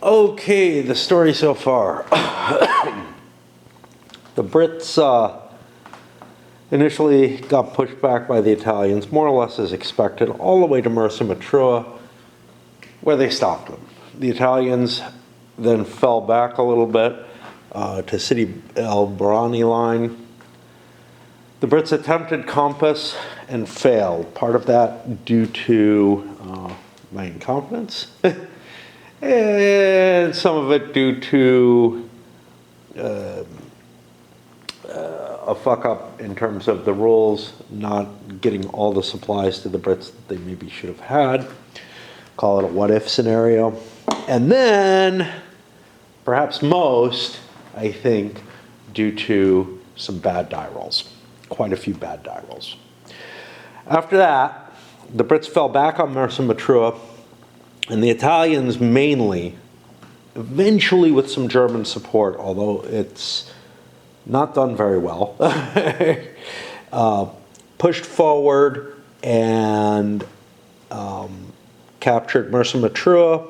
Okay, the story so far. The Brits initially got pushed back by the Italians, more or less as expected, all the way to Mersa Matrua, where they stopped them. The Italians then fell back a little bit to Sidi El Barani line. The Brits attempted compass and failed. Part of that due to my incompetence, and some of it due to a fuck up in terms of the rules, not getting all the supplies to the Brits that they maybe should have had. Call it a what if scenario. And then, perhaps most, I think, due to some bad die rolls. Quite a few bad die rolls. After that, the Brits fell back on Mersa Matrua, and the Italians mainly, eventually with some German support, although it's not done very well, pushed forward and captured Mersa Matrua.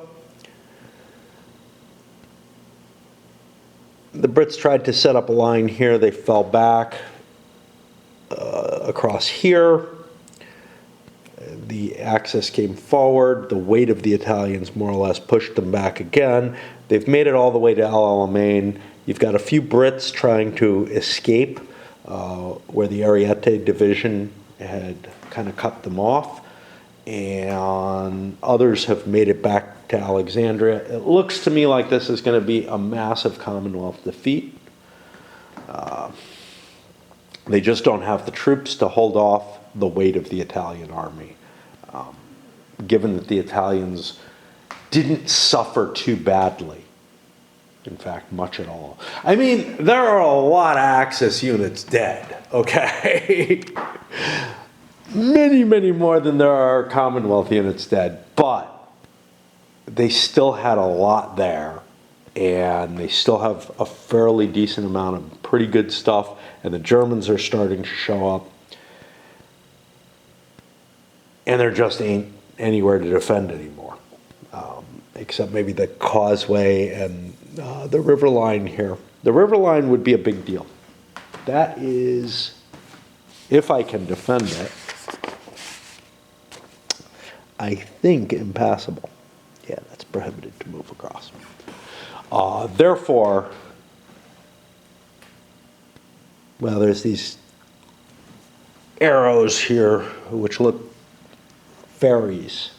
The Brits tried to set up a line here. They fell back across here. The Axis came forward. The weight of the Italians more or less pushed them back again. They've made it all the way to El Alamein. You've got a few Brits trying to escape where the Ariete division had kind of cut them off, and others have made it back to Alexandria. It looks to me like this is going to be a massive Commonwealth defeat. They just don't have the troops to hold off the weight of the Italian army. Given that the Italians didn't suffer too badly, in fact, much at all. I mean, there are a lot of Axis units dead, okay? Many, many more than there are Commonwealth units dead, but they still had a lot there, and they still have a fairly decent amount of pretty good stuff, and the Germans are starting to show up, and there just ain't anywhere to defend anymore, except maybe the causeway and the river line here. The river line would be a big deal. That is, if I can defend it, I think impassable. Yeah, that's prohibited to move across. Therefore, well, there's these arrows here which look ferries.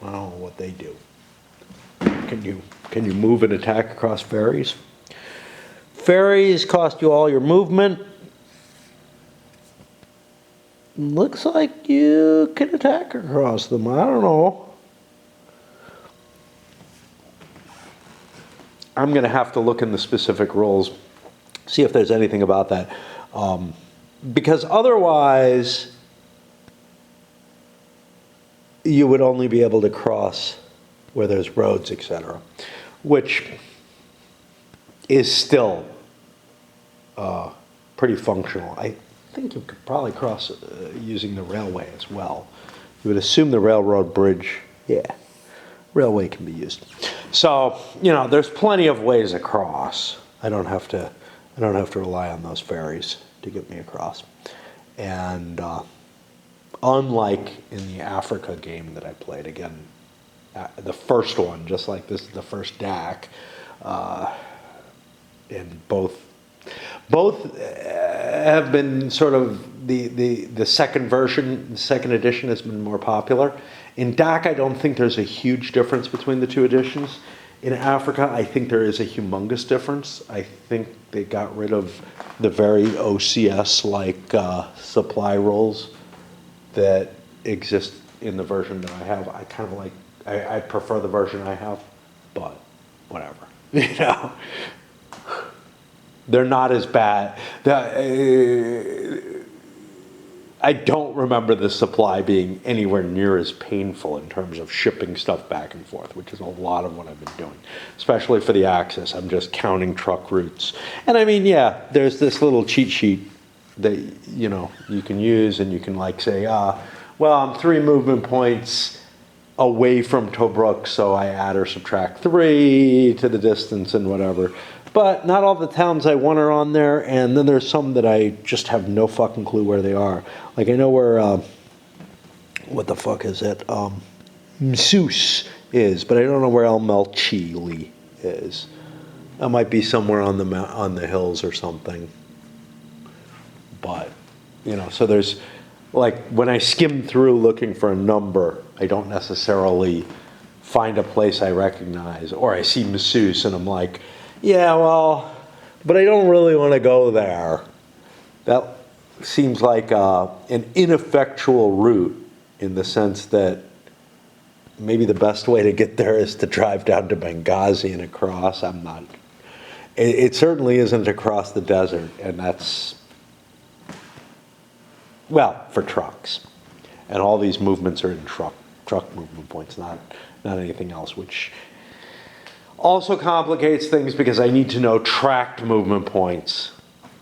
I don't know what they do. Can you move and attack across ferries? Ferries cost you all your movement. Looks like you can attack across them. I don't know. I'm going to have to look in the specific rules, see if there's anything about that. Because otherwise, you would only be able to cross where there's roads, etc., which is still pretty functional. I think you could probably cross using the railway as well. You would assume the railroad bridge, yeah, railway can be used. So, you know, there's plenty of ways across. I don't have to rely on those ferries to get me across. And unlike in the Africa game that I played, again, the first one, just like this is the first DAK, and both have been sort of the second version, the second edition has been more popular. In DAK, I don't think there's a huge difference between the two editions. In Africa, I think there is a humongous difference. I think they got rid of the very OCS-like supply rolls that exist in the version that I have. I kind of like, I prefer the version I have, but whatever, you know. They're not as bad. I don't remember the supply being anywhere near as painful in terms of shipping stuff back and forth, which is a lot of what I've been doing, especially for the Axis. I'm just counting truck routes. And I mean, yeah, there's this little cheat sheet that, you know, you can use, and you can like say, well, I'm 3 movement points away from Tobruk, so I add or subtract 3 to the distance and whatever. But not all the towns I want are on there, and then there's some that I just have no fucking clue where they are. Like I know where, what the fuck is it? Msus is, but I don't know where El Melchili is. That might be somewhere on the hills or something. But, you know, so there's, like, when I skim through looking for a number, I don't necessarily find a place I recognize. Or I see Msus and I'm like, yeah, well, but I don't really want to go there. That seems like an ineffectual route in the sense that maybe the best way to get there is to drive down to Benghazi and across. I'm not. It certainly isn't across the desert, and that's, well, for trucks. And all these movements are in truck movement points, not anything else, which also complicates things because I need to know tracked movement points.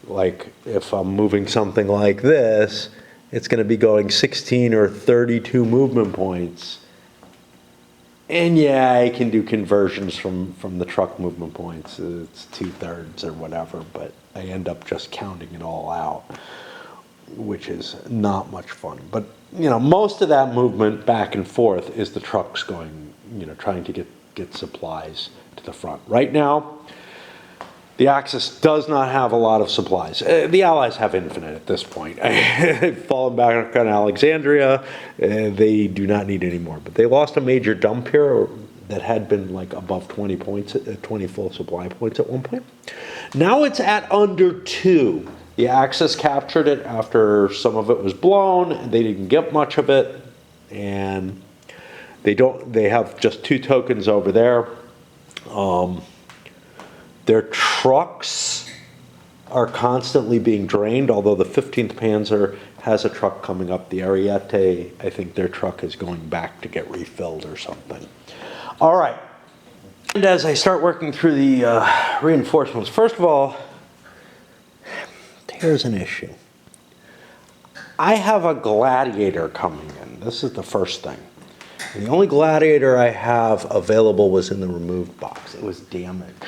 Like if I'm moving something like this, it's going to be going 16 or 32 movement points. And yeah, I can do conversions from the truck movement points. It's 2/3 or whatever, but I end up just counting it all out, which is not much fun. But, you know, most of that movement back and forth is the trucks going, you know, trying to get supplies to the front. Right now, the Axis does not have a lot of supplies. The Allies have infinite at this point. They've fallen back on Alexandria. They do not need any more. But they lost a major dump here that had been like above 20 points, 20 full supply points at one point. Now it's at under 2. The Axis captured it after some of it was blown. They didn't get much of it. And they have just 2 tokens over there. Their trucks are constantly being drained, although the 15th Panzer has a truck coming up. The Ariete, I think their truck is going back to get refilled or something. All right. And as I start working through the reinforcements, first of all, here's an issue. I have a Gladiator coming in. This is the first thing. And the only Gladiator I have available was in the removed box. It was damaged.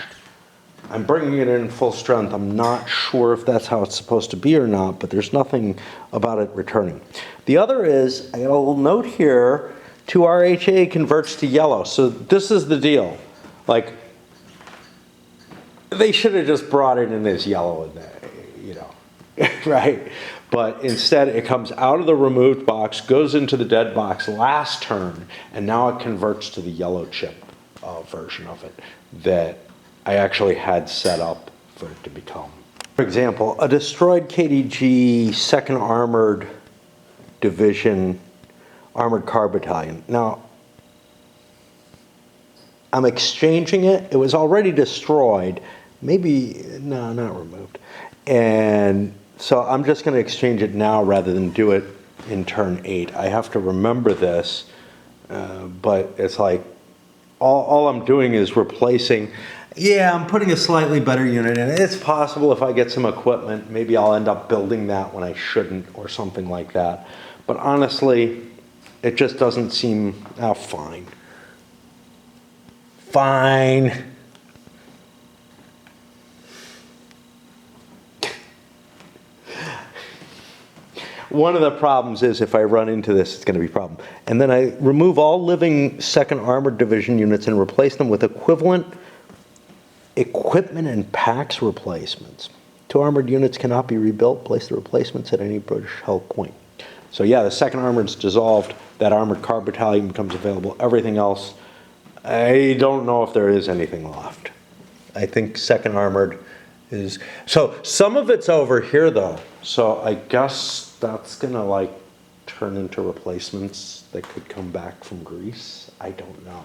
I'm bringing it in full strength. I'm not sure if that's how it's supposed to be or not, but there's nothing about it returning. The other is, I got a little note here, 2RHA converts to yellow. So this is the deal. Like, they should have just brought it in as yellow in there, you know, right? But instead it comes out of the removed box, goes into the dead box last turn, and now it converts to the yellow chip version of it that I actually had set up for it to become. For example, a destroyed KDG 2nd Armored Division Armored Car Battalion. Now, I'm exchanging it. It was already destroyed. Maybe, no, not removed. And so I'm just going to exchange it now rather than do it in turn 8. I have to remember this, but it's like all I'm doing is replacing. Yeah, I'm putting a slightly better unit in. It's possible if I get some equipment, maybe I'll end up building that when I shouldn't or something like that. But honestly, it just doesn't seem, fine. Fine. One of the problems is if I run into this, it's going to be a problem. And then I remove all living 2nd Armored Division units and replace them with equivalent equipment and packs replacements. 2 armored units cannot be rebuilt. Place the replacements at any British held point. So yeah, the 2nd Armored's dissolved. That Armored Car Battalion becomes available. Everything else, I don't know if there is anything left. I think 2nd Armored is, so some of it's over here though. So I guess that's gonna like turn into replacements that could come back from Greece. I don't know.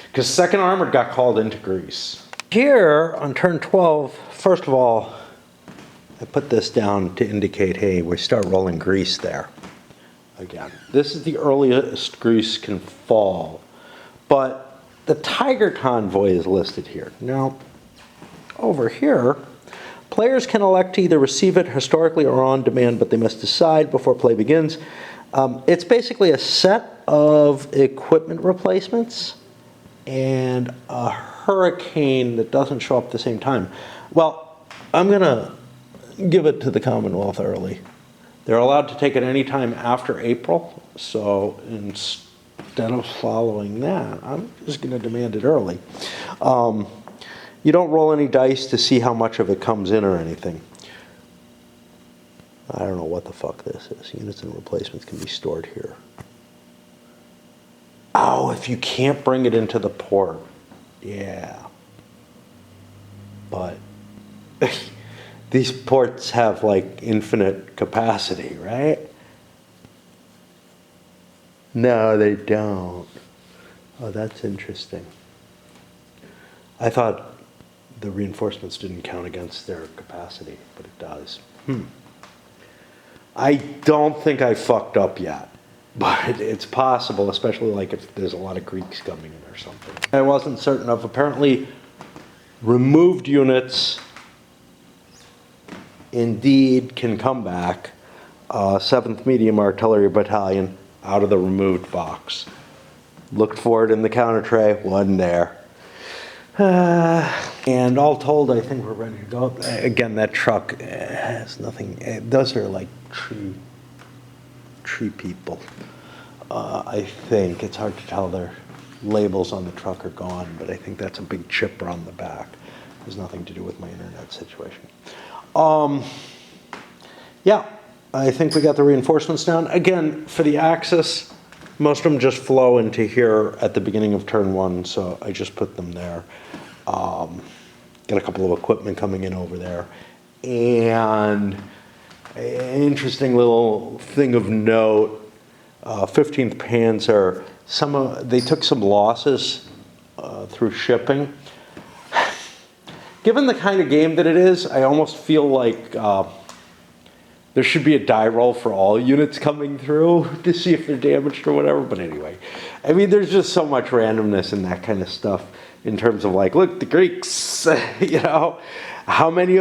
Because 2nd Armored got called into Greece. Here on turn 12, first of all, I put this down to indicate, hey, we start rolling Greece there again. This is the earliest Greece can fall, but the Tiger Convoy is listed here. Now, over here, players can elect to either receive it historically or on demand, but they must decide before play begins. It's basically a set of equipment replacements and a hurricane that doesn't show up at the same time. Well, I'm going to give it to the Commonwealth early. They're allowed to take it any time after April, so instead of following that, I'm just going to demand it early. You don't roll any dice to see how much of it comes in or anything. I don't know what the fuck this is. Units and replacements can be stored here. Oh, if you can't bring it into the port. Yeah. But these ports have like infinite capacity, right? No, they don't. Oh, that's interesting. I thought the reinforcements didn't count against their capacity, but it does. I don't think I fucked up yet, but it's possible, especially like if there's a lot of Greeks coming in or something. I wasn't certain of. Apparently, removed units indeed can come back. 7th Medium Artillery Battalion out of the removed box. Looked for it in the counter tray, wasn't there. And all told, I think we're ready to go. Again, that truck has nothing. Those are like tree people. I think it's hard to tell. Their labels on the truck are gone, but I think that's a big chipper on the back. Has nothing to do with my internet situation. Yeah, I think we got the reinforcements down. Again, for the Axis, most of them just flow into here at the beginning of turn 1, so I just put them there. Got a couple of equipment coming in over there. And an interesting little thing of note, 15th Panzer, they took some losses through shipping. Given the kind of game that it is, I almost feel like there should be a die roll for all units coming through to see if they're damaged or whatever. But anyway, I mean, there's just so much randomness in that kind of stuff in terms of like, look, the Greeks, you know, how many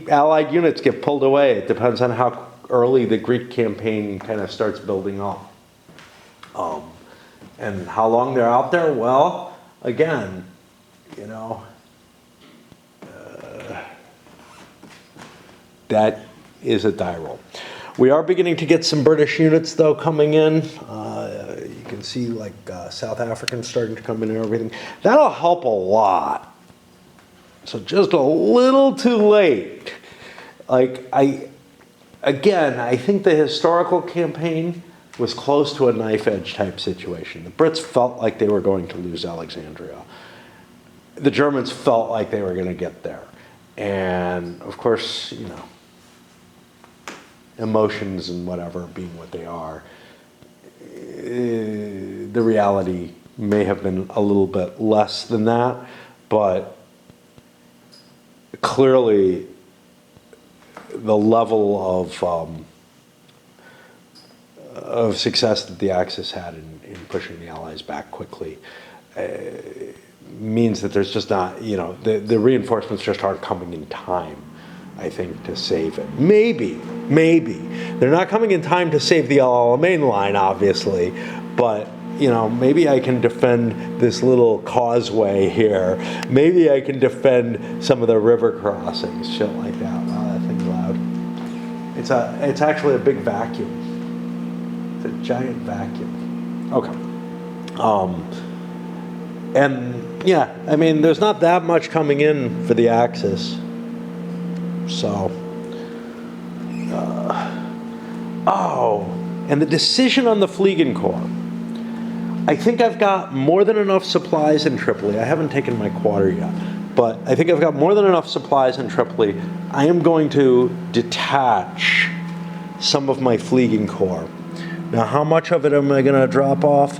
Allied units get pulled away? It depends on how early the Greek campaign kind of starts building up. And how long they're out there? Well, again, you know, that is a die roll. We are beginning to get some British units, though, coming in. You can see, like, South Africans starting to come in and everything. That'll help a lot. So just a little too late. Like, I think the historical campaign was close to a knife-edge type situation. The Brits felt like they were going to lose Alexandria. The Germans felt like they were going to get there. And, of course, you know, emotions and whatever being what they are, the reality may have been a little bit less than that, but clearly the level of success that the Axis had in pushing the Allies back quickly means that there's just not, you know, the reinforcements just aren't coming in time, I think, to save it. Maybe. They're not coming in time to save the El Alamein line, obviously, but, you know, maybe I can defend this little causeway here. Maybe I can defend some of the river crossings, shit like that. Wow, that thing's loud. It's actually a big vacuum. It's a giant vacuum. Okay. And, yeah, I mean, there's not that much coming in for the Axis. So, and the decision on the Fliegen Corps. I think I've got more than enough supplies in Tripoli. I haven't taken my quarter yet, but I think I've got more than enough supplies in Tripoli. I am going to detach some of my Fliegen Corps. Now, how much of it am I going to drop off?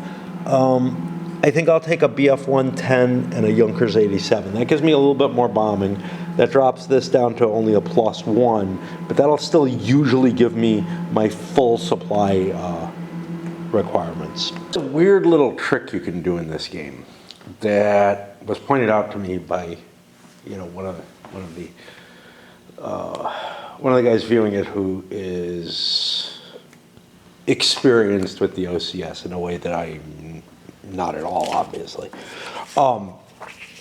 I think I'll take a BF-110 and a Junkers 87. That gives me a little bit more bombing. That drops this down to only a +1, but that'll still usually give me my full supply requirements. It's a weird little trick you can do in this game that was pointed out to me by, you know, one of the guys viewing it who is experienced with the OCS in a way that I'm not at all, obviously. And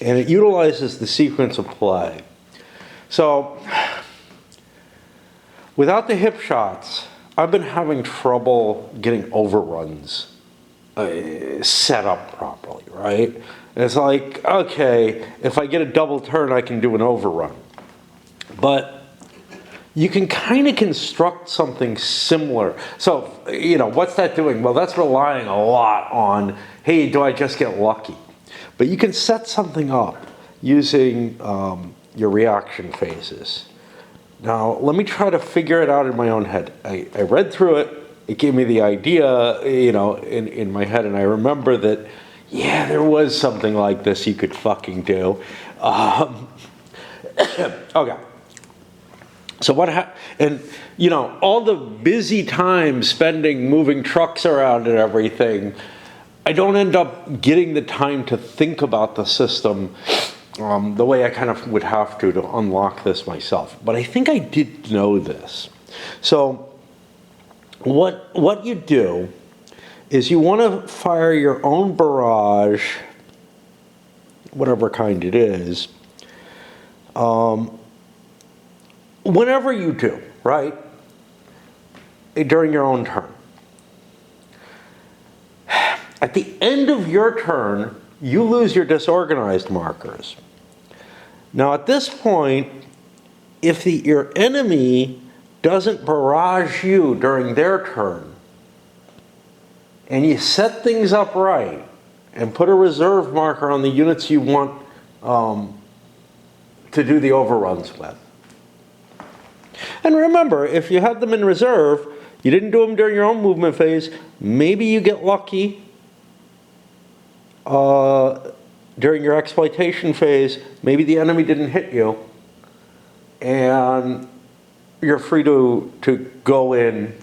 it utilizes the sequence of play. So, without the hip shots, I've been having trouble getting overruns set up properly, right? And it's like, okay, if I get a double turn, I can do an overrun. But you can kind of construct something similar. So, what's that doing? Well, that's relying a lot on, hey, do I just get lucky? But you can set something up using your reaction phases. Now, let me try to figure it out in my own head. I read through it. It gave me the idea, in my head, and I remember that, yeah, there was something like this you could fucking do. Okay. So all the busy time spending moving trucks around and everything, I don't end up getting the time to think about the system the way I kind of would have to unlock this myself. But I think I did know this. So what you do is you want to fire your own barrage, whatever kind it is, whenever you do, right? During your own turn. At the end of your turn, you lose your disorganized markers. Now at this point, if your enemy doesn't barrage you during their turn, and you set things up right, and put a reserve marker on the units you want to do the overruns with. And remember, if you have them in reserve, you didn't do them during your own movement phase, maybe you get lucky during your exploitation phase, maybe the enemy didn't hit you, and you're free to go in.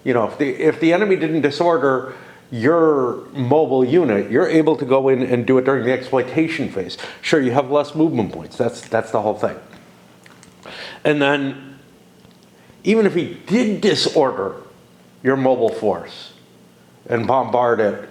If the enemy didn't disorder your mobile unit, you're able to go in and do it during the exploitation phase. Sure, you have less movement points. That's the whole thing. And then, even if he did disorder your mobile force and bombard it,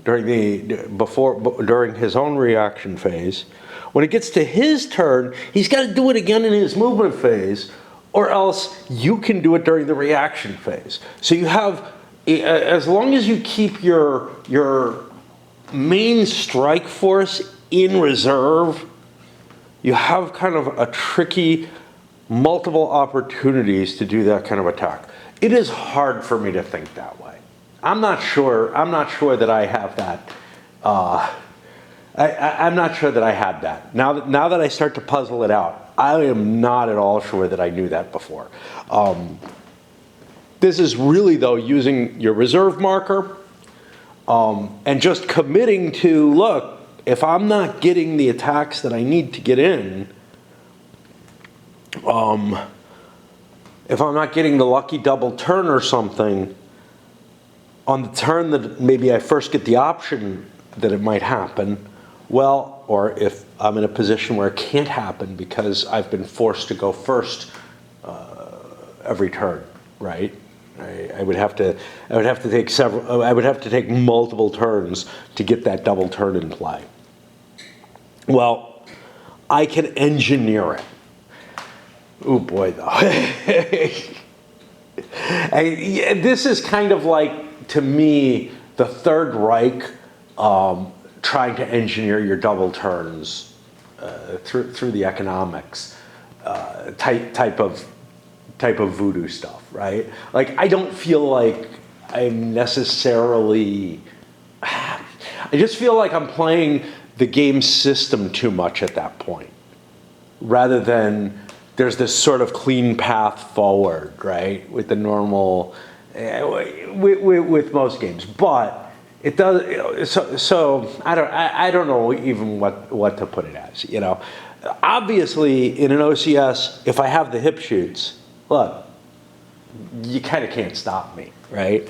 during his own reaction phase, when it gets to his turn, he's got to do it again in his movement phase, or else you can do it during the reaction phase. So you have, as long as you keep your main strike force in reserve, you have kind of a tricky multiple opportunities to do that kind of attack. It is hard for me to think that way. I'm not sure that I have that. I'm not sure that I had that. Now that I start to puzzle it out, I am not at all sure that I knew that before. This is really, though, using your reserve marker and just committing to, look, if I'm not getting the attacks that I need to get in, if I'm not getting the lucky double turn or something, on the turn that maybe I first get the option that it might happen, well, or if I'm in a position where it can't happen because I've been forced to go first every turn, right? I would have to take multiple turns to get that double turn in play. Well, I can engineer it. Oh boy, though. This is kind of like, to me, the Third Reich trying to engineer your double turns through the economics type of voodoo stuff, right? Like, I don't feel like I'm necessarily. I just feel like I'm playing the game system too much at that point, rather than there's this sort of clean path forward, right, with the normal. With most games, but it does. So I don't know even what to put it as. Obviously in an OCS, if I have the hip shoots, look, you kind of can't stop me, right?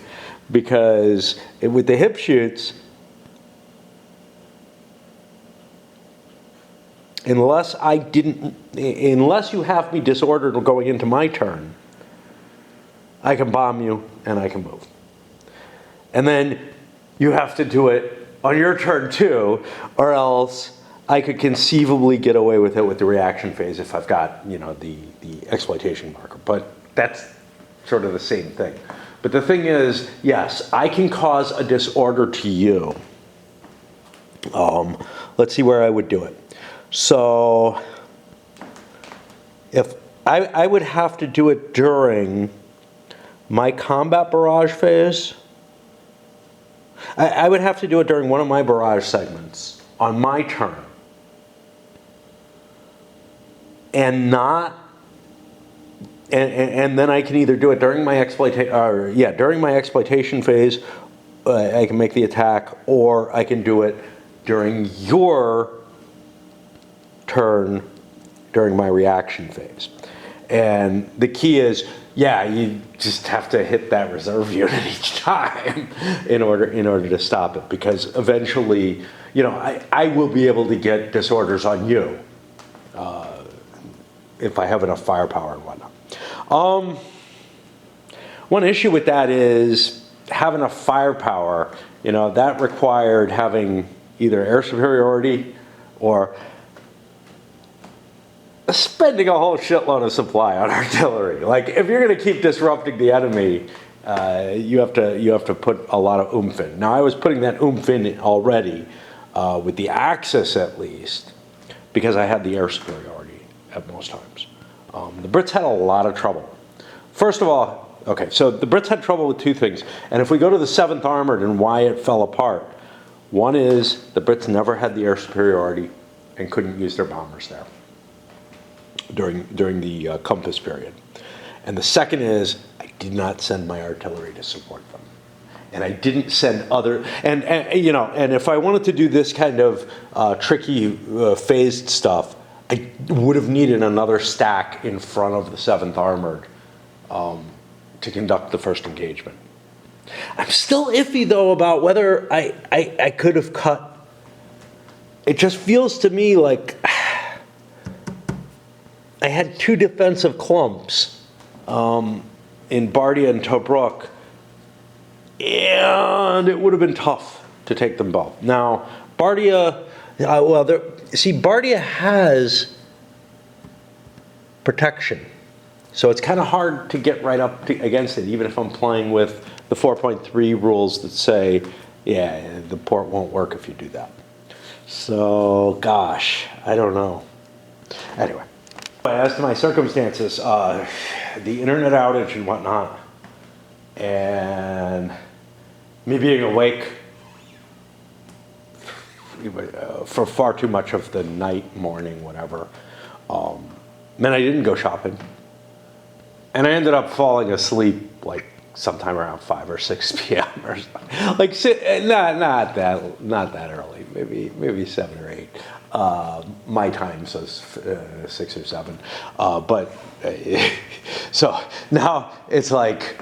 Because with the hip shoots, unless you have me disordered going into my turn, I can bomb you and I can move. And then you have to do it on your turn too, or else I could conceivably get away with it with the reaction phase if I've got, the exploitation marker. But that's sort of the same thing. But the thing is, yes, I can cause a disorder to you. Let's see where I would do it. So if I would have to do it during my combat barrage phase. I would have to do it during one of my barrage segments on my turn. And not, and then I can either do it during my exploitation phase, I can make the attack, or I can do it during your turn during my reaction phase. And the key is, you just have to hit that reserve unit each time in order to stop it, because eventually, I will be able to get disorders on you if I have enough firepower and whatnot. One issue with that is have enough firepower. That required having either air superiority or spending a whole shitload of supply on artillery. Like, if you're going to keep disrupting the enemy, you have to put a lot of oomph in. Now, I was putting that oomph in already with the Axis, at least, because I had the air superiority at most times. The Brits had a lot of trouble. First of all, okay, so the Brits had trouble with two things. And if we go to the 7th Armored and why it fell apart, one is the Brits never had the air superiority and couldn't use their bombers there during the Compass period. And the second is I did not send my artillery to support them. And I didn't send other, and if I wanted to do this kind of tricky phased stuff, I would have needed another stack in front of the 7th Armored to conduct the first engagement. I'm still iffy, though, about whether I could have cut. It just feels to me like I had two defensive clumps in Bardia and Tobruk, and it would have been tough to take them both. Now, Bardia, Bardia has protection, so it's kind of hard to get right up against it, even if I'm playing with the 4.3 rules that say, the port won't work if you do that. So, gosh, I don't know. Anyway. As to my circumstances, the internet outage and whatnot, and me being awake for far too much of the night, morning, whatever, meant I didn't go shopping. And I ended up falling asleep like sometime around 5 or 6 p.m. or something. Like, not that early, maybe 7 or 8. My time says 6 or 7, so now it's like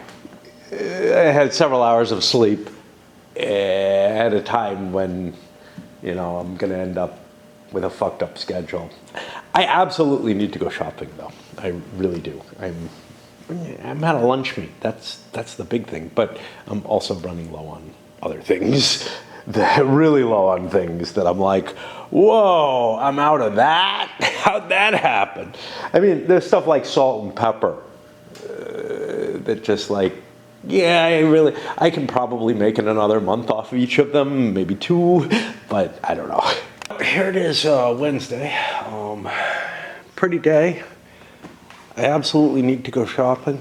I had several hours of sleep at a time when I'm gonna end up with a fucked up schedule. I absolutely need to go shopping, though. I really do. I'm at a lunch meet. That's the big thing. But I'm also running low on other things. Really low on things that I'm like, whoa, I'm out of that? How'd that happen? I mean, there's stuff like salt and pepper that just like, I can probably make it another month off of each of them, maybe 2, but I don't know. Here it is, Wednesday. Pretty day. I absolutely need to go shopping.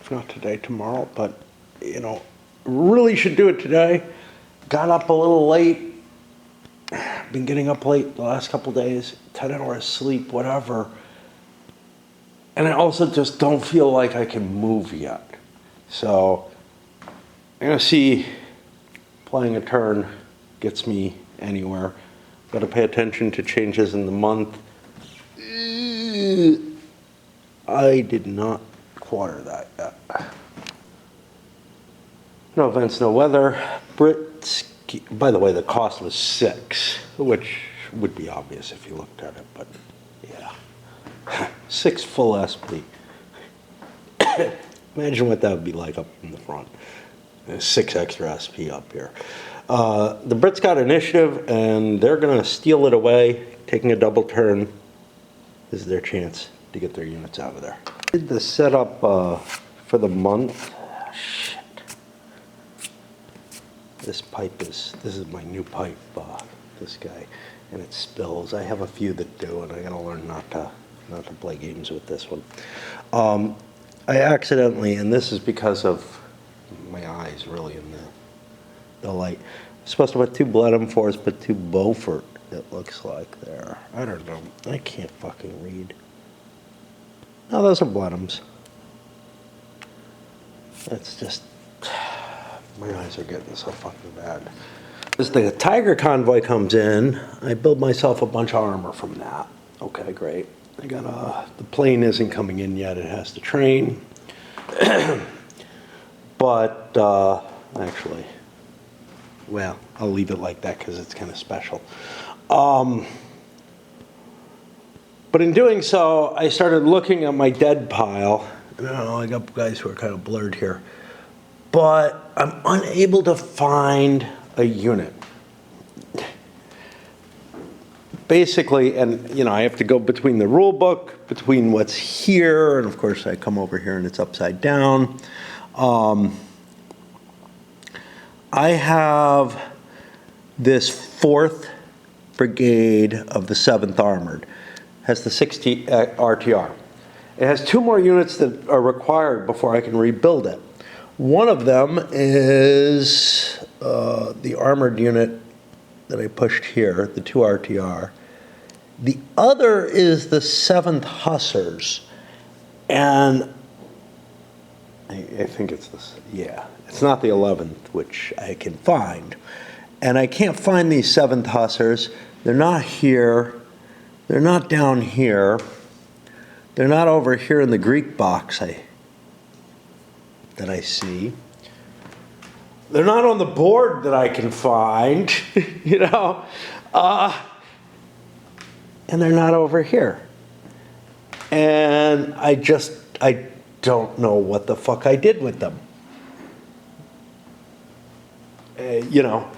If not today, tomorrow, but, really should do it today. Got up a little late. Been getting up late the last couple days. 10 hours sleep, whatever. And I also just don't feel like I can move yet. So I'm going to see playing a turn gets me anywhere. Got to pay attention to changes in the month. I did not quarter that yet. No events, no weather. By the way, the cost was 6, which would be obvious if you looked at it, but yeah. 6 full SP. Imagine what that would be like up in the front. There's 6 extra SP up here. The Brits got initiative, and they're going to steal it away, taking a double turn. This is their chance to get their units out of there. I did the setup for the month. Shit. This is my new pipe, this guy, and it spills. I have a few that do, and I gotta learn not to play games with this one. I accidentally, and this is because of my eyes really in the light, I'm supposed to put 2 Blenheim 4s, but 2 Beaufort, it looks like there. I don't know. I can't fucking read. No, those are Blenheims. That's just, my eyes are getting so fucking bad. As the Tiger convoy comes in, I build myself a bunch of armor from that. Okay, great. I got the plane isn't coming in yet, it has to train. But actually, well, I'll leave it like that because it's kind of special. But in doing so, I started looking at my dead pile. I don't know, I got guys who are kind of blurred here. But I'm unable to find a unit. Basically, and you know, I have to go between the rule book, between what's here, and of course I come over here and it's upside down. I have this 4th Brigade of the 7th Armored. Has the 60 RTR. It has 2 more units that are required before I can rebuild it. One of them is the armored unit that I pushed here, the 2 RTR. The other is the 7th Hussars, and I think it's this, yeah. It's not the 11th, which I can find. And I can't find these 7th Hussars. They're not here. They're not down here. They're not over here in the Greek box that I see. They're not on the board that I can find, you know. And they're not over here. And I don't know what the fuck I did with them. You know.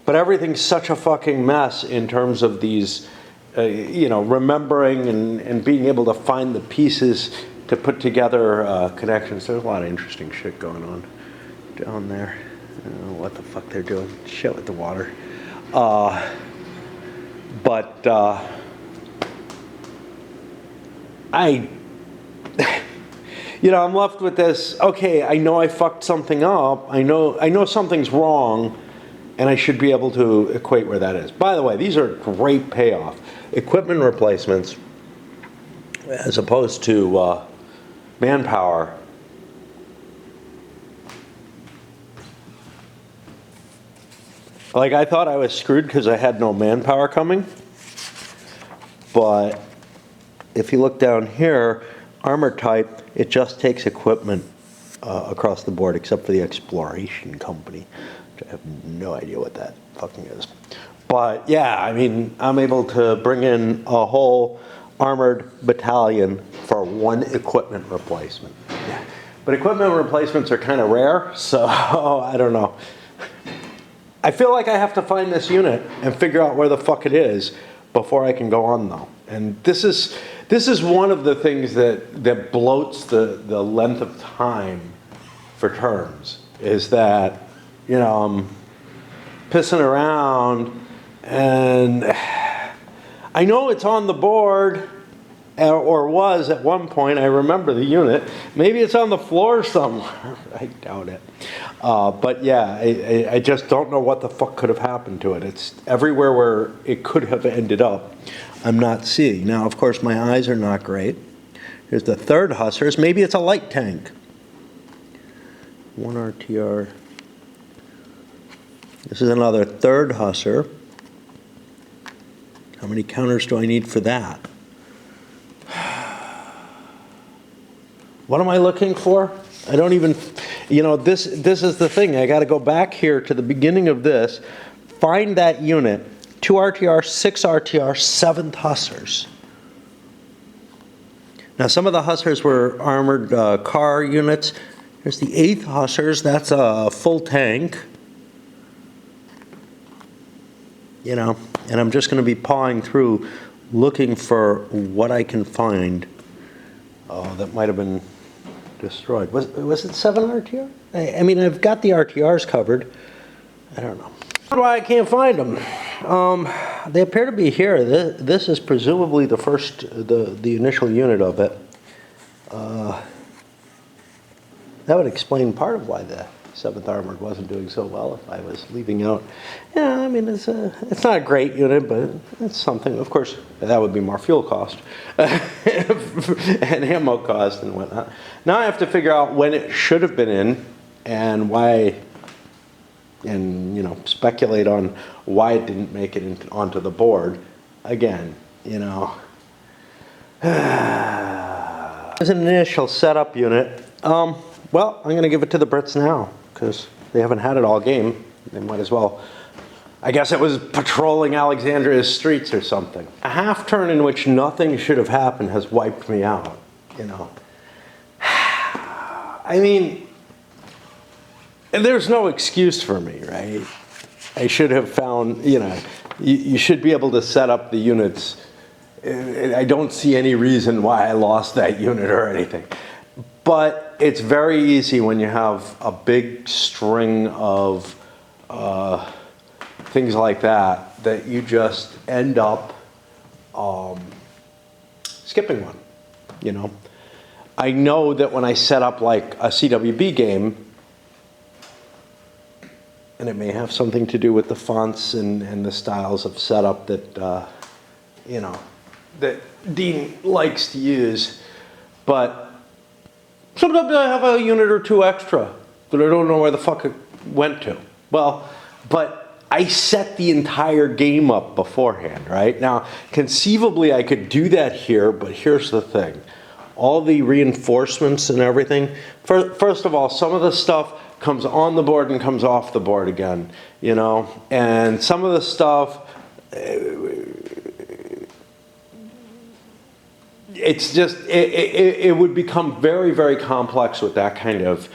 But everything's such a fucking mess in terms of these, you know, remembering and being able to find the pieces to put together connections. There's a lot of interesting shit going on down there. I don't know what the fuck they're doing. Shit with the water. You know, I'm left with this, okay, I know I fucked something up. I know something's wrong, and I should be able to equate where that is. By the way, these are great payoff. Equipment replacements, as opposed to manpower. Like, I thought I was screwed because I had no manpower coming. But if you look down here, armor type, it just takes equipment across the board, except for the exploration company, which I have no idea what that fucking is. But yeah, I mean, I'm able to bring in a whole armored battalion for 1 equipment replacement. Yeah. But equipment replacements are kind of rare, so I don't know. I feel like I have to find this unit and figure out where the fuck it is before I can go on, though. And this is one of the things that bloats the length of time for turns, is that, you know, I'm pissing around and I know it's on the board, or was at one point. I remember the unit. Maybe it's on the floor somewhere. I doubt it. But yeah, I just don't know what the fuck could have happened to it. It's everywhere where it could have ended up, I'm not seeing. Now, of course, my eyes are not great. Here's the 3rd Hussars. Maybe it's a light tank. 1 RTR. This is another 3rd Hussar. How many counters do I need for that? What am I looking for? I don't even, you know, this is the thing. I got to go back here to the beginning of this, find that unit, 2 RTR, 6 RTR, 7th Hussars. Now, some of the Hussars were armored car units. Here's the 8th Hussars. That's a full tank. You know, and I'm just going to be pawing through looking for what I can find. Oh, that might have been destroyed. Was it 7 RTR? I mean, I've got the RTRs covered. I don't know. Why I can't find them. They appear to be here. This is presumably the first, the initial unit of it. That would explain part of why the 7th Armored wasn't doing so well if I was leaving out. Yeah, I mean, it's not a great unit, but it's something. Of course, that would be more fuel cost and ammo cost and whatnot. Now I have to figure out when it should have been in and why, and, you know, speculate on why it didn't make it onto the board. Again, you know, as an initial setup unit, well, I'm going to give it to the Brits now, because they haven't had it all game. They might as well. I guess it was patrolling Alexandria's streets or something. A half turn in which nothing should have happened has wiped me out, you know. I mean, there's no excuse for me, right? I should have found, you know, you should be able to set up the units. I don't see any reason why I lost that unit or anything. But it's very easy when you have a big string of things like that, that you just end up skipping one, you know. I know that when I set up like a CWB game, and it may have something to do with the fonts and the styles of setup that, you know, that Dean likes to use, but sometimes I have a unit or two extra that I don't know where the fuck it went to. Well, but I set the entire game up beforehand, right? Now, conceivably I could do that here, but here's the thing. All the reinforcements and everything, first of all, some of the stuff comes on the board and comes off the board again, you know? And some of the stuff, it's just it would become very, very complex with that kind of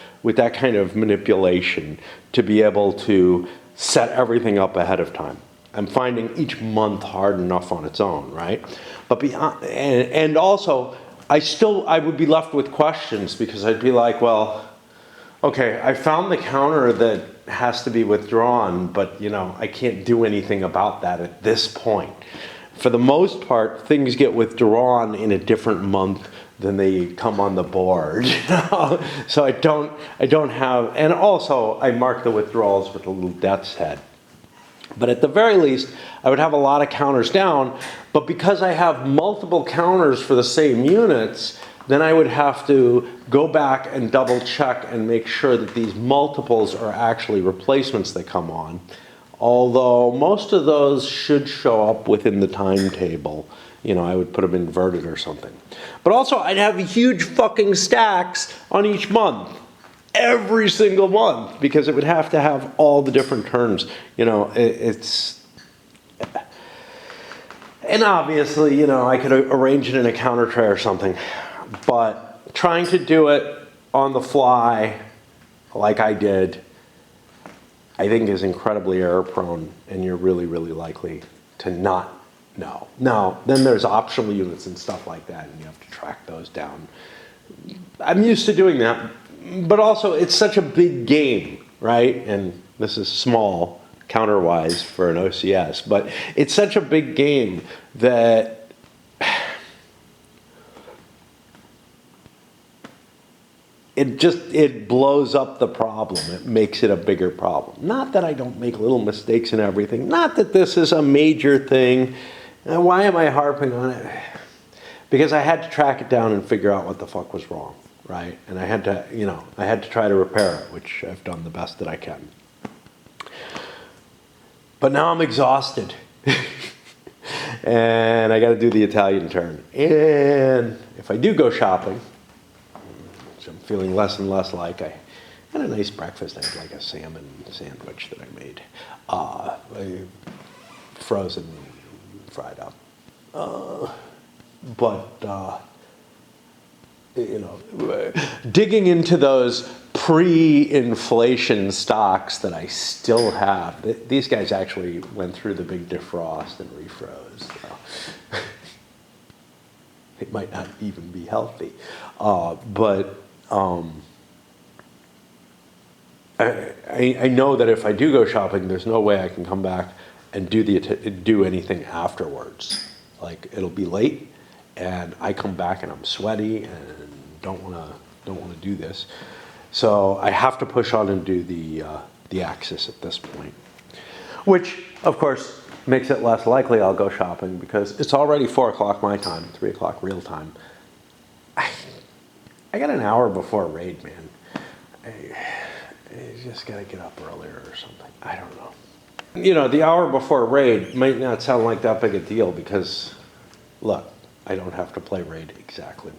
manipulation to be able to set everything up ahead of time. I'm finding each month hard enough on its own, right? But beyond, and also I would be left with questions, because I'd be like, well, okay, I found the counter that has to be withdrawn, but you know, I can't do anything about that at this point. For the most part, things get withdrawn in a different month than they come on the board. You know? So I don't have, and also I mark the withdrawals with a little death's head. But at the very least, I would have a lot of counters down, but because I have multiple counters for the same units, then I would have to go back and double check and make sure that these multiples are actually replacements that come on. Although most of those should show up within the timetable. You know, I would put them inverted or something. But also, I'd have huge fucking stacks on each month. Every single month. Because it would have to have all the different turns. You know, it's... And obviously, you know, I could arrange it in a counter tray or something. But trying to do it on the fly, like I did, I think is incredibly error prone, and you're really, really likely to not know. Now, then there's optional units and stuff like that, and you have to track those down. I'm used to doing that, but also it's such a big game, right? And this is small, counter-wise for an OCS, but it's such a big game that it blows up the problem. It makes it a bigger problem. Not that I don't make little mistakes in everything. Not that this is a major thing. And why am I harping on it? Because I had to track it down and figure out what the fuck was wrong, right? And I had to, you know, I had to try to repair it, which I've done the best that I can. But now I'm exhausted. And I got to do the Italian turn. And if I do go shopping, which I'm feeling less and less like, I had a nice breakfast. I had like a salmon sandwich that I made, frozen, fried up. But you know, digging into those pre-inflation stocks that I still have. These guys actually went through the big defrost and refroze. So. It might not even be healthy, but I know that if I do go shopping, there's no way I can come back and do anything afterwards. Like, it'll be late, and I come back and I'm sweaty and don't want to do this. So I have to push on and do the Axis at this point, which of course makes it less likely I'll go shopping because it's already 4 o'clock my time, 3 o'clock real time. I got an hour before a raid, man. You just gotta get up earlier or something. I don't know. You know, the hour before a raid might not sound like that big a deal because, look, I don't have to play raid exactly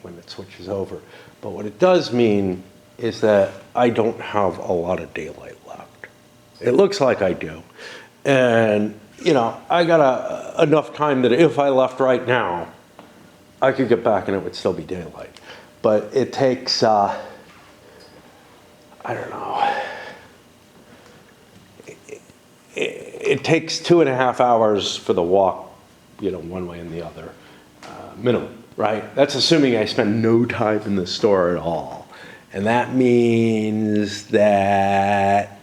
when it switches over. But what it does mean is that I don't have a lot of daylight left. It looks like I do. And, you know, I got enough time that if I left right now, I could get back and it would still be daylight. But it takes, I don't know, it takes 2.5 hours for the walk, you know, one way and the other, minimum, right? That's assuming I spend no time in the store at all. And that means that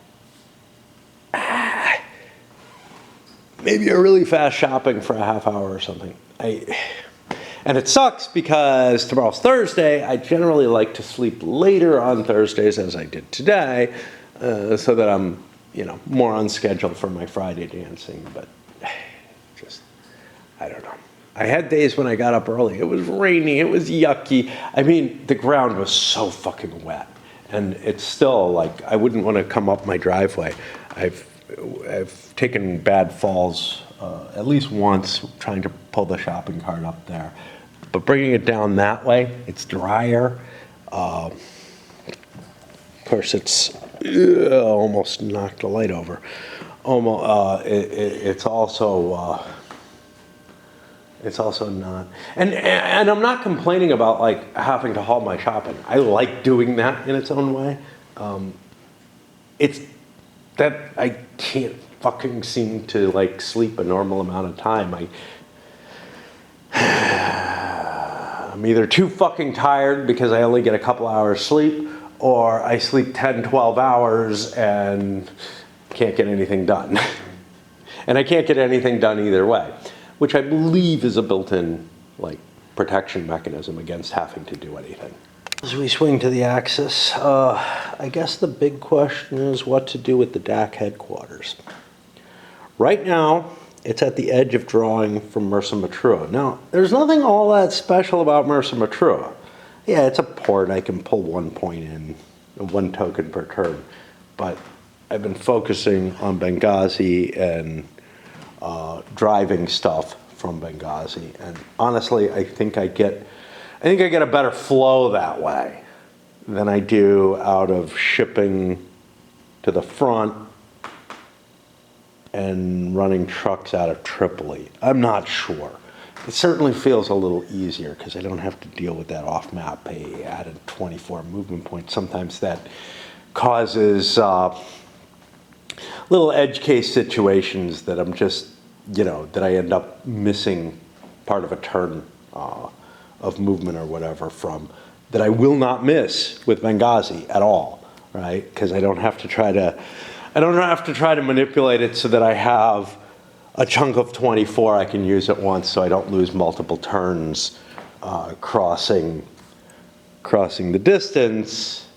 maybe a really fast shopping for a half hour or something. And it sucks because tomorrow's Thursday. I generally like to sleep later on Thursdays as I did today, so that I'm, you know, more on schedule for my Friday dancing. But just, I don't know. I had days when I got up early. It was rainy. It was yucky. I mean, the ground was so fucking wet. And it's still like, I wouldn't want to come up my driveway. I've taken bad falls at least once trying to pull the shopping cart up there. But bringing it down that way, it's drier. Of course, it's almost knocked the light over. It's also not. And I'm not complaining about like having to haul my shopping. I like doing that in its own way. It's that I can't fucking seem to like sleep a normal amount of time. I'm either too fucking tired because I only get a couple hours sleep, or I sleep 10, 12 hours and can't get anything done. And I can't get anything done either way, which I believe is a built-in like protection mechanism against having to do anything. As we swing to the Axis, I guess the big question is what to do with the DAK headquarters. Right now, it's at the edge of drawing from Mersa Matruh. Now, there's nothing all that special about Mersa Matruh. Yeah, it's a port. I can pull 1 point in, 1 token per turn. But I've been focusing on Benghazi and driving stuff from Benghazi. And honestly, I think I get a better flow that way than I do out of shipping to the front and running trucks out of Tripoli. I'm not sure. It certainly feels a little easier because I don't have to deal with that off-map pay added 24 movement points. Sometimes that causes little edge case situations that I'm just, you know, that I end up missing part of a turn of movement or whatever from, that I will not miss with Benghazi at all, right? Because I don't have to try to manipulate it so that I have a chunk of 24 I can use at once so I don't lose multiple turns crossing the distance,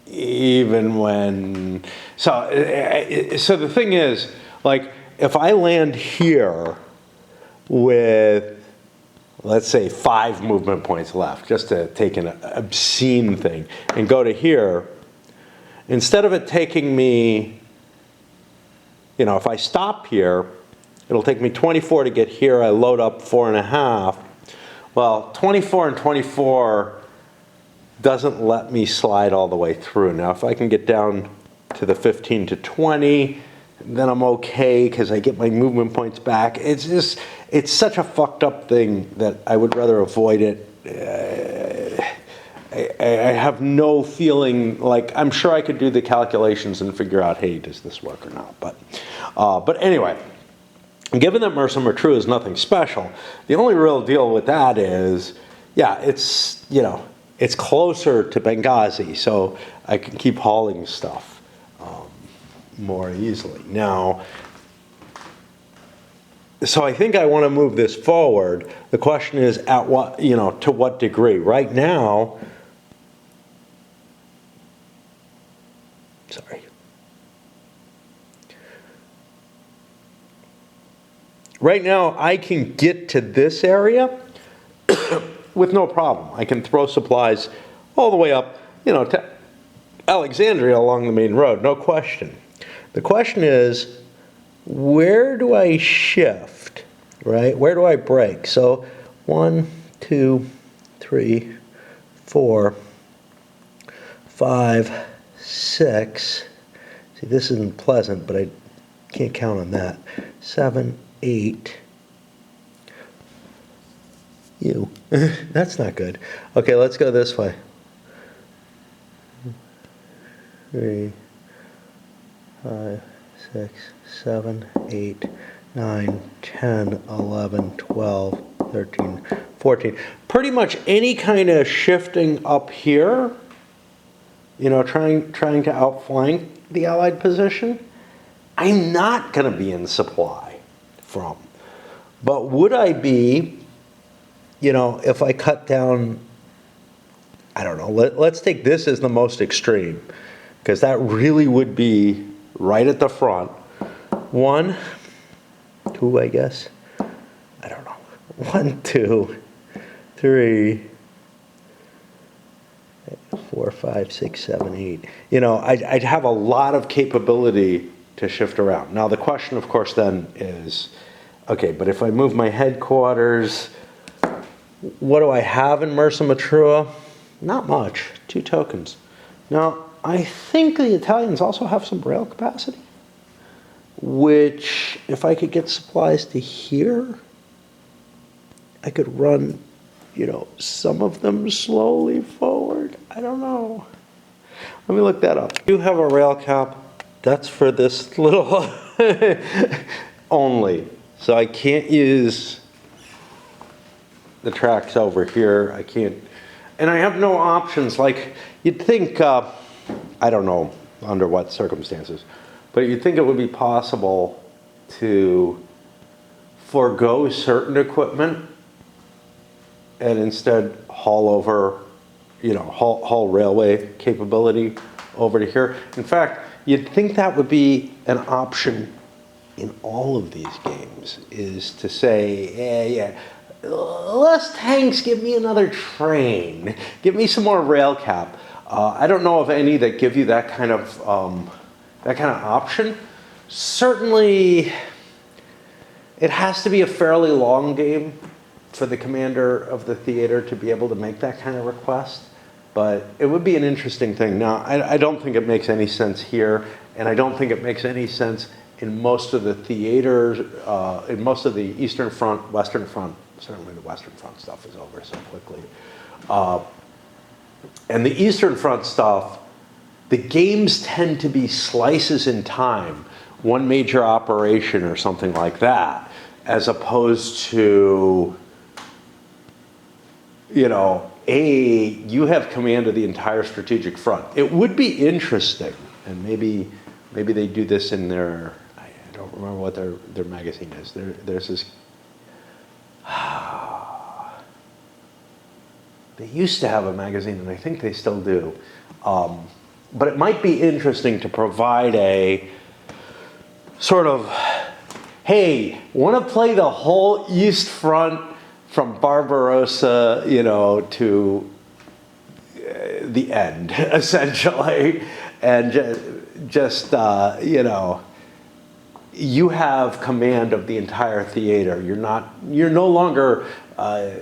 even when, so the thing is, like, if I land here with, let's say 5 movement points left, just to take an obscene thing, and go to here, instead of it taking me, you know, if I stop here, it'll take me 24 to get here. I load up 4.5. Well, 24 and 24 doesn't let me slide all the way through. Now, if I can get down to the 15 to 20, then I'm okay because I get my movement points back. It's just, it's such a fucked up thing that I would rather avoid it. I have no feeling, like, I'm sure I could do the calculations and figure out, hey, does this work or not? But anyway, given that Mersa Matruh is nothing special, the only real deal with that is, yeah, it's, you know, it's closer to Benghazi, so I can keep hauling stuff more easily. Now, so I think I want to move this forward. The question is, at what, you know, to what degree? Right now, sorry. Right now, I can get to this area with no problem. I can throw supplies all the way up, you know, to Alexandria along the main road, no question. The question is, where do I shift, right? Where do I break? So 1, 2, 3, 4, 5, 6. See, this isn't pleasant, but I can't count on that. 7, 8. You. That's not good. Okay, let's go this way. 3, 5, 6, 7, 8, 9, 10, 11, 12, 13, 14. Pretty much any kind of shifting up here, you know, trying to outflank the Allied position, I'm not going to be in supply from. But would I be, you know, if I cut down, I don't know, let's take this as the most extreme, because that really would be right at the front. 1, 2, I guess. I don't know. 1, 2, 3, 4, 5, 6, 7, 8. You know, I'd have a lot of capability to shift around. Now, the question, of course, then is, okay, but if I move my headquarters, what do I have in Mersa Matruh? Not much. 2 tokens. Now, I think the Italians also have some rail capacity, which, if I could get supplies to here, I could run, you know, some of them slowly forward. I don't know. Let me look that up. You have a rail cap. That's for this little only. So I can't use the tracks over here. I can't, and I have no options. Like, you'd think, I don't know under what circumstances, but you'd think it would be possible to forego certain equipment and instead haul over, you know, haul railway capability over to here. In fact, you'd think that would be an option in all of these games, is to say, yeah, less tanks, give me another train, give me some more rail cap. I don't know of any that give you that kind of option. Certainly, it has to be a fairly long game for the commander of the theater to be able to make that kind of request, but it would be an interesting thing. Now, I don't think it makes any sense here, and I don't think it makes any sense in most of the theaters, in most of the Eastern Front, Western Front. Certainly the Western Front stuff is over so quickly. And the Eastern Front stuff, the games tend to be slices in time, one major operation or something like that, as opposed to, you know, you have command of the entire strategic front. It would be interesting, and maybe they do this in their, I don't remember what their magazine is. There's this, they used to have a magazine, and I think they still do. But it might be interesting to provide a sort of, hey, want to play the whole East Front from Barbarossa, you know, to the end, essentially, and just you know, you have command of the entire theater. You're no longer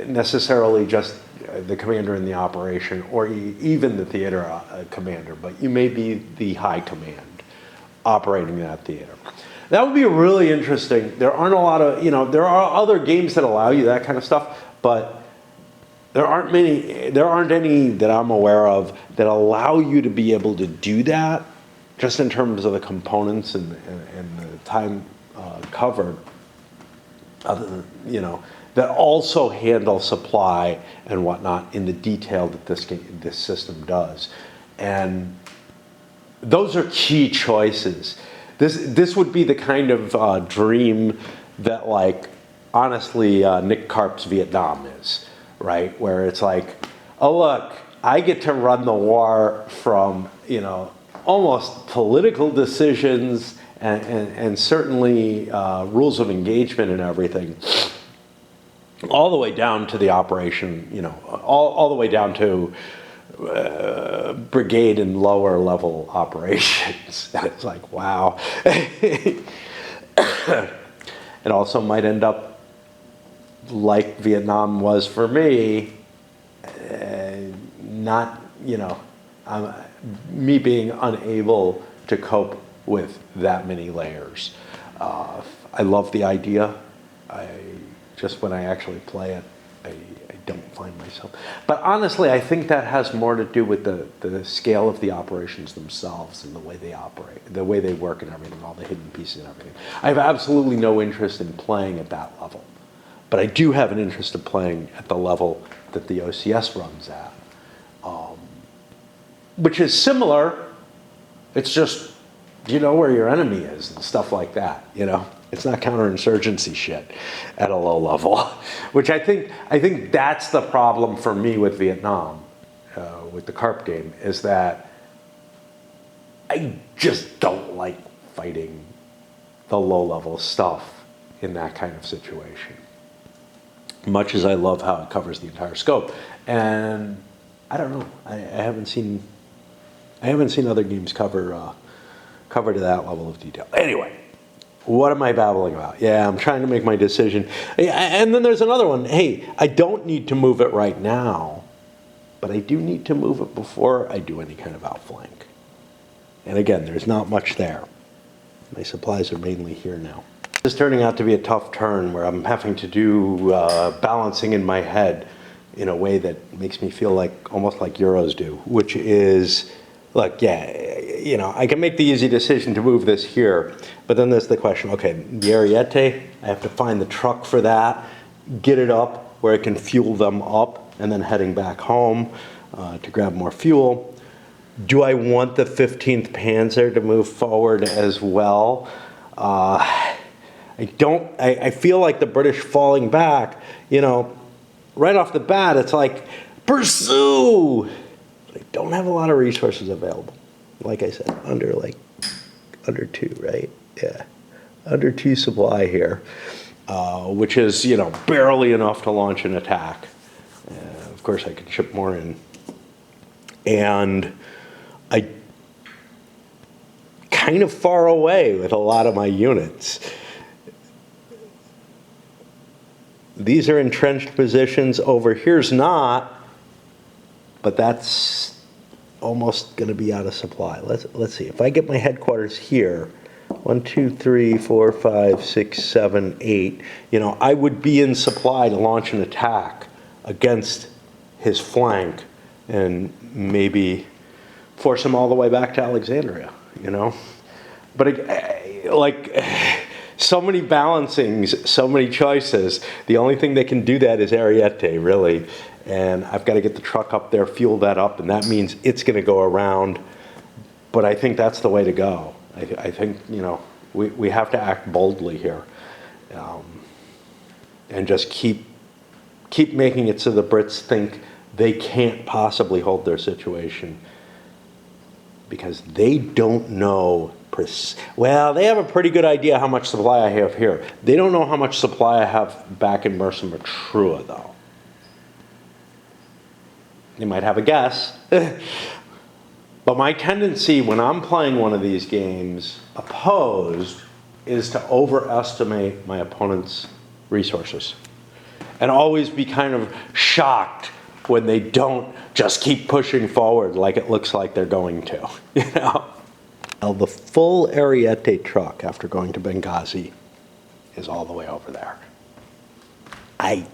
necessarily just the commander in the operation, or even the theater commander, but you may be the high command operating that theater. That would be really interesting. There aren't a lot of, there are other games that allow you that kind of stuff, but there aren't any that I'm aware of that allow you to be able to do that, just in terms of the components and the time covered, other than, that also handle supply and whatnot in the detail that this system does. And those are key choices. This would be the kind of dream that, like, honestly, Nick Carp's Vietnam is, right? Where it's like, oh look, I get to run the war from, almost political decisions and certainly rules of engagement and everything, all the way down to the operation, all the way down to brigade and lower level operations. And it's like, wow. It also might end up like Vietnam was for me, not, me being unable to cope with that many layers. I love the idea. Just when I actually play it, I don't find myself. But honestly, I think that has more to do with the scale of the operations themselves and the way they operate, the way they work and everything, all the hidden pieces and everything. I have absolutely no interest in playing at that level. But I do have an interest in playing at the level that the OCS runs at, which is similar. It's just, you know where your enemy is and stuff like that, It's not counterinsurgency shit at a low level, which I think that's the problem for me with Vietnam, with the Carp game, is that I just don't like fighting the low level stuff in that kind of situation, much as I love how it covers the entire scope. And I don't know, I haven't seen other games cover to that level of detail. Anyway, what am I babbling about? Yeah, I'm trying to make my decision. And then there's another one. Hey, I don't need to move it right now, but I do need to move it before I do any kind of outflank. And again, there's not much there. My supplies are mainly here now. This is turning out to be a tough turn where I'm having to do balancing in my head in a way that makes me feel like almost like Euros do, which is, look, yeah, I can make the easy decision to move this here, but then there's the question, okay, the Ariete, I have to find the truck for that, get it up where it can fuel them up, and then heading back home to grab more fuel. Do I want the 15th Panzer to move forward as well? I feel like the British falling back, right off the bat, it's like, pursue! I don't have a lot of resources available. Like I said, under 2, right? Yeah, under 2 supply here, which is, barely enough to launch an attack. Of course, I could ship more in. And I kind of far away with a lot of my units. These are entrenched positions. Over here's not, but that's almost going to be out of supply. Let's see. If I get my headquarters here, 1, 2, 3, 4, 5, 6, 7, 8. I would be in supply to launch an attack against his flank and maybe force him all the way back to Alexandria. But like, so many balancings, so many choices. The only thing that can do that is Ariete, really. And I've got to get the truck up there, fuel that up, and that means it's going to go around. But I think that's the way to go. I think, we have to act boldly here, and just keep making it so the Brits think they can't possibly hold their situation, because they don't know. Well, they have a pretty good idea how much supply I have here. They don't know how much supply I have back in Mersa Matrua, though. They might have a guess. But my tendency when I'm playing one of these games opposed is to overestimate my opponent's resources and always be kind of shocked when they don't just keep pushing forward like it looks like they're going to, Now, the full Ariete truck after going to Benghazi is all the way over there. I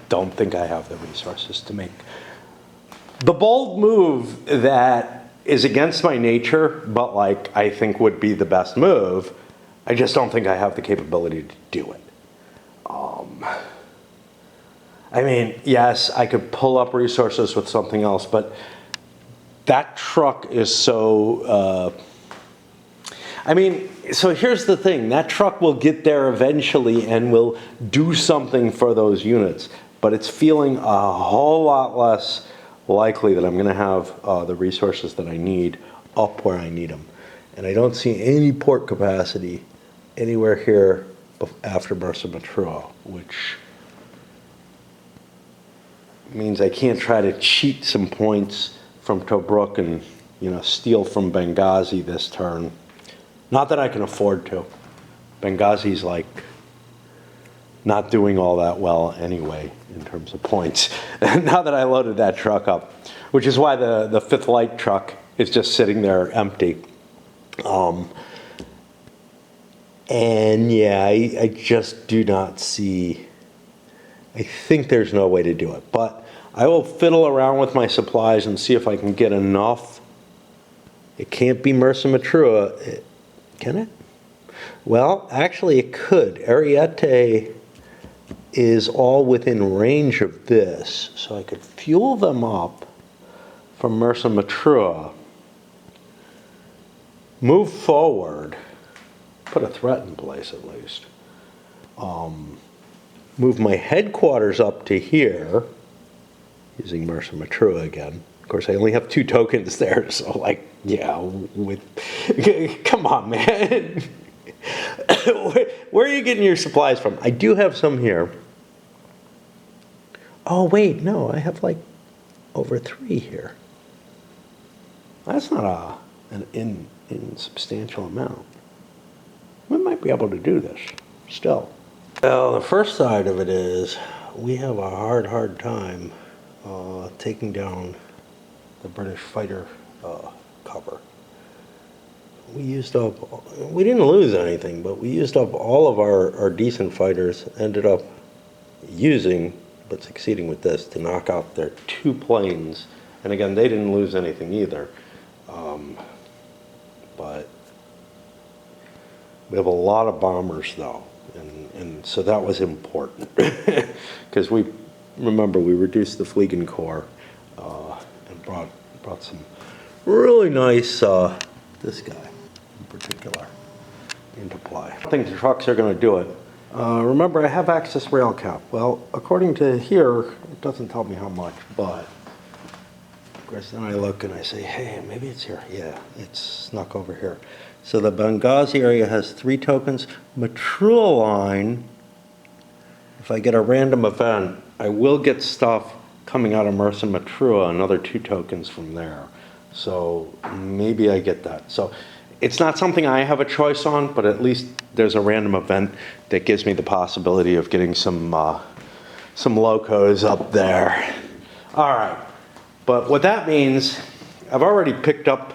don't think I have the resources to make the bold move that is against my nature, but like I think would be the best move. I just don't think I have the capability to do it. I mean, yes, I could pull up resources with something else, but that truck is so, I mean, so here's the thing. That truck will get there eventually and will do something for those units, but it's feeling a whole lot less likely that I'm going to have the resources that I need up where I need them. And I don't see any port capacity anywhere here after Mersa Matruh, which means I can't try to cheat some points from Tobruk and, you know, steal from Benghazi this turn. Not that I can afford to. Benghazi's like not doing all that well anyway in terms of points. Now that I loaded that truck up, which is why the fifth light truck is just sitting there empty. And yeah, I just do not see, I think there's no way to do it. But I will fiddle around with my supplies and see if I can get enough. It can't be Mersa Matruh, can it? Well, actually it could. Ariete is all within range of this, so I could fuel them up from Mersa Matruh, move forward, put a threat in place at least, move my headquarters up to here, using Mersa Matruh again. Of course, I only have 2 tokens there, so like, yeah, come on, man. Where are you getting your supplies from? I do have some here. Oh, wait, no, I have like over 3 here. That's not an insubstantial amount. We might be able to do this still. Well, the first side of it is we have a hard time taking down the British fighter cover. We used up, we didn't lose anything, but we used up all of our decent fighters, ended up using, but succeeding with this, to knock out their 2 planes. And again, they didn't lose anything either. But we have a lot of bombers though, and so that was important. Because remember, we reduced the Fliegen Corps and brought some really nice, this guy in particular, into play. I think the trucks are going to do it. Remember, I have access rail cap. Well, according to here, it doesn't tell me how much, but of course then I look and I say, hey, maybe it's here. Yeah, it's snuck over here. So the Benghazi area has 3 tokens. Matruh line, if I get a random event, I will get stuff coming out of Mersa Matruh, another 2 tokens from there. So maybe I get that. So it's not something I have a choice on, but at least there's a random event that gives me the possibility of getting some locos up there. All right, but what that means, I've already picked up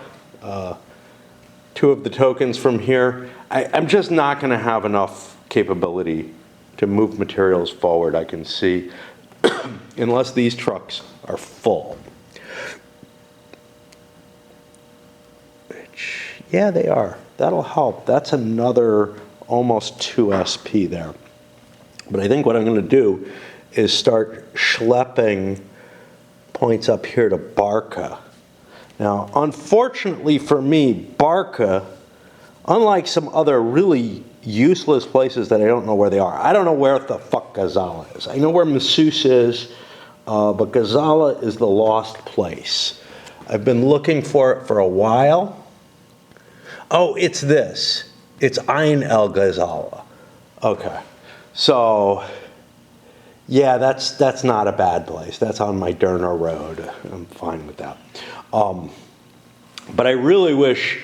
2 of the tokens from here. I'm just not going to have enough capability to move materials forward, I can see, unless these trucks are full. Which, yeah, they are. That'll help. That's another almost 2 SP there. But I think what I'm going to do is start schlepping points up here to Barca. Now, unfortunately for me, Barca, unlike some other really useless places that I don't know where they are. I don't know where the fuck Gazala is. I know where Massus is, but Gazala is the lost place. I've been looking for it for a while. Oh, it's this. It's Ain el Ghazala. Okay. So, yeah, that's not a bad place. That's on my Derna Road. I'm fine with that. But I really wish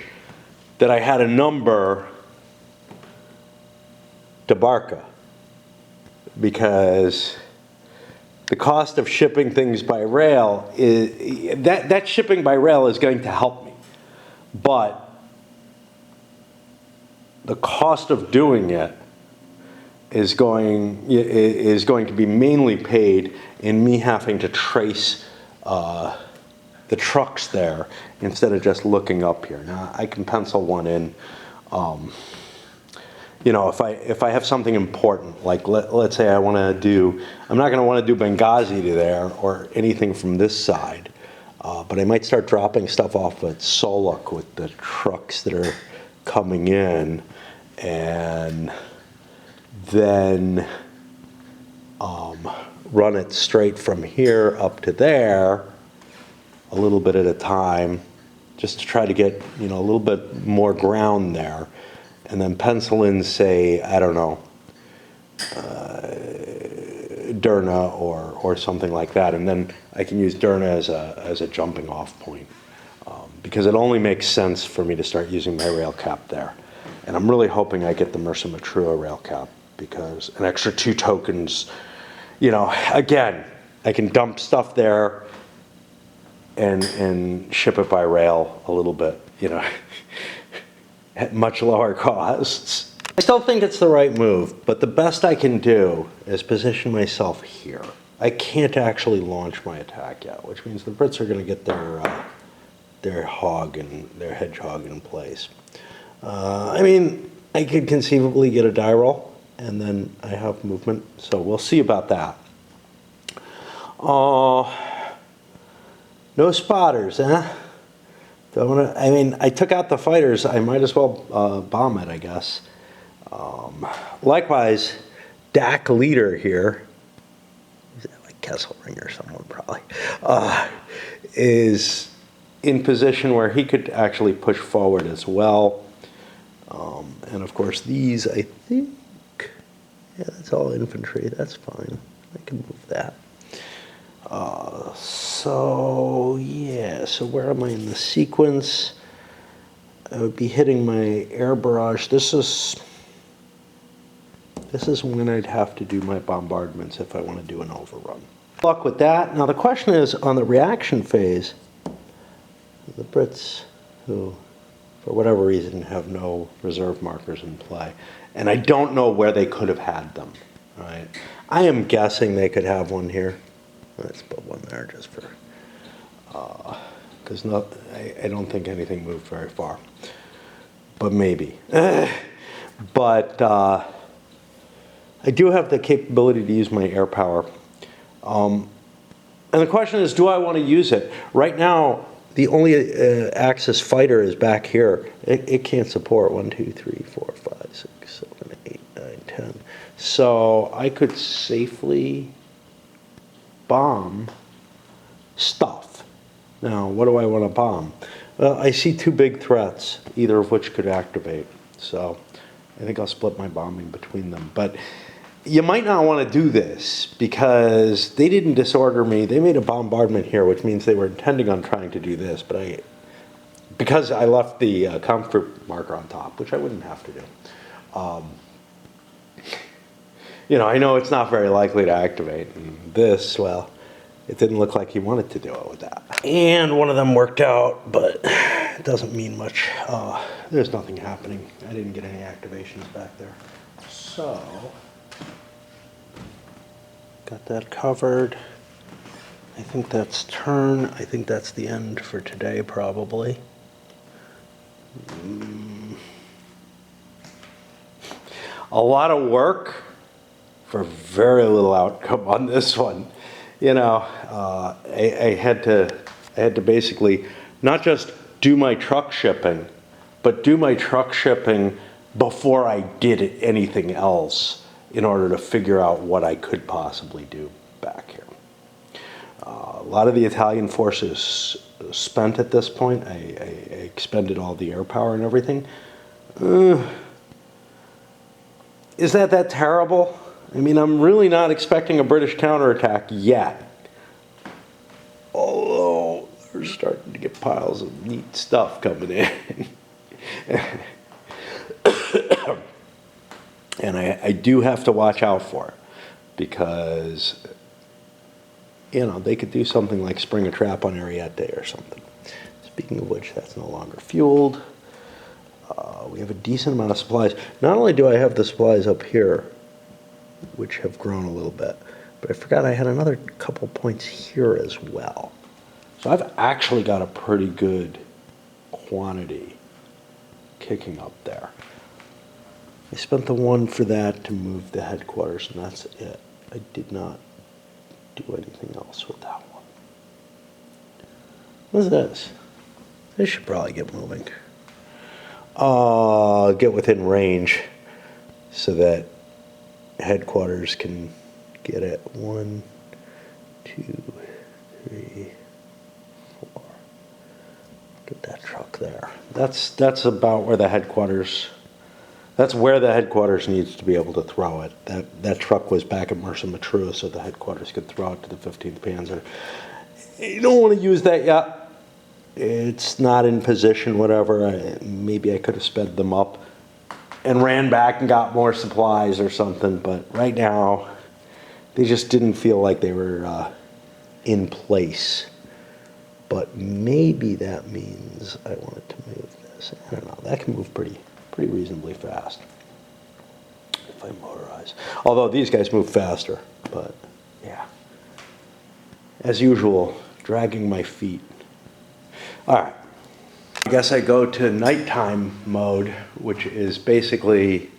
that I had a number to Barca, because the cost of shipping things by rail is that shipping by rail is going to help me, but the cost of doing it is going to be mainly paid in me having to trace the trucks there instead of just looking up here. Now I can pencil one in. You know, if I have something important, like let's say I want to do, I'm not going to want to do Benghazi to there or anything from this side, but I might start dropping stuff off at Solok with the trucks that are coming in, and then run it straight from here up to there, a little bit at a time, just to try to get, you know, a little bit more ground there, and then pencil in, say, I don't know, Derna or something like that, and then I can use Derna as a jumping off point, because it only makes sense for me to start using my rail cap there. And I'm really hoping I get the Mersa Matrua rail cap, because an extra 2 tokens, you know, again, I can dump stuff there and ship it by rail a little bit, you know, at much lower costs. I still think it's the right move, but the best I can do is position myself here. I can't actually launch my attack yet, which means the Brits are going to get their hog and their hedgehog in place. I mean, I could conceivably get a die roll, and then I have movement, so we'll see about that. No spotters, huh? Don't wanna, I mean, I took out the fighters. I might as well bomb it, I guess. Likewise, DAK leader here, is that like Kesselring or someone probably, is in position where he could actually push forward as well. And of course these, I think, yeah, that's all infantry, that's fine. I can move that. So yeah, so where am I in the sequence? I would be hitting my air barrage. This is when I'd have to do my bombardments if I want to do an overrun. Good luck with that. Now the question is, on the reaction phase, the Brits, who for whatever reason have no reserve markers in play, and I don't know where they could have had them, right? I am guessing they could have one here. Let's put one there just for, because I don't think anything moved very far, but maybe. But I do have the capability to use my air power. And the question is, do I want to use it? Right now, the only Axis fighter is back here. It can't support 1, 2, 3, 4, 5, 6, 7, 8, 9, 10. So I could safely bomb stuff. Now, what do I want to bomb? Well, I see 2 big threats, either of which could activate. So I think I'll split my bombing between them. But you might not want to do this, because they didn't disorder me. They made a bombardment here, which means they were intending on trying to do this. But because I left the comfort marker on top, which I wouldn't have to do. You know, I know it's not very likely to activate. And this, well, it didn't look like he wanted to do it with that. And one of them worked out, but it doesn't mean much. There's nothing happening. I didn't get any activations back there. So, got that covered. I think that's turn. I think that's the end for today, probably. A lot of work for very little outcome on this one. You know, I had to basically not just do my truck shipping, but do my truck shipping before I did anything else in order to figure out what I could possibly do back here. A lot of the Italian forces spent at this point. I expended all the air power and everything. Is that terrible? I mean, I'm really not expecting a British counterattack yet. Although we're starting to get piles of neat stuff coming in. And I do have to watch out for it, because, you know, they could do something like spring a trap on Ariete or something. Speaking of which, that's no longer fueled. We have a decent amount of supplies. Not only do I have the supplies up here, which have grown a little bit, but I forgot I had another couple points here as well. So I've actually got a pretty good quantity kicking up there. I spent the one for that to move the headquarters, and that's it. I did not do anything else with that one. What's this? This should probably get moving. Get within range so that headquarters can get it. 1, 2, 3, 4. Get that truck there. That's about where the headquarters. That's where the headquarters needs to be able to throw it. That truck was back at Mersa Matruh, so the headquarters could throw it to the 15th Panzer. You don't want to use that yet. It's not in position, whatever. Maybe I could have sped them up and ran back and got more supplies or something, but right now they just didn't feel like they were in place. But maybe that means I wanted to move this. I don't know. That can move pretty reasonably fast if I motorize. Although these guys move faster, but yeah. As usual, dragging my feet. All right. I guess I go to nighttime mode, which is basically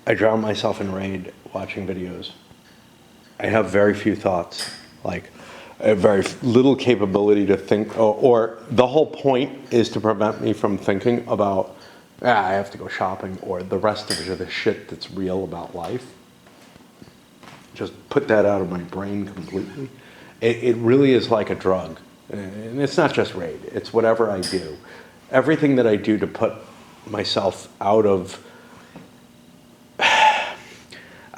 I drown myself in raid watching videos. I have very few thoughts, like I have very little capability to think, or the whole point is to prevent me from thinking about, I have to go shopping, or the rest of it, or the shit that's real about life. Just put that out of my brain completely. It really is like a drug. And it's not just raid, it's whatever I do. Everything that I do to put myself out of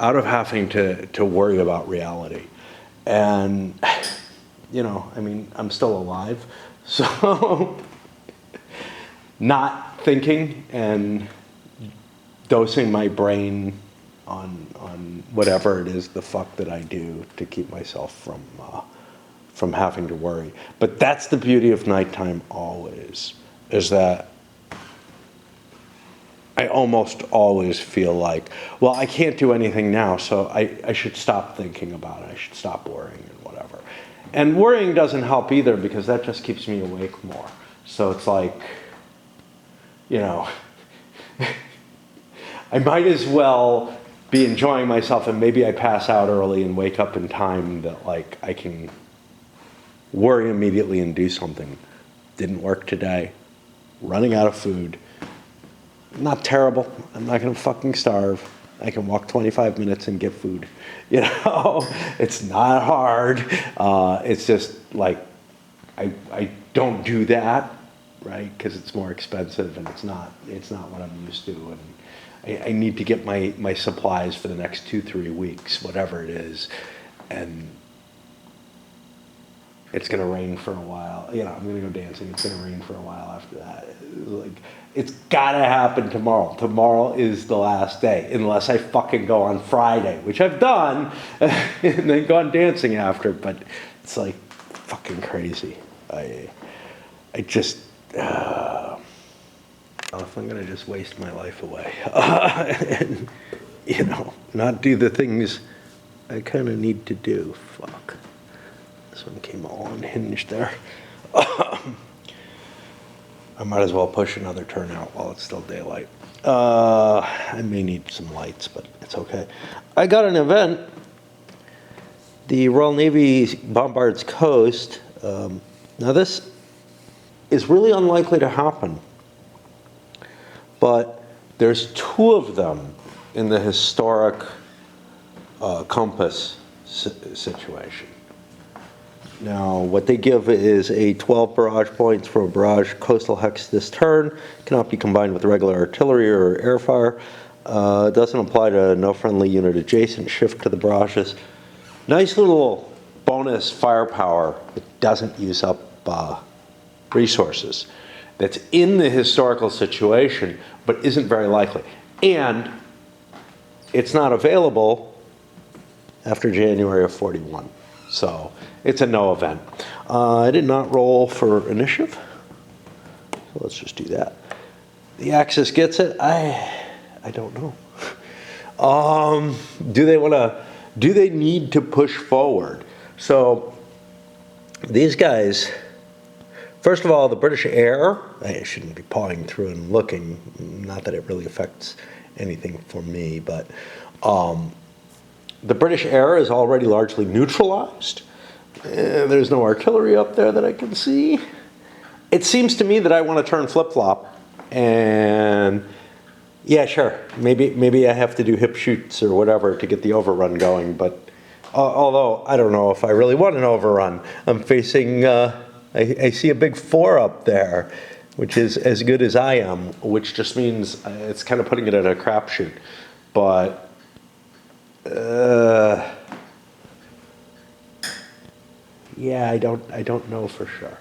having to worry about reality. And, you know, I mean, I'm still alive, so not thinking and dosing my brain on whatever it is the fuck that I do to keep myself from having to worry. But that's the beauty of nighttime always, is that I almost always feel like, well, I can't do anything now, so I should stop thinking about it. I should stop worrying and whatever. And worrying doesn't help either, because that just keeps me awake more. So it's like, you know, I might as well be enjoying myself, and maybe I pass out early and wake up in time that like I can worry immediately and do something. Didn't work today. Running out of food. Not terrible. I'm not gonna fucking starve. I can walk 25 minutes and get food. You know, it's not hard. It's just like, I don't do that, right? Because it's more expensive and it's not what I'm used to. And I need to get my supplies for the next 2-3 weeks, whatever it is. And it's going to rain for a while. You know, I'm going to go dancing. It's going to rain for a while after that. Like, it's got to happen tomorrow. Tomorrow is the last day, unless I fucking go on Friday, which I've done, and then gone dancing after. But it's like fucking crazy. I just, if I'm going to just waste my life away and, you know, not do the things I kind of need to do, fuck. This one came all unhinged there. I might as well push another turn out while it's still daylight. I may need some lights, but it's okay. I got an event. The Royal Navy bombards coast. Now this is really unlikely to happen, but there's 2 of them in the historic compass situation. Now, what they give is a 12 barrage points for a barrage coastal hex this turn. Cannot be combined with regular artillery or air fire. Doesn't apply to no friendly unit adjacent. Shift to the barrages. Nice little bonus firepower that doesn't use up resources. That's in the historical situation, but isn't very likely. And it's not available after January of 41. So it's a no event. I did not roll for initiative, so let's just do that. The Axis gets it? I don't know. Do they need to push forward? So these guys, first of all, the British Air, I shouldn't be pawing through and looking, not that it really affects anything for me, but the British Air is already largely neutralized. There's no artillery up there that I can see. It seems to me that I want to turn flip-flop, and yeah, sure, maybe I have to do hip shoots or whatever to get the overrun going, but although I don't know if I really want an overrun. I'm facing, I see a big 4 up there, which is as good as I am, which just means it's kind of putting it at a crapshoot. But yeah, I don't know for sure.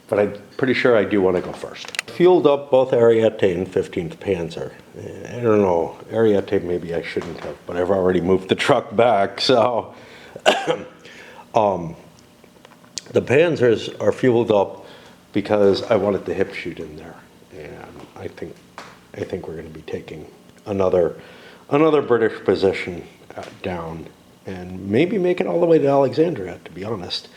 But I'm pretty sure I do want to go first. Fueled up both Ariete and 15th Panzer. I don't know, Ariete maybe I shouldn't have, but I've already moved the truck back, so. The Panzers are fueled up because I wanted the hip shoot in there. And I think we're going to be taking another British position down and maybe make it all the way to Alexandria, to be honest,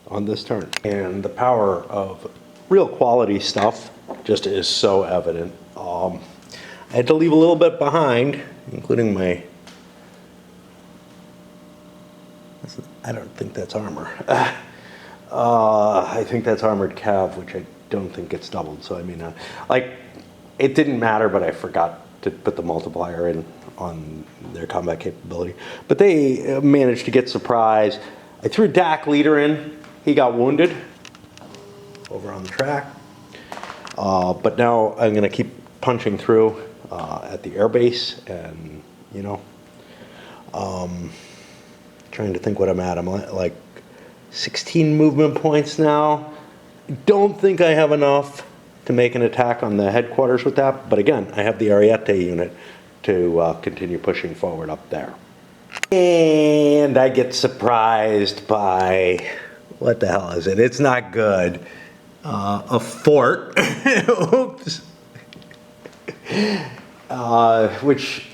on this turn. And the power of real quality stuff just is so evident. I had to leave a little bit behind, including my, I don't think that's armor. I think that's armored cav, which I don't think gets doubled. So I mean, like, it didn't matter, but I forgot to put the multiplier in on their combat capability. But they managed to get surprise. I threw DAK leader in. He got wounded over on the track. But now I'm going to keep punching through at the airbase, and you know, trying to think what I'm at. I'm like 16 movement points now. Don't think I have enough to make an attack on the headquarters with that, but again, I have the Ariete unit to continue pushing forward up there. And I get surprised by, what the hell is it? It's not good. A fort. Oops. Which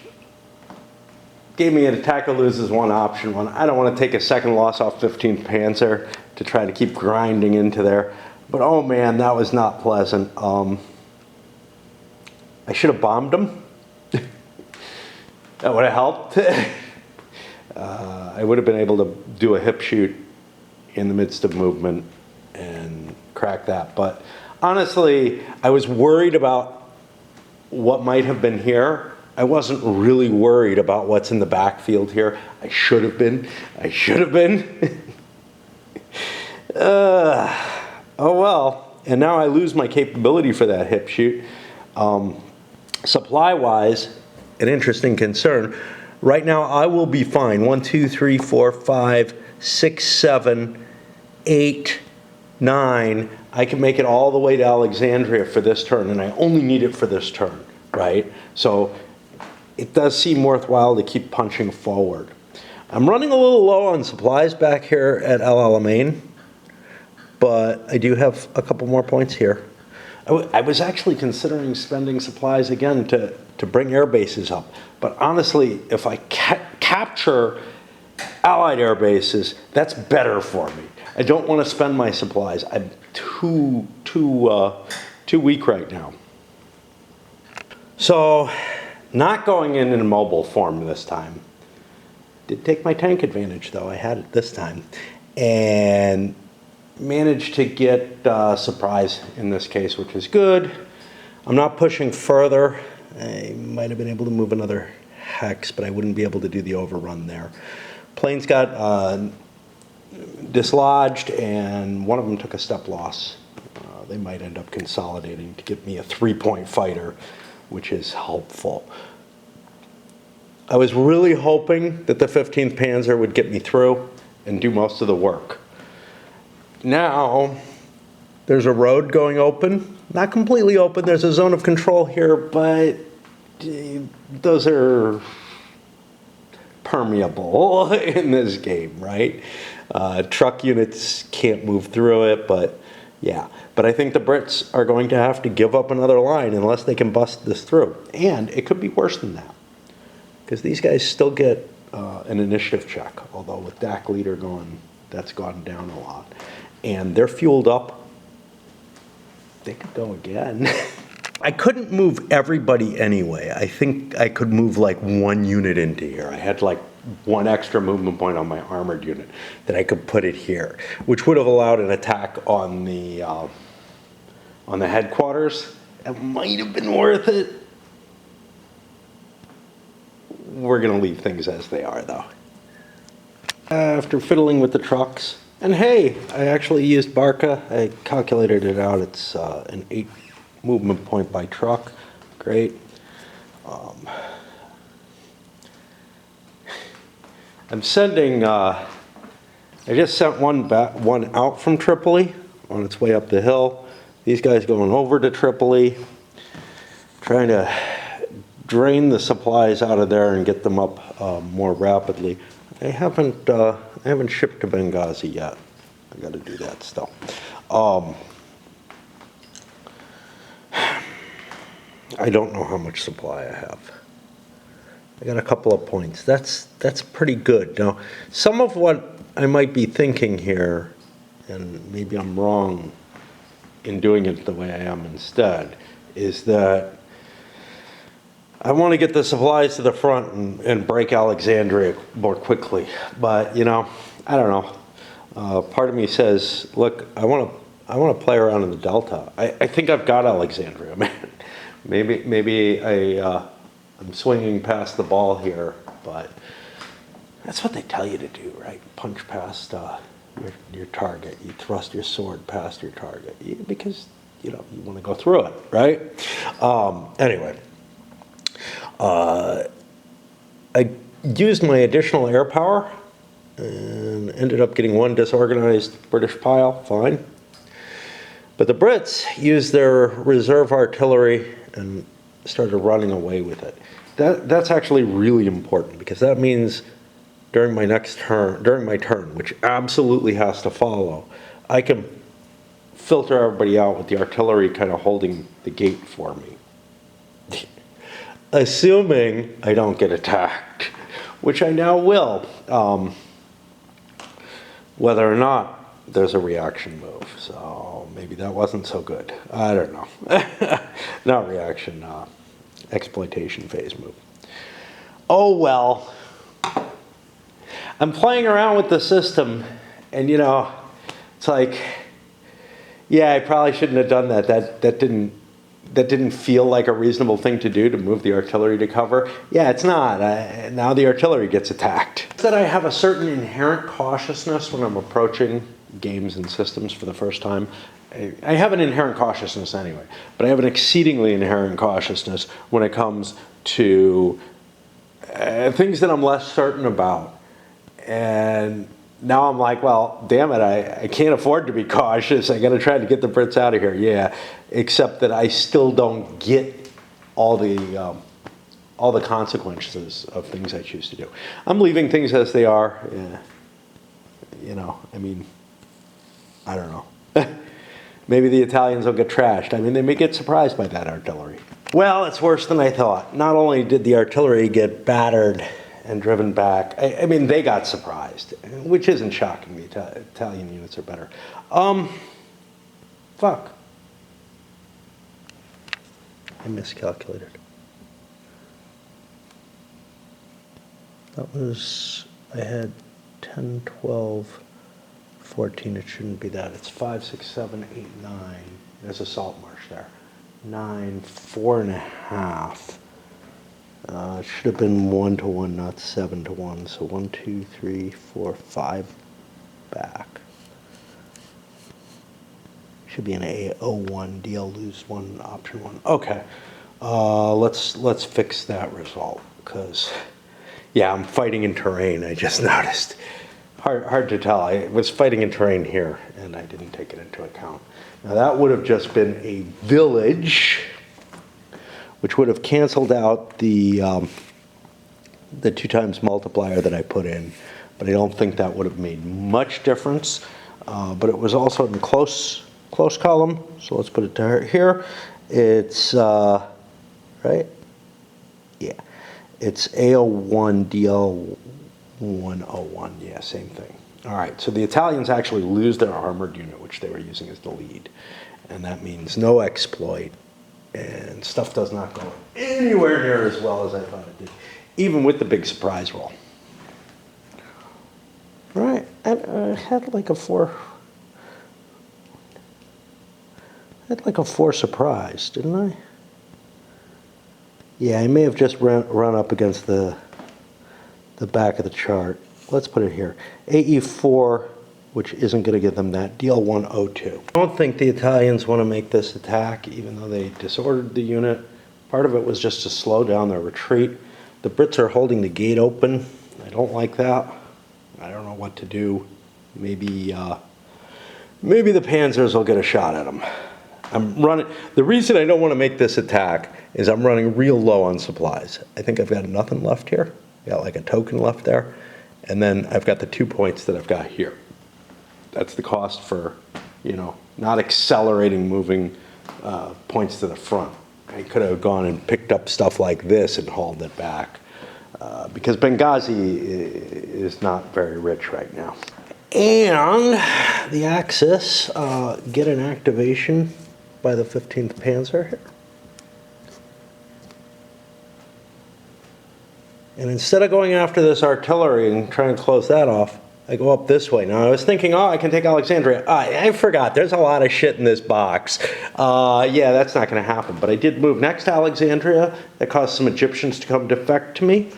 gave me an attacker loses one, option one. I don't want to take a second loss off 15th Panzer to try to keep grinding into there. But oh man, that was not pleasant. I should have bombed them. That would have helped. I would have been able to do a hip shoot in the midst of movement and crack that. But honestly, I was worried about what might have been here. I wasn't really worried about what's in the backfield here. I should have been. I should have been. Oh well. And now I lose my capability for that hip shoot. Supply-wise, an interesting concern. Right now, I will be fine. 1, 2, 3, 4, 5, 6, 7, 8, 9. I can make it all the way to Alexandria for this turn, and I only need it for this turn, right? So it does seem worthwhile to keep punching forward. I'm running a little low on supplies back here at El Alamein, but I do have a couple more points here. I was actually considering spending supplies again to bring air bases up. But honestly, if I capture Allied air bases, that's better for me. I don't want to spend my supplies. I'm too weak right now. So, not going in mobile form this time. Did take my tank advantage, though. I had it this time. And managed to get surprise in this case, which is good. I'm not pushing further. I might have been able to move another hex, but I wouldn't be able to do the overrun there. Planes got dislodged, and one of them took a step loss. They might end up consolidating to give me a 3-point fighter, which is helpful. I was really hoping that the 15th Panzer would get me through and do most of the work. Now, there's a road going open. Not completely open. There's a zone of control here, but those are permeable in this game, right? Truck units can't move through it, but Yeah, but I think the Brits are going to have to give up another line unless they can bust this through. And it could be worse than that, because these guys still get an initiative check, although with DAK leader gone, that's gone down a lot. And they're fueled up. They could go again. I couldn't move everybody anyway. I think I could move like one unit into here. I had like one extra movement point on my armored unit that I could put it here, which would have allowed an attack on the headquarters. It might have been worth it. We're gonna leave things as they are though. After fiddling with the trucks, and hey, I actually used Barca. I calculated it out. It's an 8 movement point by truck. Great. I'm sending, I just sent one out from Tripoli on its way up the hill. These guys going over to Tripoli, trying to drain the supplies out of there and get them up more rapidly. I haven't shipped to Benghazi yet. I got to do that still. I don't know how much supply I have. I got a couple of points. That's pretty good. Now, some of what I might be thinking here, and maybe I'm wrong in doing it the way I am instead, is that I want to get the supplies to the front and break Alexandria more quickly. But, you know, I don't know. Part of me says, look, I want to play around in the Delta. I think I've got Alexandria, man. Maybe I'm swinging past the ball here, but that's what they tell you to do, right? Punch past your target. You thrust your sword past your target because you want to go through it, right? Anyway, I used my additional air power and ended up getting one disorganized British pile. Fine. But the Brits used their reserve artillery and started running away with it. That's actually really important, because that means during my turn, which absolutely has to follow, I can filter everybody out with the artillery kind of holding the gate for me. Assuming I don't get attacked, which I now will, whether or not there's a reaction move. So maybe that wasn't so good. I don't know. Not reaction, exploitation phase move. Oh well. I'm playing around with the system, and it's like, yeah, I probably shouldn't have done that. That didn't feel like a reasonable thing to do, to move the artillery to cover. Yeah, it's not. Now the artillery gets attacked. That I have a certain inherent cautiousness when I'm approaching games and systems for the first time. I have an inherent cautiousness anyway, but I have an exceedingly inherent cautiousness when it comes to things that I'm less certain about. And now I'm like, well, damn it, I can't afford to be cautious. I got to try to get the Brits out of here. Yeah, except that I still don't get all the consequences of things I choose to do. I'm leaving things as they are. Yeah. I mean, I don't know. Maybe the Italians will get trashed. I mean, they may get surprised by that artillery. Well, it's worse than I thought. Not only did the artillery get battered and driven back, I mean, they got surprised, which isn't shocking. The Italian units are better. Fuck. I miscalculated. That was, I had 10, 12, 14, it shouldn't be that. It's 5, 6, 7, 8, 9. There's a salt marsh there. 9, 4.5. It should have been 1 to 1, not 7 to 1. So 1, 2, 3, 4, 5 back. Should be an A01, DL lose 1, option 1. Okay. Let's fix that result, because yeah, I'm fighting in terrain, I just noticed. Hard to tell. I was fighting in terrain here, and I didn't take it into account. Now that would have just been a village, which would have canceled out the 2 times multiplier that I put in, but I don't think that would have made much difference. But it was also in close close column, so let's put it to here. It's, right? Yeah, it's AO1 DL101, yeah, same thing. All right, so the Italians actually lose their armored unit, which they were using as the lead. And that means no exploit, and stuff does not go anywhere near as well as I thought it did, even with the big surprise roll. All right, I had like a 4 surprise, didn't I? Yeah, I may have just run up against the back of the chart. Let's put it here. AE4, which isn't going to give them that. DL102. I don't think the Italians want to make this attack, even though they disordered the unit. Part of it was just to slow down their retreat. The Brits are holding the gate open. I don't like that. I don't know what to do. Maybe the Panzers will get a shot at them. I'm running. The reason I don't want to make this attack is I'm running real low on supplies. I think I've got nothing left here. Got like a token left there. And then I've got the 2 points that I've got here. That's the cost for, not accelerating moving points to the front. I could have gone and picked up stuff like this and hauled it back. Because Benghazi is not very rich right now. And the Axis get an activation by the 15th Panzer here. And instead of going after this artillery and trying to close that off, I go up this way. Now, I was thinking, I can take Alexandria. I forgot, there's a lot of shit in this box. Yeah, that's not going to happen. But I did move next to Alexandria. That caused some Egyptians to come defect to me.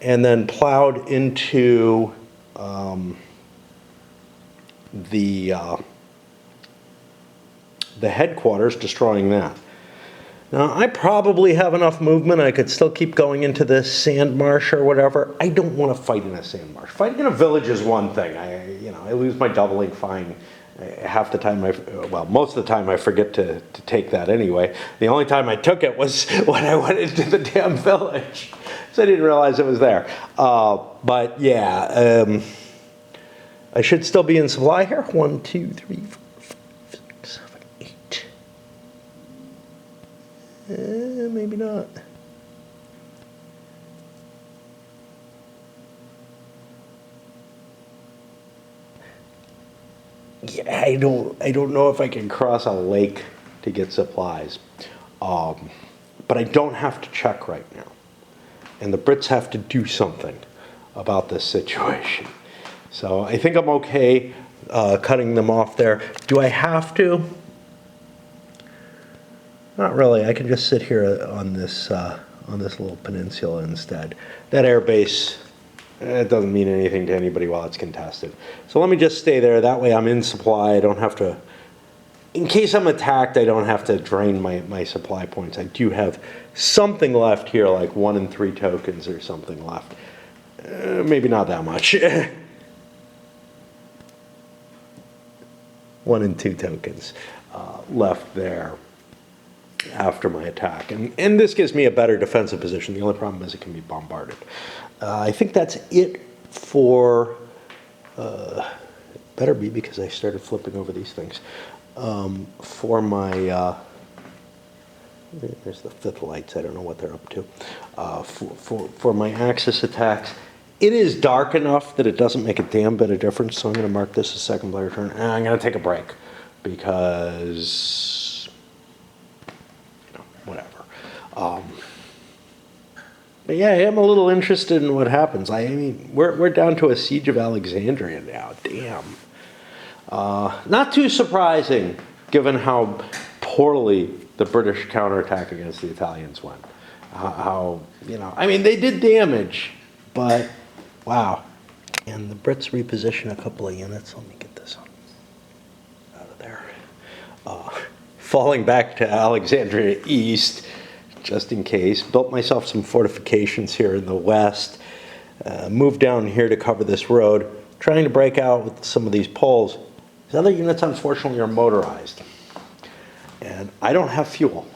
And then plowed into the headquarters, destroying that. Now, I probably have enough movement. I could still keep going into this sand marsh or whatever. I don't want to fight in a sand marsh. Fighting in a village is one thing. I lose my doubling fine. Half the time, most of the time I forget to take that anyway. The only time I took it was when I went into the damn village. So I didn't realize it was there. But yeah, I should still be in supply here. 1, 2, 3, 4, 5, 6, 7, 8. Maybe not. Yeah, I don't know if I can cross a lake to get supplies. But I don't have to check right now. And the Brits have to do something about this situation. So I think I'm okay cutting them off there. Do I have to? Not really. I can just sit here on this little peninsula instead. That air base, it doesn't mean anything to anybody while it's contested. So let me just stay there. That way I'm in supply. I don't have to, in case I'm attacked, I don't have to drain my supply points. I do have something left here, like 1 and 3 tokens or something left. Maybe not that much. 1 and 2 tokens left there after my attack. And this gives me a better defensive position. The only problem is it can be bombarded. I think that's it for, better be because I started flipping over these things, for my, there's the 5th lights, I don't know what they're up to, for my Axis attacks. It is dark enough that it doesn't make a damn bit of difference, so I'm going to mark this as second player turn, and I'm going to take a break, because, whatever. But yeah, I am a little interested in what happens. I mean, we're down to a siege of Alexandria now, damn. Not too surprising, given how poorly the British counterattack against the Italians went. I mean, they did damage, but wow. And the Brits reposition a couple of units. Let me get this out of there. Falling back to Alexandria East, just in case. Built myself some fortifications here in the west. Moved down here to cover this road. Trying to break out with some of these poles. These other units, unfortunately, are motorized. And I don't have fuel.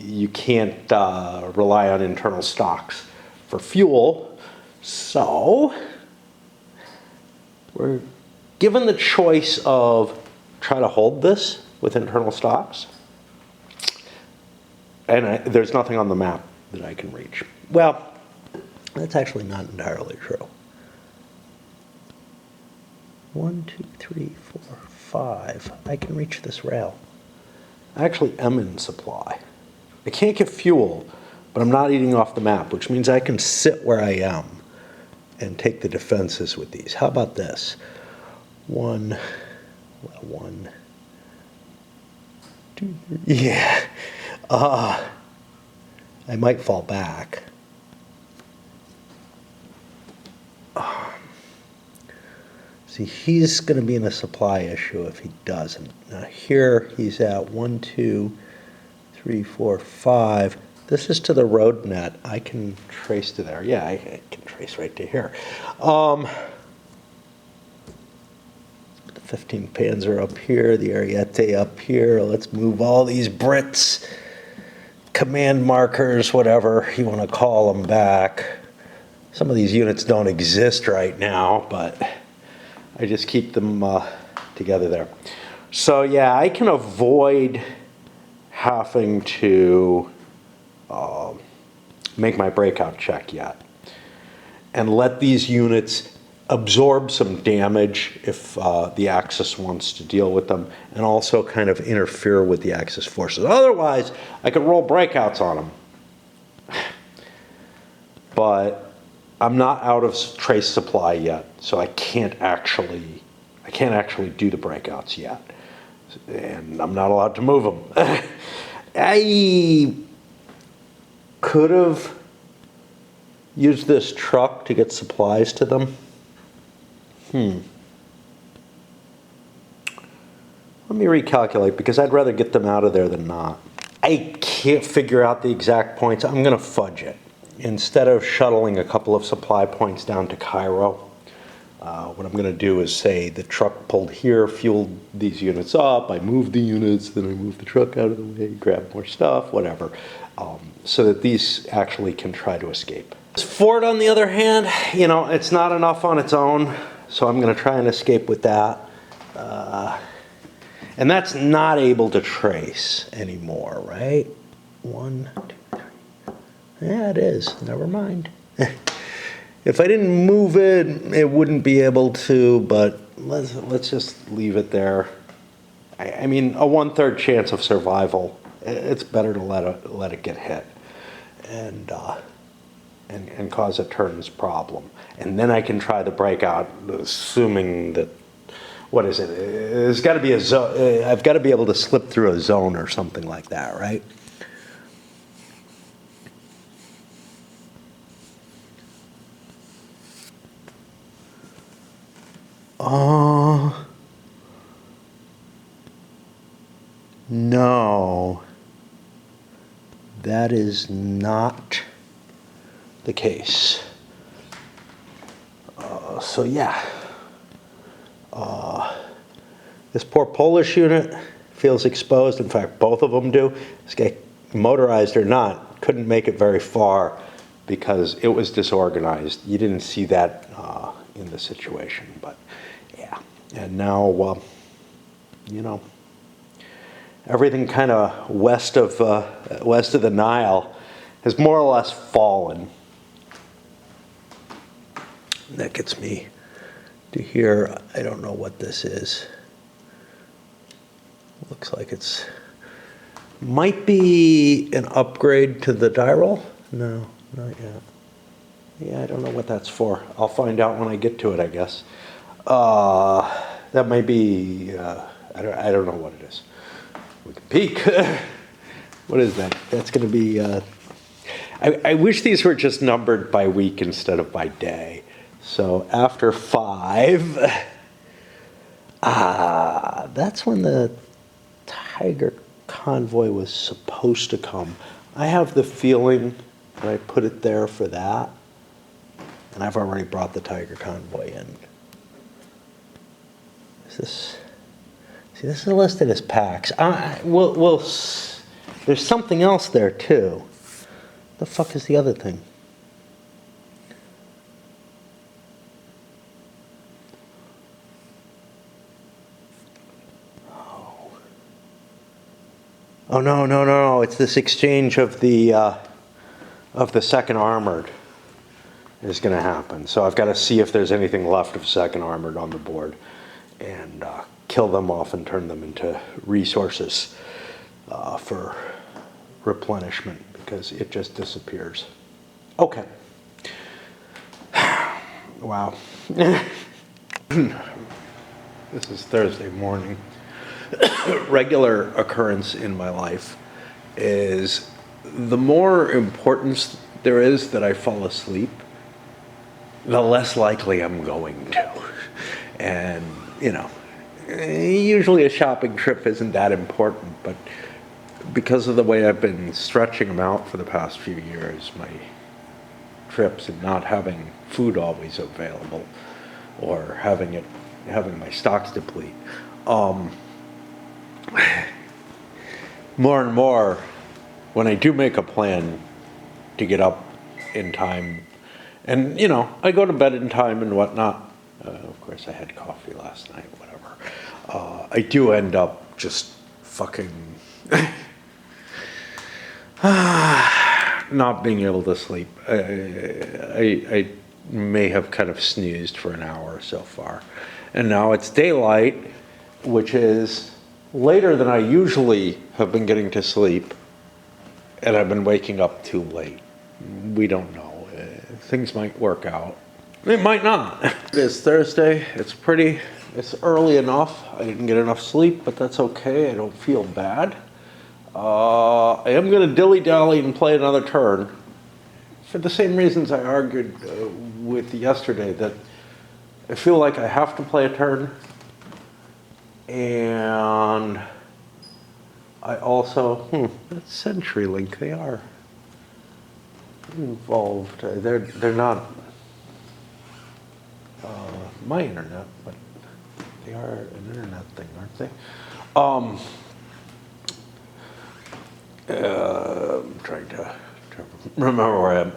You can't rely on internal stocks for fuel. So we're given the choice of try to hold this with internal stocks, and there's nothing on the map that I can reach. Well, that's actually not entirely true. 1, 2, 3, 4, 5. I can reach this rail. I actually am in supply. I can't get fuel, but I'm not eating off the map, which means I can sit where I am and take the defenses with these. How about this? 1, 2, 3. Yeah. I might fall back. See, he's going to be in a supply issue if he doesn't. Now here he's at 1, 2, 3, 4, 5. This is to the road net. I can trace to there. Yeah, I can trace right to here. The 15 Panzer up here, the Ariete up here. Let's move all these Brits, command markers, whatever you want to call them, back. Some of these units don't exist right now, but I just keep them together there. So yeah, I can avoid having to make my breakout check yet, and let these units absorb some damage if the Axis wants to deal with them, and also kind of interfere with the Axis forces. Otherwise, I could roll breakouts on them. But I'm not out of trace supply yet, so I can't actually do the breakouts yet, and I'm not allowed to move them. I could have used this truck to get supplies to them. Let me recalculate, because I'd rather get them out of there than not. I can't figure out the exact points. I'm going to fudge it. Instead of shuttling a couple of supply points down to Cairo, what I'm going to do is say the truck pulled here, fueled these units up, I moved the units, then I moved the truck out of the way, grabbed more stuff, whatever, so that these actually can try to escape. This fort, on the other hand, you know, it's not enough on its own, so I'm going to try and escape with that. And that's not able to trace anymore, right? 1, 2, 3. Yeah, it is. Never mind. If I didn't move it, it wouldn't be able to, but let's just leave it there. I mean, a 1/3 chance of survival. It's better to let it get hit and cause a turns problem. And then I can try the breakout, assuming that, what is it? There's got to be a zone. I've got to be able to slip through a zone or something like that, right? No, that is not the case. So yeah, this poor Polish unit feels exposed. In fact, both of them do. This guy, motorized or not, couldn't make it very far because it was disorganized. You didn't see that in the situation, but yeah. And now, you know, everything kind of west of the Nile has more or less fallen. That gets me to here. I don't know what this is. Looks like it's might be an upgrade to the die roll. No, not yet. Yeah, I don't know what that's for. I'll find out when I get to it, I guess. That might be, I don't know what it is. We can peek. What is that? That's going to be, I wish these were just numbered by week instead of by day. So after 5, that's when the Tiger convoy was supposed to come. I have the feeling that I put it there for that, and I've already brought the Tiger convoy in. Is this? See, this is listed as packs. There's something else there too. The fuck is the other thing? Oh, no, no, no, no, it's this exchange of the second armored is going to happen. So I've got to see if there's anything left of second armored on the board and kill them off and turn them into resources for replenishment, because it just disappears. Okay. Wow. This is Thursday morning. Regular occurrence in my life is the more importance there is that I fall asleep, the less likely I'm going to. And, you know, usually a shopping trip isn't that important, but because of the way I've been stretching them out for the past few years, my trips and not having food always available or having my stocks deplete, more and more, when I do make a plan to get up in time, and you know, I go to bed in time and whatnot. Of course, I had coffee last night, whatever. I do end up just fucking not being able to sleep. I may have kind of snoozed for an hour so far, and now it's daylight, which is later than I usually have been getting to sleep, and I've been waking up too late. We don't know. Things might work out. It might not. It is Thursday. It's early enough. I didn't get enough sleep, but that's okay. I don't feel bad. I am going to dilly-dally and play another turn for the same reasons I argued with yesterday, that I feel like I have to play a turn. And I also, that's CenturyLink, they are involved. They're not my internet, but they are an internet thing, aren't they? I'm trying to remember where I am.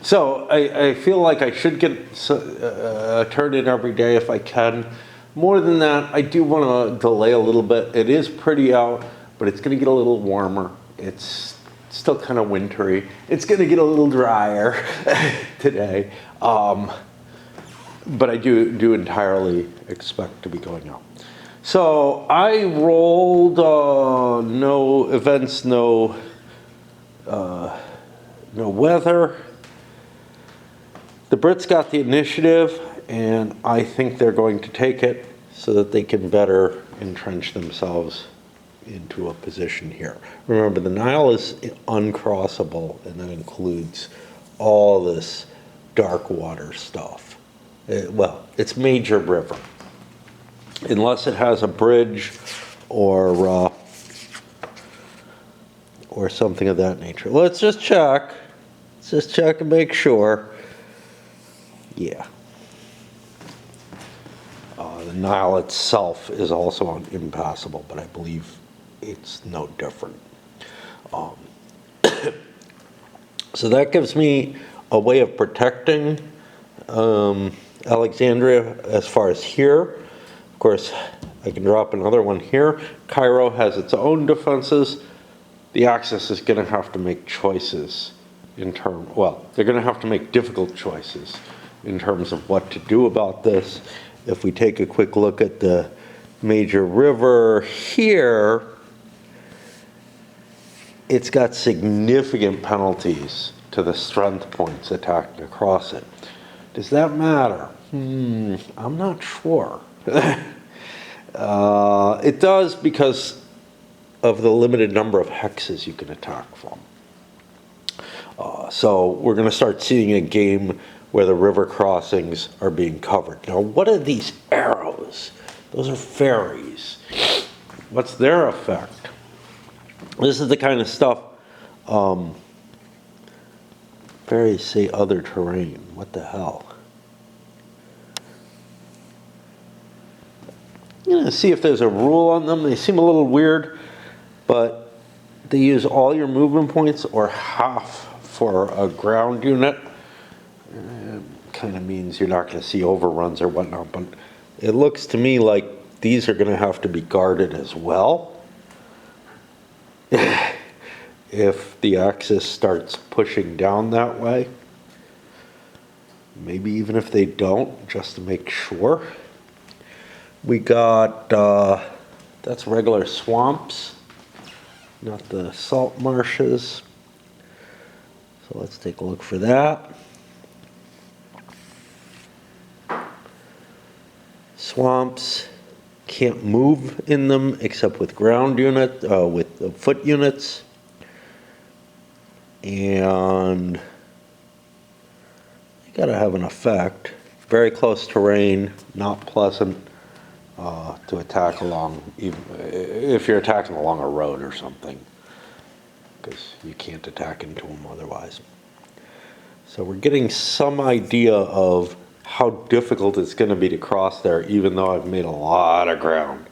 So I feel like I should get a turn in every day if I can. More than that, I do want to delay a little bit. It is pretty out, but it's going to get a little warmer. It's still kind of wintry. It's going to get a little drier today. But I do entirely expect to be going out. So I rolled no events, no weather. The Brits got the initiative, and I think they're going to take it so that they can better entrench themselves into a position here. Remember, the Nile is uncrossable, and that includes all this dark water stuff. Well, it's major river. Unless it has a bridge or something of that nature. Let's just check. Let's just check and make sure. Yeah. The Nile itself is also impassable, but I believe it's no different. So that gives me a way of protecting Alexandria as far as here. Of course, I can drop another one here. Cairo has its own defenses. The Axis is going to have to make choices they're going to have to make difficult choices in terms of what to do about this. If we take a quick look at the major river here, it's got significant penalties to the strength points attacked across it. Does that matter? I'm not sure. It does, because of the limited number of hexes you can attack from. So we're going to start seeing a game where the river crossings are being covered. Now, what are these arrows? Those are ferries. What's their effect? This is the kind of stuff, ferries say other terrain. What the hell? I'm going to see if there's a rule on them. They seem a little weird, but they use all your movement points or half for a ground unit. Kind of means you're not going to see overruns or whatnot, but it looks to me like these are going to have to be guarded as well. if the axis starts pushing down that way. Maybe even if they don't, just to make sure. We got, that's regular swamps, not the salt marshes. So let's take a look for that. Swamps, can't move in them except with ground unit, with foot units. And you gotta have an effect. Very close terrain, not pleasant to attack along, even if you're attacking along a road or something, because you can't attack into them otherwise. So we're getting some idea of how difficult it's going to be to cross there, even though I've made a lot of ground.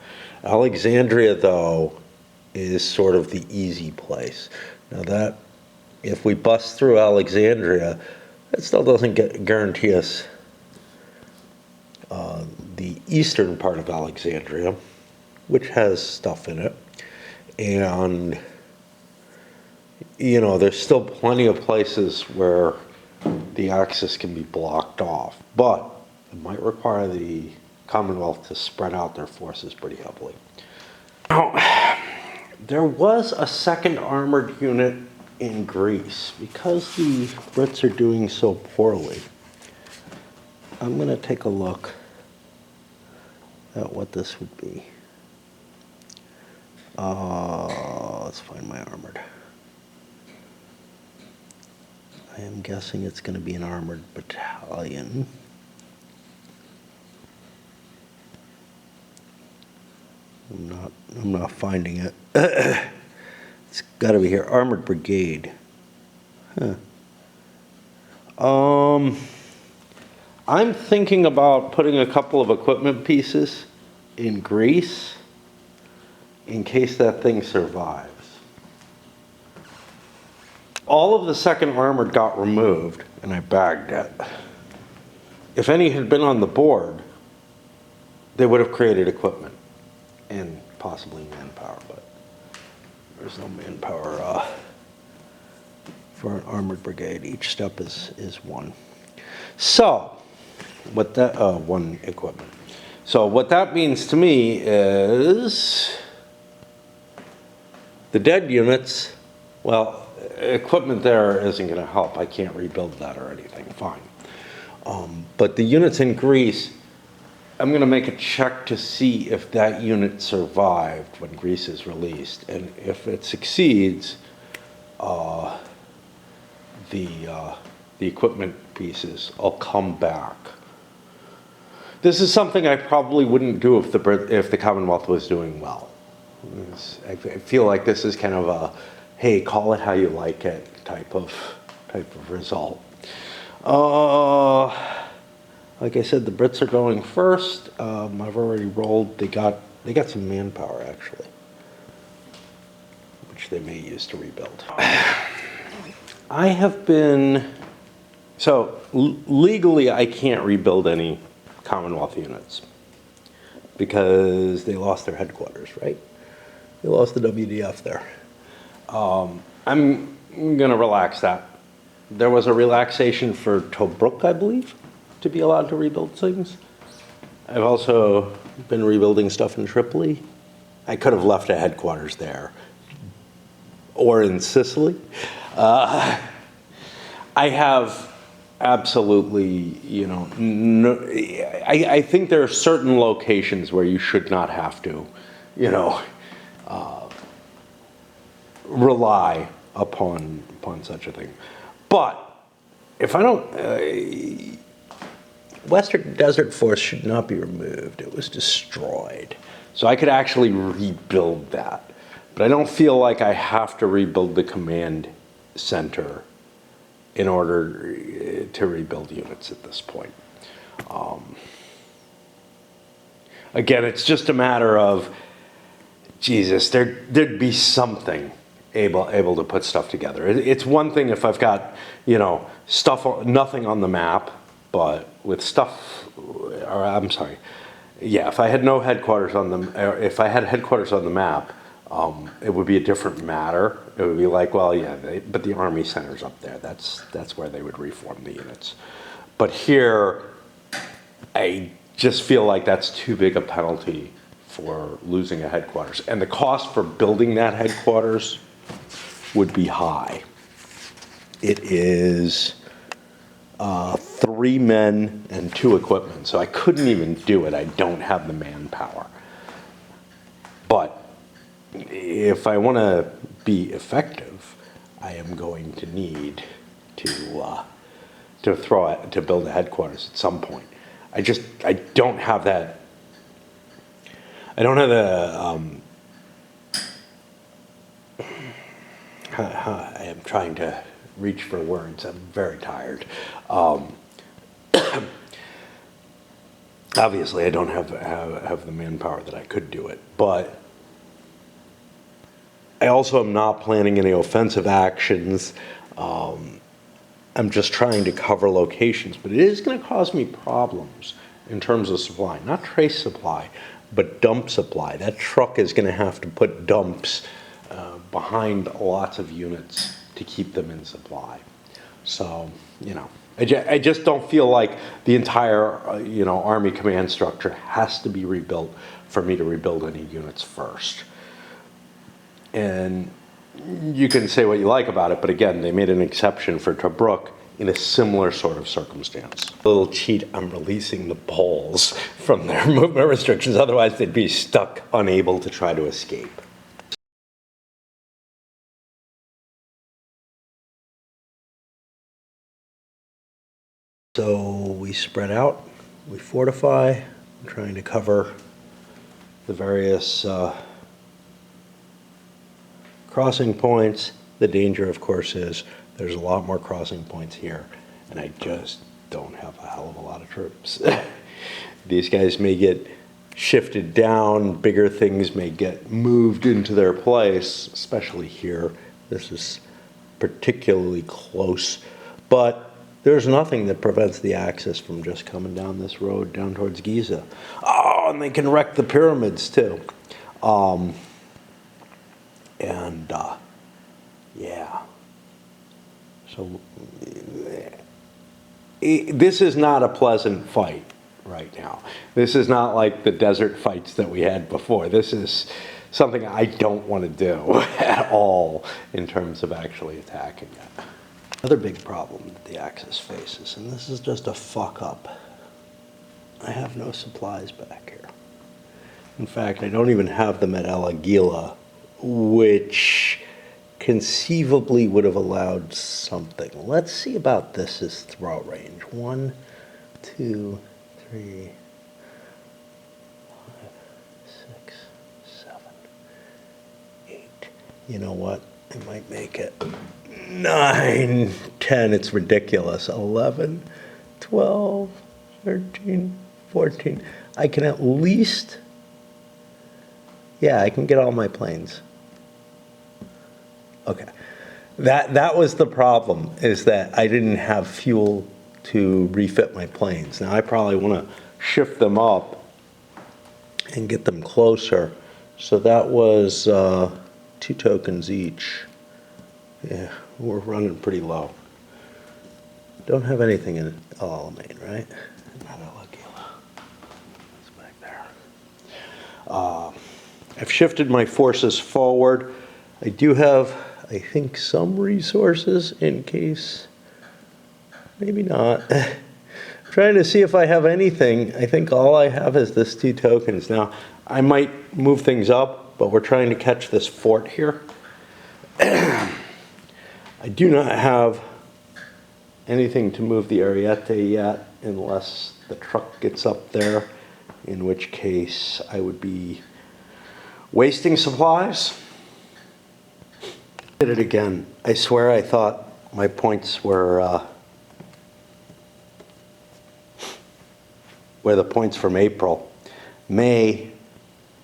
Alexandria, though, is sort of the easy place. Now that, if we bust through Alexandria, it still doesn't guarantee us the eastern part of Alexandria, which has stuff in it. And, you know, there's still plenty of places where the axis can be blocked off, but it might require the Commonwealth to spread out their forces pretty heavily. Now, there was a second armored unit in Greece. Because the Brits are doing so poorly, I'm going to take a look at what this would be. Let's find my armored. I am guessing it's going to be an armored battalion. I'm not finding it. It's got to be here. Armored brigade. Huh. I'm thinking about putting a couple of equipment pieces in Greece in case that thing survives. All of the second armored got removed, and I bagged it. If any had been on the board, they would have created equipment and possibly manpower, but there's no manpower for an armored brigade. Each step is one. So, what that one equipment. So what that means to me is the dead units. Well, equipment there isn't going to help. I can't rebuild that or anything. Fine. But the units in Greece, I'm going to make a check to see if that unit survived when Greece is released. And if it succeeds, the equipment pieces, I'll come back. This is something I probably wouldn't do if the Commonwealth was doing well. I feel like this is kind of a, hey, call it how you like it type of result. Like I said, the Brits are going first. I've already rolled. They got some manpower actually, which they may use to rebuild. I have been, so legally I can't rebuild any Commonwealth units because they lost their headquarters, right? They lost the WDF there. I'm gonna relax that. There was a relaxation for Tobruk, I believe, to be allowed to rebuild things. I've also been rebuilding stuff in Tripoli. I could have left a headquarters there or in Sicily. I have absolutely, you know, I think there are certain locations where you should not have to, you know, rely upon such a thing. But if I don't, Western Desert Force should not be removed. It was destroyed. So I could actually rebuild that. But I don't feel like I have to rebuild the command center in order to rebuild units at this point. Again, it's just a matter of, Jesus, there'd be something able to put stuff together. It's one thing if I've got, you know, stuff, nothing on the map, but with stuff, or I'm sorry, yeah, if I had no headquarters on them, or if I had headquarters on the map, It would be a different matter. It would be like, well, yeah, but the Army Center's up there. That's where they would reform the units. But here, I just feel like that's too big a penalty for losing a headquarters. And the cost for building that headquarters would be high. It is 3 men and 2 equipment, so I couldn't even do it. I don't have the manpower. But if I want to be effective, I am going to need to build a headquarters at some point. I don't have that. I don't have the. I am trying to reach for words. I'm very tired. Obviously, I don't have the manpower that I could do it, but I also am not planning any offensive actions. I'm just trying to cover locations, but it is going to cause me problems in terms of supply, not trace supply, but dump supply. That truck is going to have to put dumps behind lots of units to keep them in supply. So, I just don't feel like the entire, Army command structure has to be rebuilt for me to rebuild any units first. And you can say what you like about it, but again, they made an exception for Tobruk in a similar sort of circumstance. A little cheat, I'm releasing the poles from their movement restrictions, otherwise they'd be stuck, unable to try to escape. So we spread out, we fortify, I'm trying to cover the various crossing points. The danger, of course, is there's a lot more crossing points here, and I just don't have a hell of a lot of troops. These guys may get shifted down, bigger things may get moved into their place, especially here. This is particularly close, but there's nothing that prevents the Axis from just coming down this road down towards Giza. Oh, and they can wreck the pyramids too. Yeah. So this is not a pleasant fight right now. This is not like the desert fights that we had before. This is something I don't want to do at all in terms of actually attacking it. Another big problem that the Axis faces, and this is just a fuck up. I have no supplies back here. In fact, I don't even have them at El Aguila, which conceivably would have allowed something. Let's see about this as throw range. 1, 2, 3, 5, 6, 7, 8. You know what? I might make it 9, 10. It's ridiculous. 11, 12, 13, 14. I can at least, I can get all my planes. Okay, that was the problem, is that I didn't have fuel to refit my planes. Now I probably want to shift them up and get them closer. So that was 2 tokens each. Yeah, we're running pretty low. Don't have anything in El Alamein, right? Not El Aguila. It's back there. I've shifted my forces forward. I do have, I think, some resources in case, maybe not. I'm trying to see if I have anything. I think all I have is this 2 tokens. Now, I might move things up, but we're trying to catch this fort here. I do not have anything to move the Ariete yet, unless the truck gets up there, in which case I would be wasting supplies. Did it again. I swear I thought my points were the points from April. May,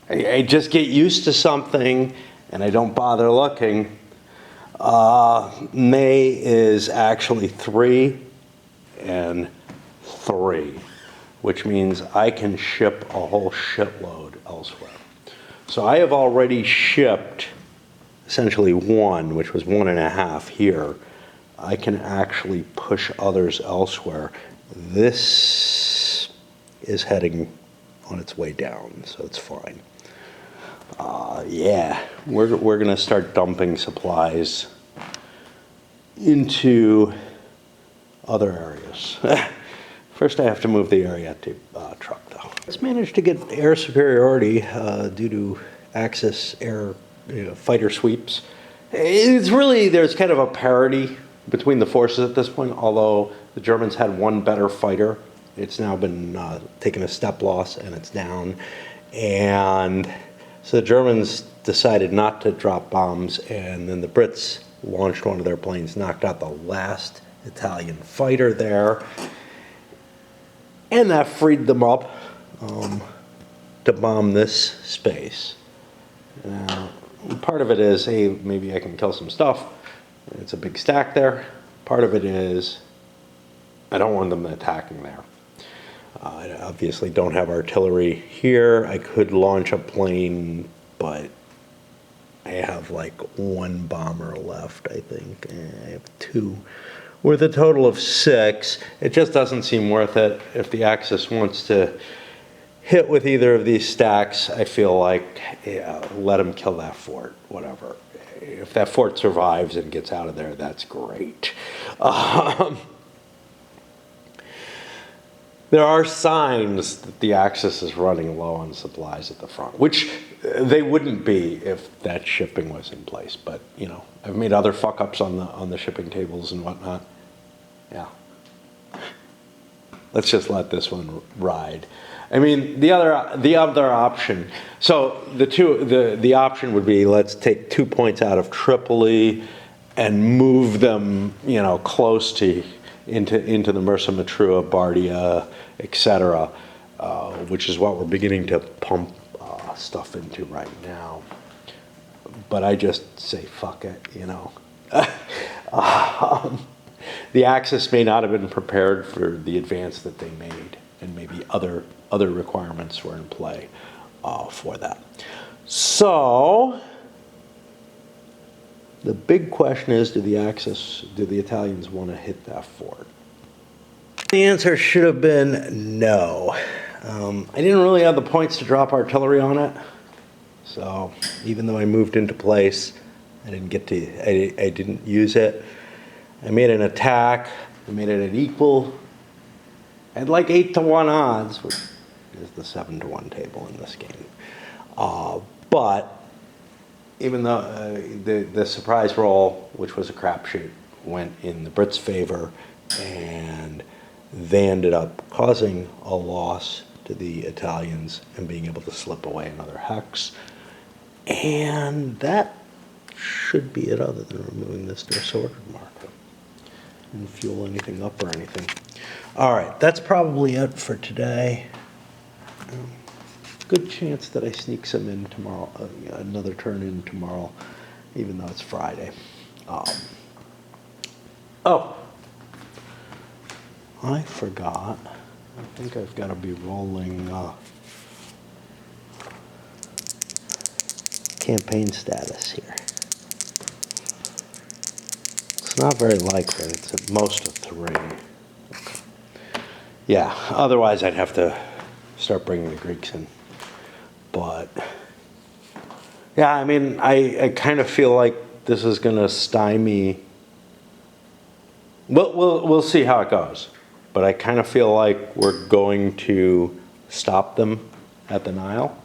I just get used to something and I don't bother looking. May is actually 3 and 3, which means I can ship a whole shitload elsewhere. So I have already shipped essentially one, which was 1.5 here. I can actually push others elsewhere. This is heading on its way down, so it's fine. Yeah, we're gonna start dumping supplies into other areas. First I have to move the Ariete truck though. Let's manage to get air superiority due to Axis air fighter sweeps. It's really, there's kind of a parity between the forces at this point, although the Germans had one better fighter. It's now been taken a step loss and it's down. And so the Germans decided not to drop bombs, and then the Brits launched one of their planes, knocked out the last Italian fighter there, and that freed them up to bomb this space. Now, part of it is, hey, maybe I can kill some stuff. It's a big stack there. Part of it is, I don't want them attacking there. I obviously don't have artillery here. I could launch a plane, but I have like one bomber left, I think. I have two, with a total of 6. It just doesn't seem worth it. If the Axis wants to hit with either of these stacks, I feel like, yeah, let them kill that fort, whatever. If that fort survives and gets out of there, that's great. There are signs that the Axis is running low on supplies at the front, which they wouldn't be if that shipping was in place. But, you know, I've made other fuck-ups on the shipping tables and whatnot. Yeah. Let's just let this one ride. I mean, the other option, so the option would be, let's take 2 points out of Tripoli and move them, you know, close to into the Mersa Matrua, Bardia, etc., which is what we're beginning to pump stuff into right now. But I just say fuck it, you know. The Axis may not have been prepared for the advance that they made, and maybe other requirements were in play for that. So the big question is, do the Italians want to hit that fort? The answer should have been no. I didn't really have the points to drop artillery on it, so even though I moved into place, I didn't use it. I made an attack. I made it an equal. I had like 8-to-1 odds, which is the 7-to-1 table in this game. But even though the surprise roll, which was a crapshoot, went in the Brits' favor, and they ended up causing a loss to the Italians and being able to slip away another hex. And that should be it, other than removing this disordered marker. Didn't fuel anything up or anything. All right, that's probably it for today. Good chance that I sneak some in tomorrow, another turn in tomorrow, even though it's Friday. Oh, I forgot. I think I've got to be rolling campaign status here. It's not very likely. It's at most a 3. Okay. Yeah, otherwise I'd have to start bringing the Greeks in. But, yeah, I mean, I kind of feel like this is going to stymie. We'll see how it goes. But I kind of feel like we're going to stop them at the Nile.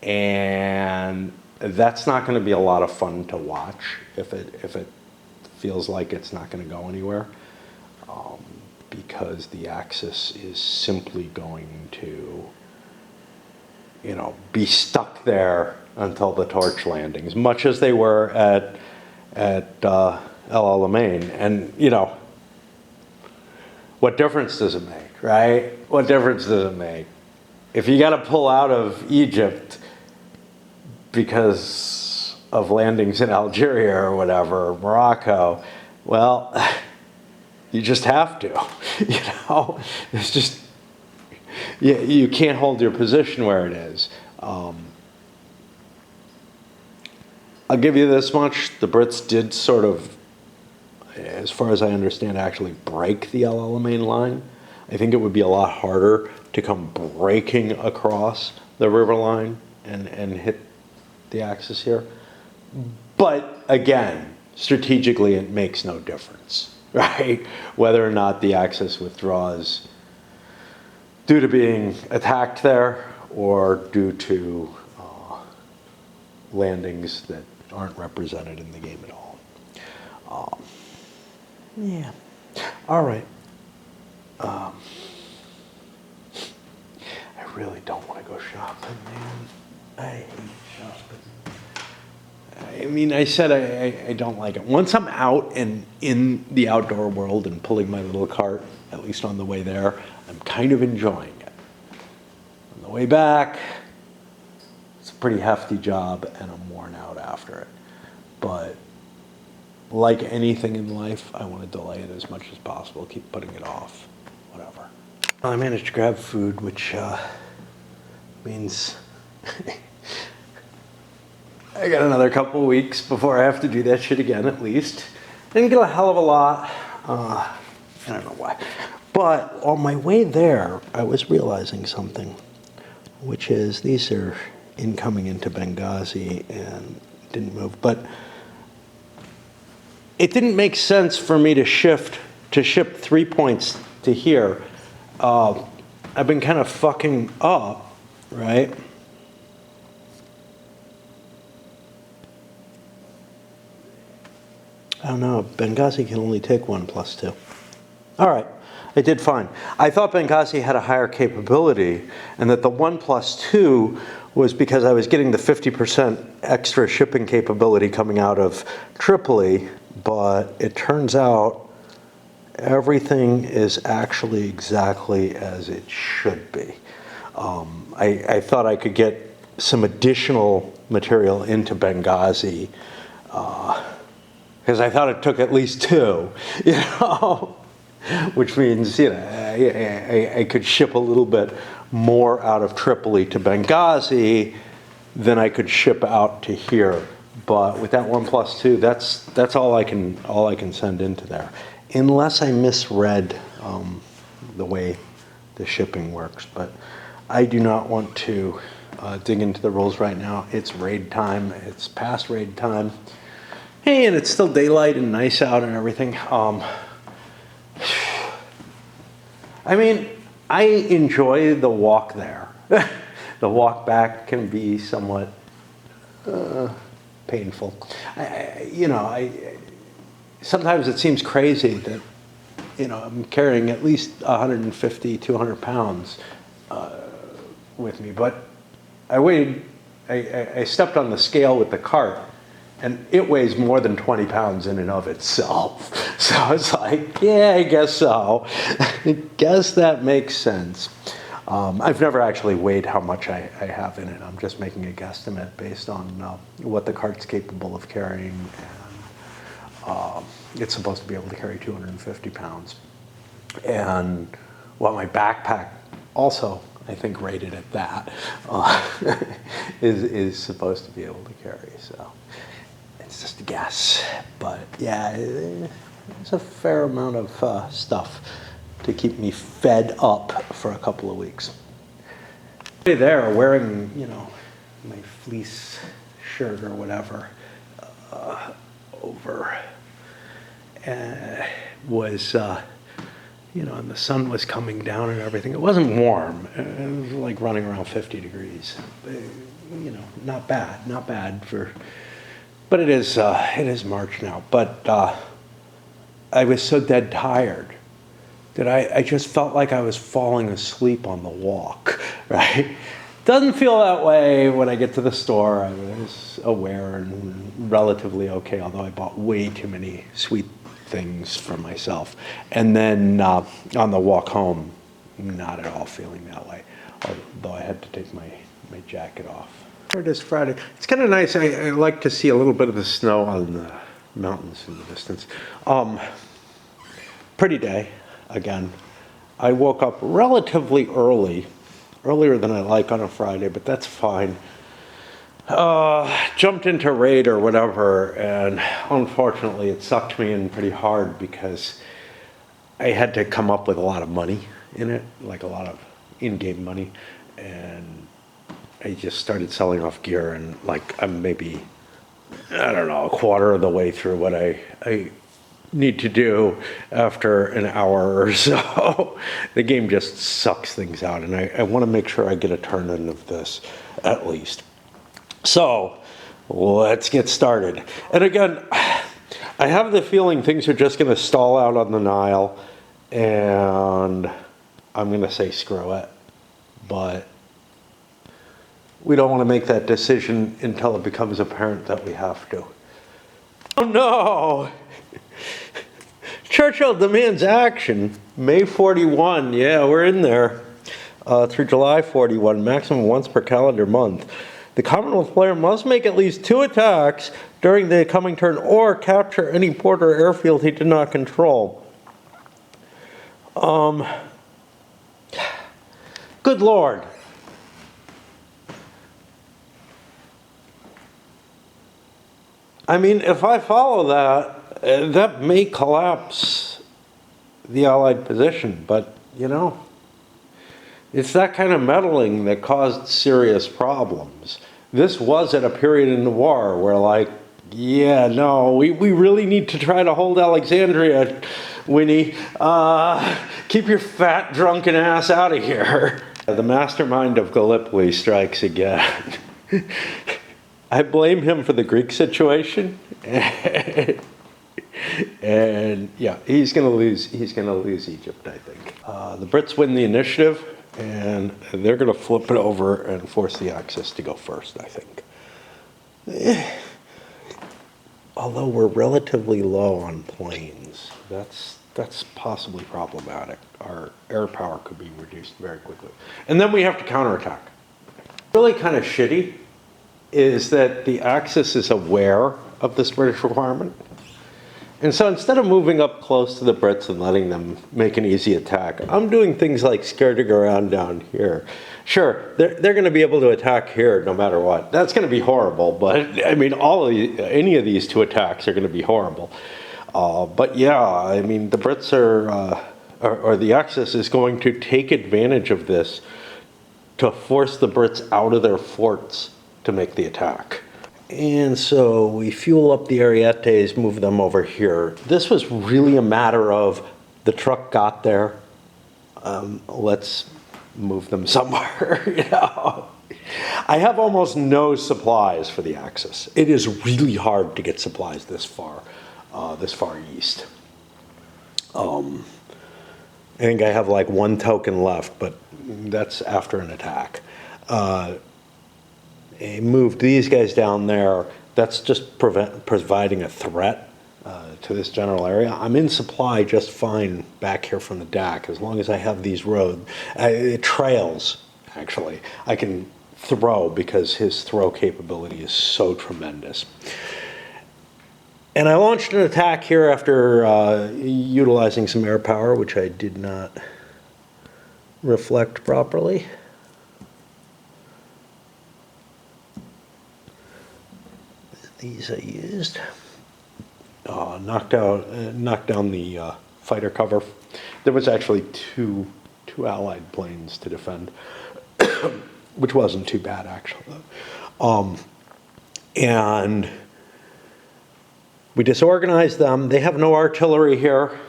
And that's not going to be a lot of fun to watch if it feels like it's not going to go anywhere. Because the Axis is simply going to, you know, be stuck there until the torch landings, much as they were at El Alamein. And, you know, what difference does it make, right? What difference does it make? If you got to pull out of Egypt because of landings in Algeria or whatever, or Morocco, well, you just have to, you know? It's just, you can't hold your position where it is. I'll give you this much. The Brits did sort of, as far as I understand, actually break the El Alamein line. I think it would be a lot harder to come breaking across the river line and hit the axis here. But again, strategically, it makes no difference, right? Whether or not the axis withdraws due to being attacked there or due to landings that aren't represented in the game at all. Yeah. All right. I really don't want to go shopping, man. I hate shopping. I mean, I said I don't like it. Once I'm out and in the outdoor world and pulling my little cart, at least on the way there, I'm kind of enjoying it. On the way back, it's a pretty hefty job and I'm worn out after it. But like anything in life, I want to delay it as much as possible, keep putting it off, whatever. I managed to grab food, which means I got another couple of weeks before I have to do that shit again, at least. Didn't get a hell of a lot. I don't know why. But on my way there, I was realizing something, which is these are incoming into Benghazi and didn't move. But it didn't make sense for me to ship 3 points to here. I've been kind of fucking up, right? I don't know. Benghazi can only take 1+2. All right. I did fine. I thought Benghazi had a higher capability and that the 1+2 was because I was getting the 50% extra shipping capability coming out of Tripoli, but it turns out everything is actually exactly as it should be. I thought I could get some additional material into Benghazi because I thought it took at least 2, which means, I could ship a little bit more out of Tripoli to Benghazi than I could ship out to here. But with that 1+2, that's all I can send into there, unless I misread the way the shipping works. But I do not want to dig into the rules right now. It's raid time. It's past raid time. Hey, and it's still daylight and nice out and everything. I mean, I enjoy the walk there. The walk back can be somewhat painful. Sometimes it seems crazy that, I'm carrying at least 150, 200 pounds with me. But I stepped on the scale with the cart, and it weighs more than 20 pounds in and of itself. So I was like, yeah, I guess so. I guess that makes sense. I've never actually weighed how much I have in it. I'm just making a guesstimate based on what the cart's capable of carrying. And it's supposed to be able to carry 250 pounds. And what my backpack also, I think, rated at that, is supposed to be able to carry. So it's just a guess. But yeah, there's a fair amount of stuff to keep me fed up for a couple of weeks. There, wearing, my fleece shirt or whatever over, was, and the sun was coming down and everything. It wasn't warm. It was like running around 50 degrees. Not bad but it is March now. But I was so dead tired that I just felt like I was falling asleep on the walk, right? Doesn't feel that way when I get to the store. I was aware and relatively okay, although I bought way too many sweet things for myself. And then on the walk home, not at all feeling that way, although I had to take my jacket off. It is Friday. It's kind of nice. I like to see a little bit of the snow on the mountains in the distance. Pretty day. Again, I woke up relatively earlier than I like on a Friday, but that's fine. jumped into raid or whatever, and unfortunately it sucked me in pretty hard because I had to come up with a lot of money in it, like a lot of in-game money, and I just started selling off gear, and like I'm maybe, I don't know, a quarter of the way through what I need to do after an hour or so. The game just sucks things out, and I want to make sure I get a turn in of this at least. So let's get started. And again, I have the feeling things are just going to stall out on the Nile, and I'm going to say screw it. But we don't want to make that decision until it becomes apparent that we have to. Oh no! Churchill demands action. May 41, yeah, we're in there. Through July 41, maximum once per calendar month. The Commonwealth player must make at least 2 attacks during the coming turn or capture any port or airfield he did not control. Good Lord. I mean, if I follow that, that may collapse the Allied position, but, you know, it's that kind of meddling that caused serious problems. This was at a period in the war where, like, yeah, no, we really need to try to hold Alexandria, Winnie. Keep your fat, drunken ass out of here. The mastermind of Gallipoli strikes again. I blame him for the Greek situation. And yeah, he's going to lose Egypt, I think. The Brits win the initiative, and they're going to flip it over and force the Axis to go first, I think. Although we're relatively low on planes, that's possibly problematic. Our air power could be reduced very quickly. And then we have to counterattack. Really kind of shitty is that the Axis is aware of this British requirement. And so instead of moving up close to the Brits and letting them make an easy attack, I'm doing things like skirting around down here. Sure, they're going to be able to attack here no matter what. That's going to be horrible, but I mean, any of these 2 attacks are going to be horrible. But yeah, I mean, the Brits or the Axis is going to take advantage of this to force the Brits out of their forts to make the attack. And so we fuel up the Arietes, move them over here. This was really a matter of the truck got there. Let's move them somewhere. You know, I have almost no supplies for the Axis. It is really hard to get supplies this far east. I think I have like 1 token left, but that's after an attack. Moved these guys down there. That's just providing a threat to this general area. I'm in supply just fine back here from the DAK as long as I have these trails, actually. I can throw because his throw capability is so tremendous. And I launched an attack here after utilizing some air power, which I did not reflect properly. These I used. Knocked down the fighter cover. There was actually two Allied planes to defend, which wasn't too bad actually. And we disorganized them. They have no artillery here.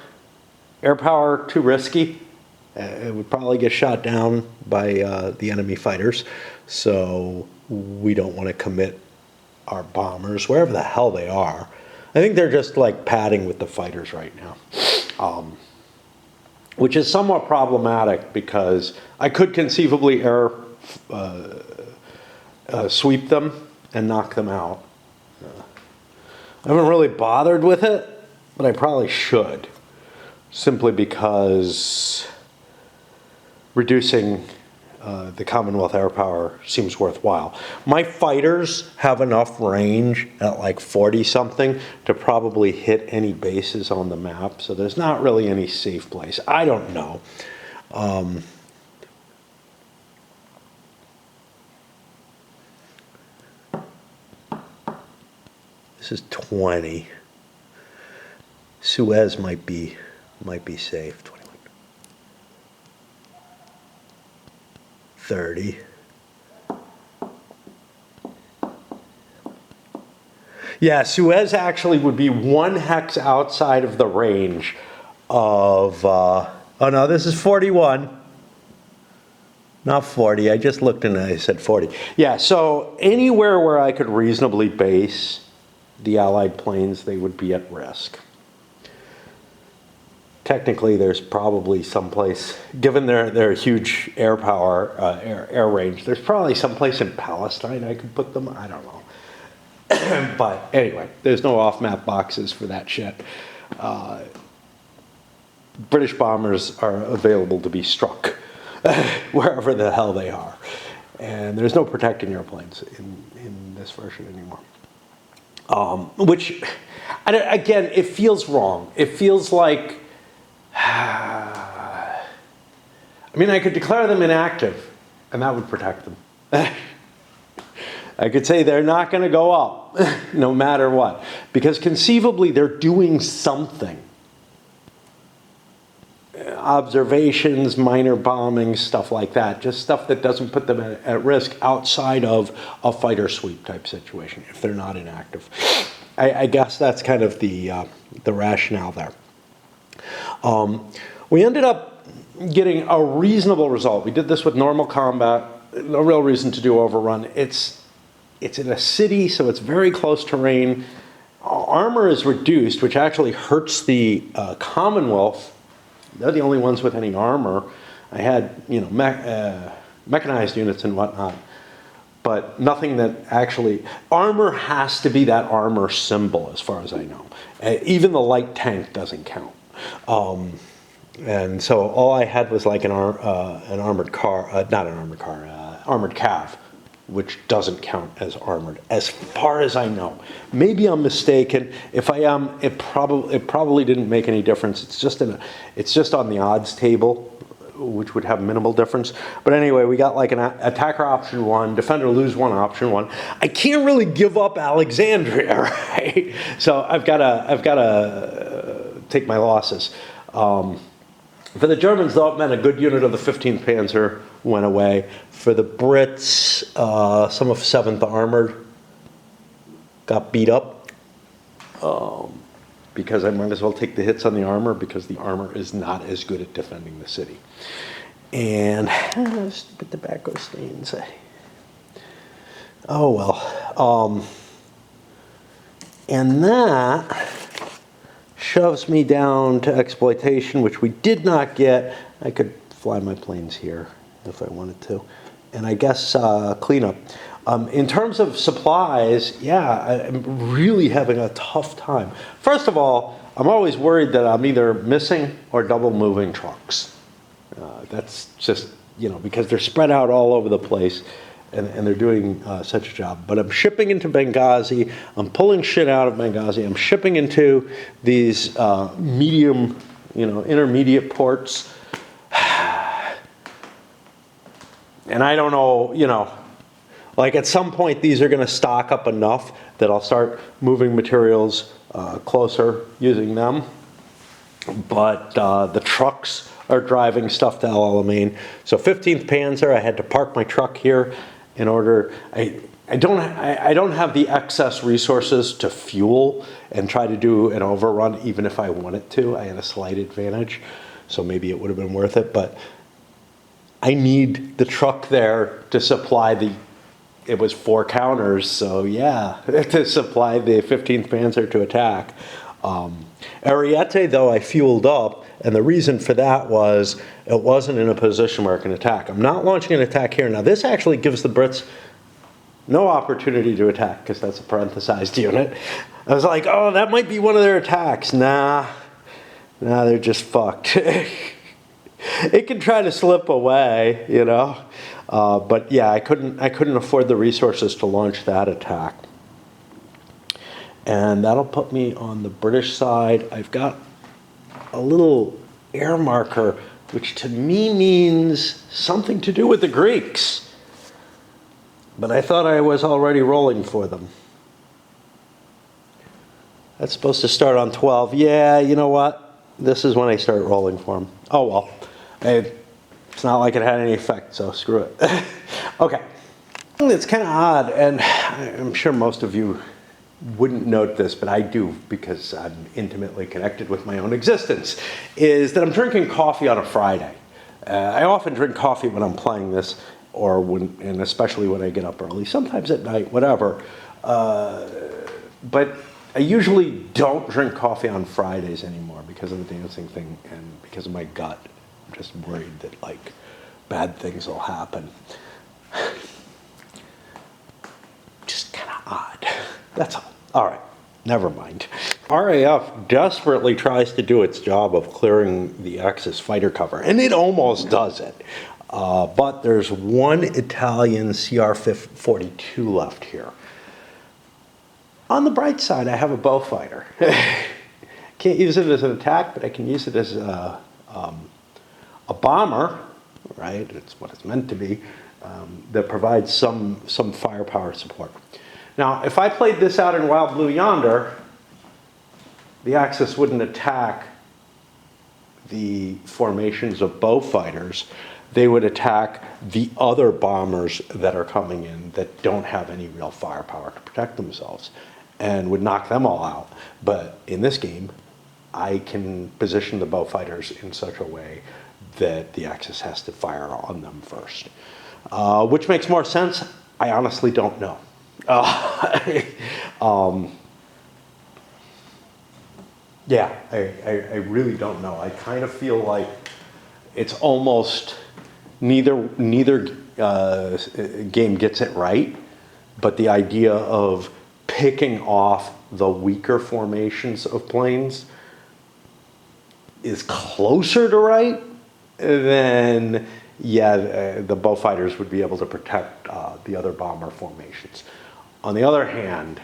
Air power too risky. It would probably get shot down by the enemy fighters. So we don't want to commit our bombers, wherever the hell they are. I think they're just like padding with the fighters right now, which is somewhat problematic because I could conceivably air sweep them and knock them out. I haven't really bothered with it, but I probably should, simply because reducing the Commonwealth air power seems worthwhile. My fighters have enough range at like 40-something to probably hit any bases on the map, so there's not really any safe place. I don't know. This is 20. Suez might be safe. 21. 30. Yeah, Suez actually would be 1 hex outside of the range of, oh no, this is 41. Not 40, I just looked and I said 40. Yeah, so anywhere where I could reasonably base the Allied planes, they would be at risk. Technically, there's probably someplace, given their huge air power, air range, there's probably someplace in Palestine I could put them, I don't know. But anyway, there's no off-map boxes for that shit. British bombers are available to be struck wherever the hell they are. And there's no protecting airplanes in this version anymore. Which, again, it feels wrong. It feels like, I mean, I could declare them inactive, and that would protect them. I could say they're not going to go up, no matter what. Because conceivably, they're doing something. Observations, minor bombing, stuff like that. Just stuff that doesn't put them at risk outside of a fighter sweep type situation, if they're not inactive. I guess that's kind of the rationale there. We ended up getting a reasonable result. We did this with normal combat. No real reason to do overrun. It's in a city, so it's very close terrain. Armor is reduced, which actually hurts the Commonwealth. They're the only ones with any armor. I had, you know, mechanized units and whatnot, but nothing that actually... Armor has to be that armor symbol, as far as I know. Even the light tank doesn't count. And so all I had was like an armored car, not an armored car, armored cav, which doesn't count as armored, as far as I know. Maybe I'm mistaken. If I am, it probably didn't make any difference. It's just on the odds table, which would have minimal difference. But anyway, we got like an attacker option 1, defender lose 1 option 1. I can't really give up Alexandria, right? So I've got to take my losses. For the Germans, though, it meant a good unit of the 15th Panzer went away. For the Brits, some of 7th Armored got beat up because I might as well take the hits on the armor because the armor is not as good at defending the city. And stupid tobacco stains. Oh well. And that shoves me down to exploitation, which we did not get. I could fly my planes here if I wanted to. And I guess cleanup. In terms of supplies, yeah, I'm really having a tough time. First of all, I'm always worried that I'm either missing or double moving trucks. That's just, you know, because they're spread out all over the place. And they're doing such a job. But I'm shipping into Benghazi. I'm pulling shit out of Benghazi. I'm shipping into these medium, you know, intermediate ports. And I don't know, you know, like at some point these are going to stock up enough that I'll start moving materials closer using them. But the trucks are driving stuff to El Alamein. So 15th Panzer, I had to park my truck here. In order, I don't have the excess resources to fuel and try to do an overrun even if I wanted to. I had a slight advantage, so maybe it would have been worth it, but I need the truck there to supply it was 4 counters, so yeah, to supply the 15th Panzer to attack. Ariete, though, I fueled up, and the reason for that was it wasn't in a position where it can attack. I'm not launching an attack here. Now, this actually gives the Brits no opportunity to attack, because that's a parenthesized unit. I was like, oh, that might be one of their attacks. Nah, they're just fucked. It can try to slip away, you know. But yeah, I couldn't afford the resources to launch that attack. And that'll put me on the British side. I've got a little air marker, which to me means something to do with the Greeks. But I thought I was already rolling for them. That's supposed to start on 12. Yeah, you know what? This is when I start rolling for him. Oh well. It's not like it had any effect, so screw it. Okay. It's kind of odd, and I'm sure most of you wouldn't note this, but I do because I'm intimately connected with my own existence, is that I'm drinking coffee on a Friday. I often drink coffee when I'm playing this, or when, and especially when I get up early, sometimes at night, whatever. But I usually don't drink coffee on Fridays anymore because of the dancing thing and because of my gut. I'm just worried that like bad things will happen. Just kind of odd. That's all. All right, never mind. RAF desperately tries to do its job of clearing the Axis fighter cover, and it almost does it. But there's one Italian CR-42 left here. On the bright side, I have a bow fighter. Can't use it as an attack, but I can use it as a bomber, right? It's what it's meant to be, that provides some firepower support. Now, if I played this out in Wild Blue Yonder, the Axis wouldn't attack the formations of bow fighters. They would attack the other bombers that are coming in that don't have any real firepower to protect themselves and would knock them all out. But in this game, I can position the bow fighters in such a way that the Axis has to fire on them first. Which makes more sense? I honestly don't know. Yeah, I really don't know. I kind of feel like it's almost neither game gets it right, but the idea of picking off the weaker formations of planes is closer to right than, yeah, the bow fighters would be able to protect the other bomber formations. On the other hand,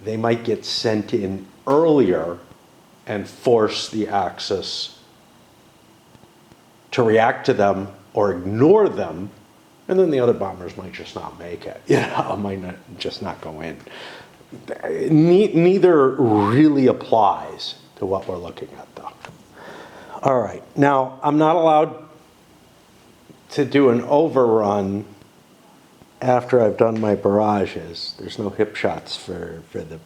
they might get sent in earlier and force the Axis to react to them or ignore them, and then the other bombers might just not make it. Might just not go in. Neither really applies to what we're looking at, though. All right, now I'm not allowed to do an overrun after I've done my barrages. There's no hip shots for the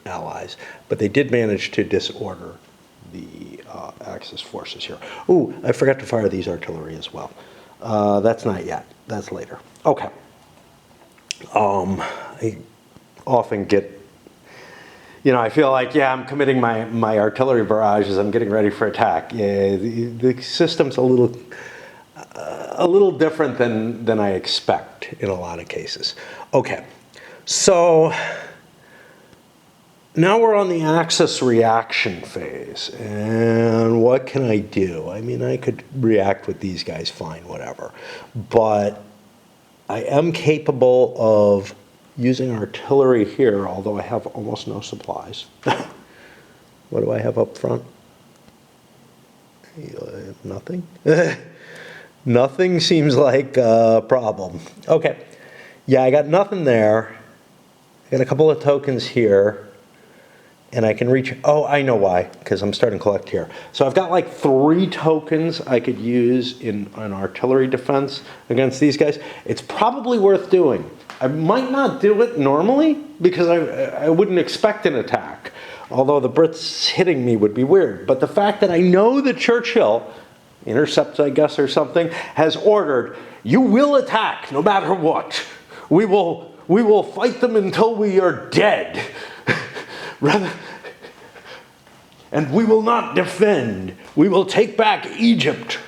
Allies, but they did manage to disorder the Axis forces here. Ooh, I forgot to fire these artillery as well. That's not yet. That's later. Okay. I often get, I feel like, yeah, I'm committing my artillery barrages. I'm getting ready for attack. Yeah, the system's a little different than I expect in a lot of cases. Okay, so now we're on the Axis reaction phase, and what can I do? I mean, I could react with these guys fine, whatever, but I am capable of using artillery here, although I have almost no supplies. What do I have up front? Nothing. Nothing seems like a problem. Okay, yeah, I got nothing there. I got a couple of tokens here, and I can reach, oh, I know why, because I'm starting to collect here. So I've got like 3 tokens I could use in an artillery defense against these guys. It's probably worth doing. I might not do it normally, because I wouldn't expect an attack, although the Brits hitting me would be weird. But the fact that I know that Churchill, intercepts, I guess, or something, has ordered, you will attack no matter what. We will fight them until we are dead. And we will not defend. We will take back Egypt.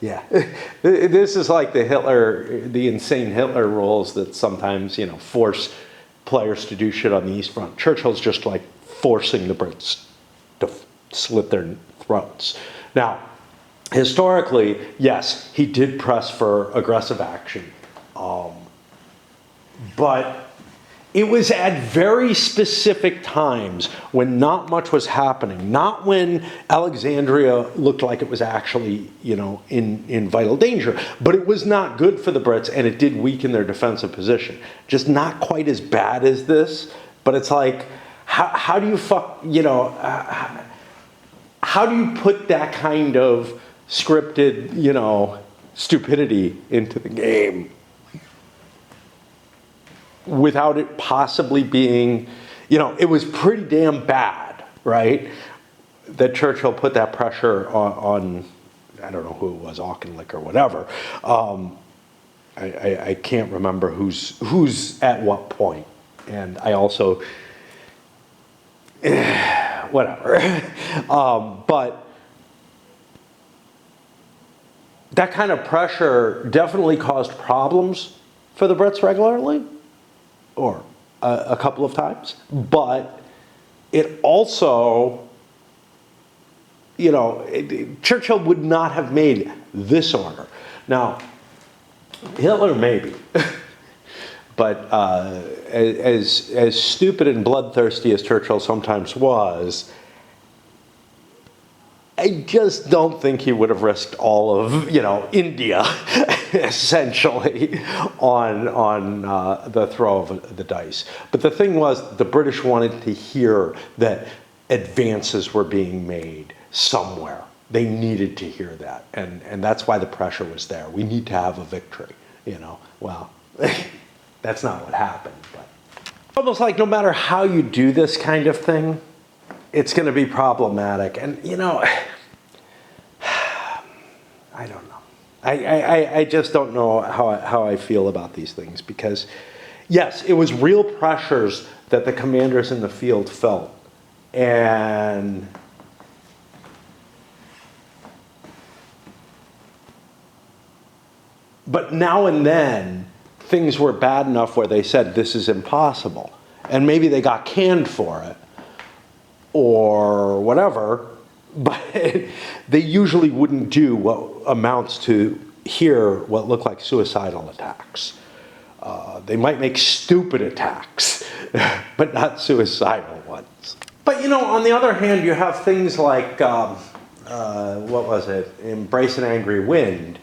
Yeah, this is like the insane Hitler rules that sometimes, force players to do shit on the East Front. Churchill's just like forcing the Brits to slit their throats. Now, historically, yes, he did press for aggressive action, but It was at very specific times when not much was happening, not when Alexandria looked like it was actually, in vital danger, but it was not good for the Brits and it did weaken their defensive position. Just not quite as bad as this, but it's like, how do you how do you put that kind of scripted, stupidity into the game without it possibly being, it was pretty damn bad, right? That Churchill put that pressure on I don't know who it was, Auchinleck or whatever. I can't remember who's at what point. And I also, whatever. But that kind of pressure definitely caused problems for the Brits regularly, or a couple of times, but it also, Churchill would not have made this order. Now, Hitler maybe, but as stupid and bloodthirsty as Churchill sometimes was, I just don't think he would have risked all of, India, essentially, on the throw of the dice. But the thing was, the British wanted to hear that advances were being made somewhere. They needed to hear that, and that's why the pressure was there. We need to have a victory, Well, that's not what happened, but almost like no matter how you do this kind of thing, it's going to be problematic. And, I don't know. I just don't know how I feel about these things because, yes, it was real pressures that the commanders in the field felt. And but now and then, things were bad enough where they said, this is impossible. And maybe they got canned for it or whatever, but they usually wouldn't do what amounts to here what look like suicidal attacks. They might make stupid attacks, but not suicidal ones. But, on the other hand, you have things like, what was it, Embrace an Angry Wind,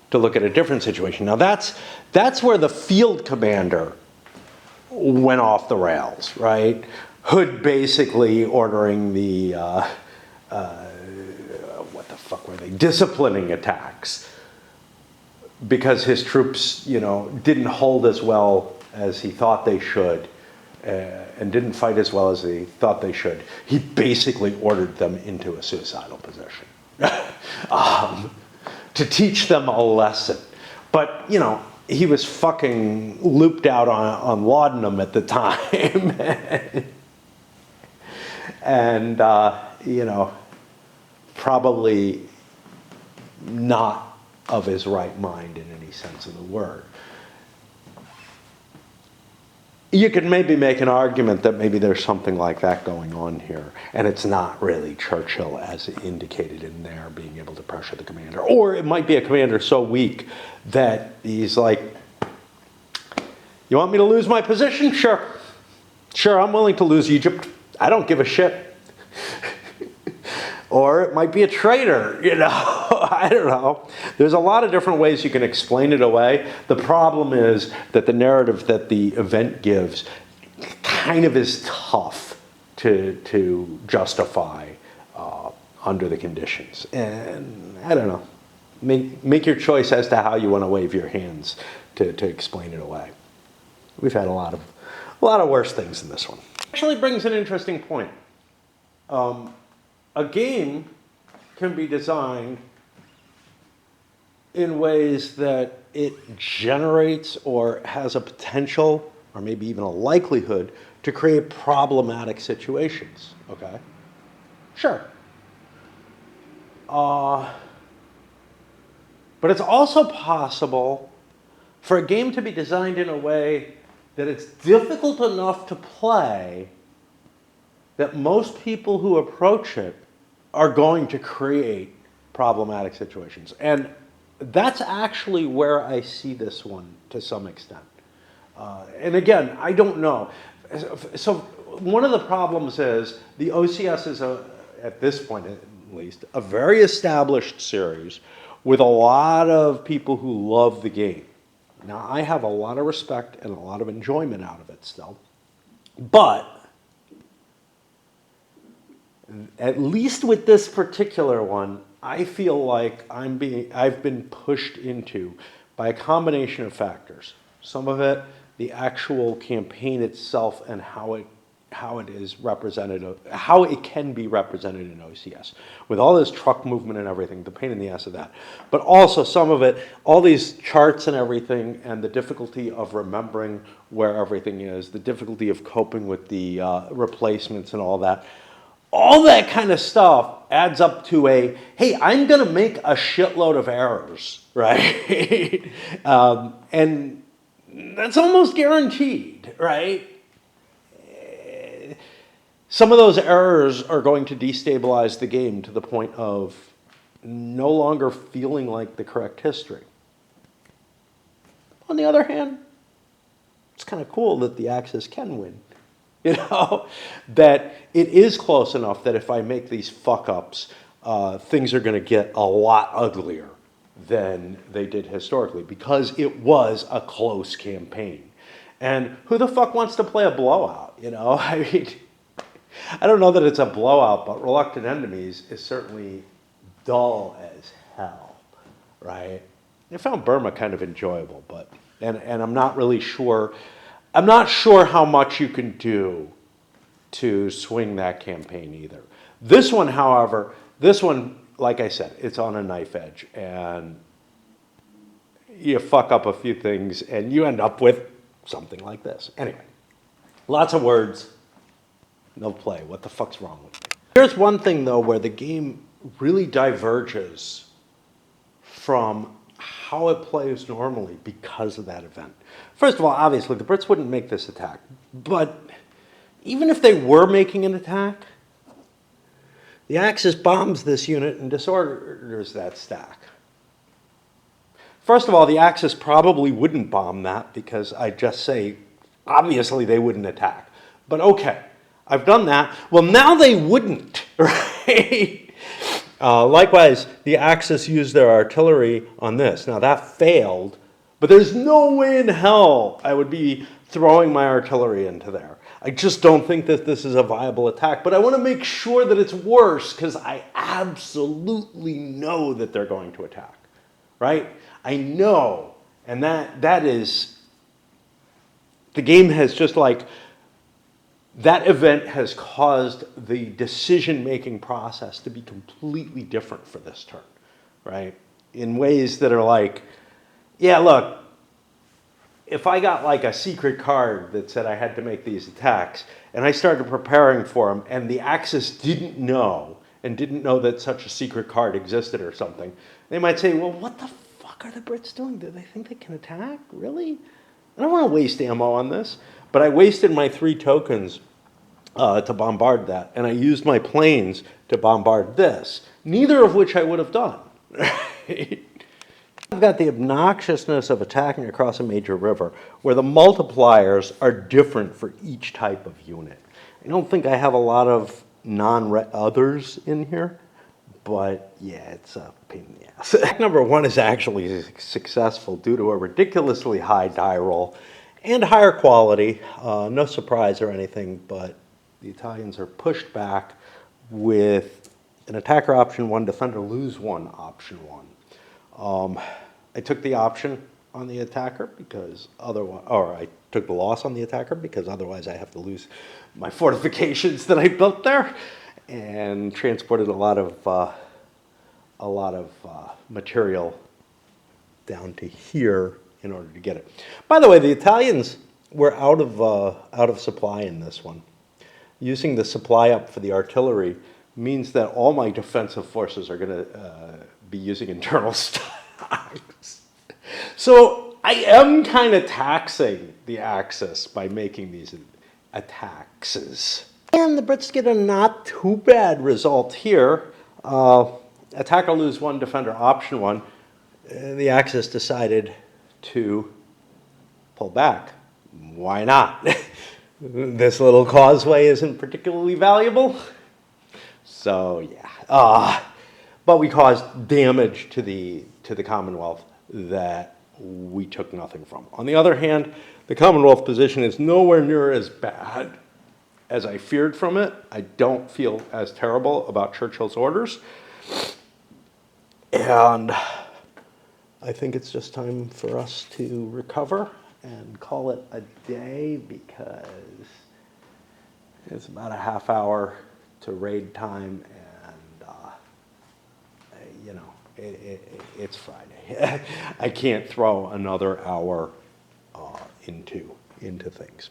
to look at a different situation. Now, that's where the field commander went off the rails, right? Hood basically ordering the, what the fuck were they? Disciplining attacks. Because his troops, didn't hold as well as he thought they should, and didn't fight as well as he thought they should. He basically ordered them into a suicidal position. To teach them a lesson. But, he was fucking looped out on laudanum at the time. And, probably not of his right mind in any sense of the word. You could maybe make an argument that maybe there's something like that going on here, and it's not really Churchill as indicated in there being able to pressure the commander. Or it might be a commander so weak that he's like, you want me to lose my position? Sure. Sure, I'm willing to lose Egypt. I don't give a shit. Or it might be a traitor, I don't know. There's a lot of different ways you can explain it away. The problem is that the narrative that the event gives kind of is tough to justify under the conditions. And I don't know. Make your choice as to how you want to wave your hands to explain it away. We've had a lot of worse things than this one. Actually brings an interesting point. A game can be designed in ways that it generates or has a potential or maybe even a likelihood to create problematic situations, okay? Sure. But it's also possible for a game to be designed in a way that it's difficult enough to play that most people who approach it are going to create problematic situations. And that's actually where I see this one to some extent. And again, I don't know. So one of the problems is the OCS is, at this point at least, a very established series with a lot of people who love the game. Now, I have a lot of respect and a lot of enjoyment out of it still. But at least with this particular one, I feel like I've been pushed into by a combination of factors. Some of it, the actual campaign itself and how it is represented, how it can be represented in OCS. With all this truck movement and everything, the pain in the ass of that. But also some of it, all these charts and everything, and the difficulty of remembering where everything is, the difficulty of coping with the replacements and all that. All that kind of stuff adds up to a, hey, I'm going to make a shitload of errors, right? And that's almost guaranteed, right? Some of those errors are going to destabilize the game to the point of no longer feeling like the correct history. On the other hand, it's kind of cool that the Axis can win. You know, that it is close enough that if I make these fuck-ups, things are going to get a lot uglier than they did historically because it was a close campaign. And who the fuck wants to play a blowout, you know? I mean, I don't know that it's a blowout, but Reluctant Enemies is certainly dull as hell, right? I found Burma kind of enjoyable, but, and I'm not really sure, I'm not sure how much you can do to swing that campaign either. This one, however, like I said, it's on a knife edge, and you fuck up a few things, and you end up with something like this. Anyway, lots of words, no play. What the fuck's wrong with me? Here's one thing, though, where the game really diverges from how it plays normally because of that event. First of all, obviously, the Brits wouldn't make this attack. But even if they were making an attack, the Axis bombs this unit and disorders that stack. First of all, the Axis probably wouldn't bomb that because I just say, obviously, they wouldn't attack. But okay, I've done that. Well, now they wouldn't, right? Likewise, the Axis used their artillery on this. Now, that failed, but there's no way in hell I would be throwing my artillery into there. I just don't think that this is a viable attack, but I want to make sure that it's worse because I absolutely know that they're going to attack, right? I know, and that is, the game has just like, that event has caused the decision-making process to be completely different for this turn, right? In ways that are like, yeah, look, if I got like a secret card that said I had to make these attacks, and I started preparing for them, and the Axis didn't know, and didn't know that such a secret card existed or something, they might say, well, what the fuck are the Brits doing? Do they think they can attack? Really? I don't want to waste ammo on this. But I wasted my 3 tokens to bombard that, and I used my planes to bombard this, neither of which I would have done. Right? I've got the obnoxiousness of attacking across a major river, where the multipliers are different for each type of unit. I don't think I have a lot of non-others in here, but yeah, it's a pain in the ass. Attack number 1 is actually successful due to a ridiculously high die roll and higher quality. No surprise or anything, but the Italians are pushed back with an attacker option 1, defender lose 1 option 1. I took the option on the attacker because otherwise, or I took the loss on the attacker because otherwise I have to lose my fortifications that I built there, and transported a lot of material down to here in order to get it. By the way, the Italians were out of supply in this one. Using the supply up for the artillery means that all my defensive forces are going to be using internal stocks. So I am kind of taxing the Axis by making these attacks. And the Brits get a not too bad result here. Attacker lose 1, defender option 1. The Axis decided to pull back. why not? This little causeway isn't particularly valuable. So yeah, but we caused damage to the Commonwealth that we took nothing from. On the other hand, the Commonwealth position is nowhere near as bad as I feared from it. I don't feel as terrible about Churchill's orders. And I think it's just time for us to recover and call it a day, because it's about a half hour to raid time, and you know, it's Friday. I can't throw another hour into things.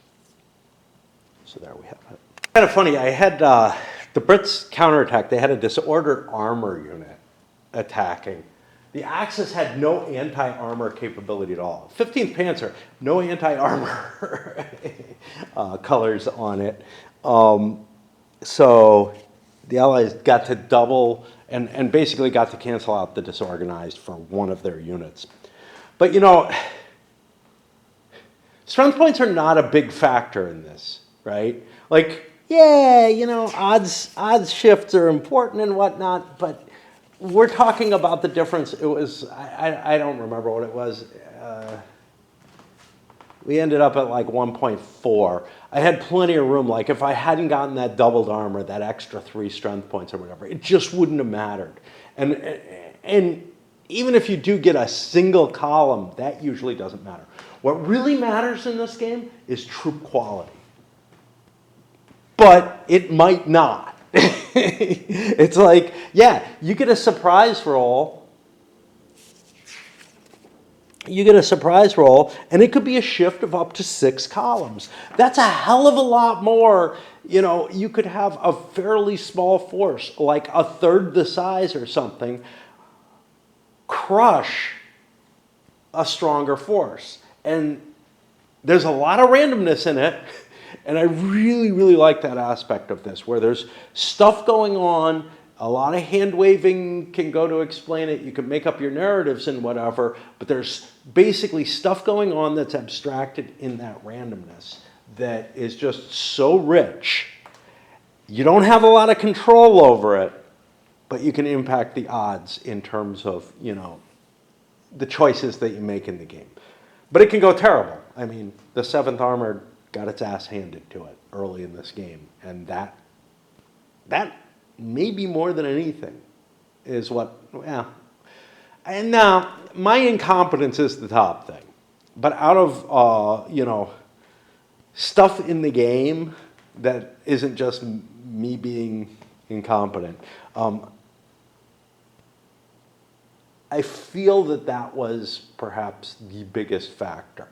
So there we have it. Kind of funny, I had the Brits counterattack. They had a disordered armor unit attacking. The Axis had no anti-armor capability at all. 15th Panzer, no anti-armor colors on it. So the Allies got to double and basically got to cancel out the disorganized for one of their units. But you know, strength points are not a big factor in this, right? Like, yeah, you know, odds shifts are important and whatnot, but we're talking about the difference. It was, I don't remember what it was. We ended up at like 1.4. I had plenty of room. Like if I hadn't gotten that doubled armor, that extra 3 strength points or whatever, it just wouldn't have mattered. And even if you do get a single column, that usually doesn't matter. What really matters in this game is troop quality. But it might not. It's like, yeah, you get a surprise roll. You get a surprise roll, and it could be a shift of up to 6 columns. That's a hell of a lot more. You know, you could have a fairly small force, like a third the size or something, crush a stronger force. And there's a lot of randomness in it. And I really, really like that aspect of this, where there's stuff going on, a lot of hand-waving can go to explain it, you can make up your narratives and whatever, but there's basically stuff going on that's abstracted in that randomness that is just so rich. You don't have a lot of control over it, but you can impact the odds in terms of, you know, the choices that you make in the game. But it can go terrible. I mean, the 7th Armored got its ass handed to it early in this game, and that maybe more than anything is what, yeah. And now my incompetence is the top thing, but out of you know, stuff in the game that isn't just me being incompetent, I feel that was perhaps the biggest factor.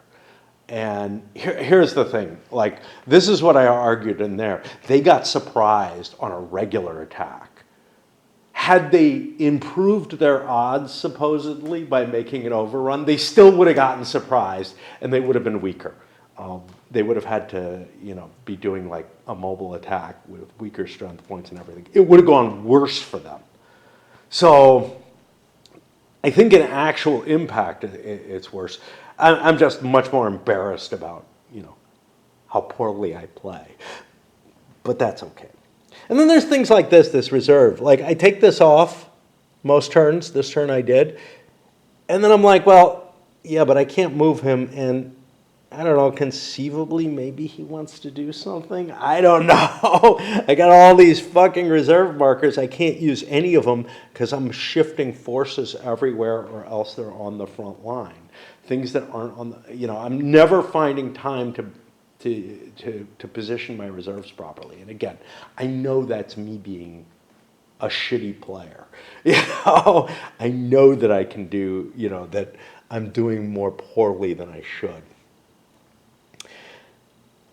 And here's the thing, like, this is what I argued in there. They got surprised on a regular attack. Had they improved their odds, supposedly, by making an overrun, they still would have gotten surprised, and they would have been weaker. They would have had to, you know, be doing like a mobile attack with weaker strength points and everything. It would have gone worse for them. So I think in actual impact, it's worse. I'm just much more embarrassed about, you know, how poorly I play. But that's okay. And then there's things like this reserve. Like, I take this off most turns. This turn I did. And then I'm like, well, yeah, but I can't move him. And I don't know, conceivably, maybe he wants to do something. I don't know. I got all these fucking reserve markers. I can't use any of them because I'm shifting forces everywhere, or else they're on the front line. Things that aren't on the, you know, I'm never finding time to position my reserves properly. And again, I know that's me being a shitty player. You know, I know that I can do, you know, that I'm doing more poorly than I should.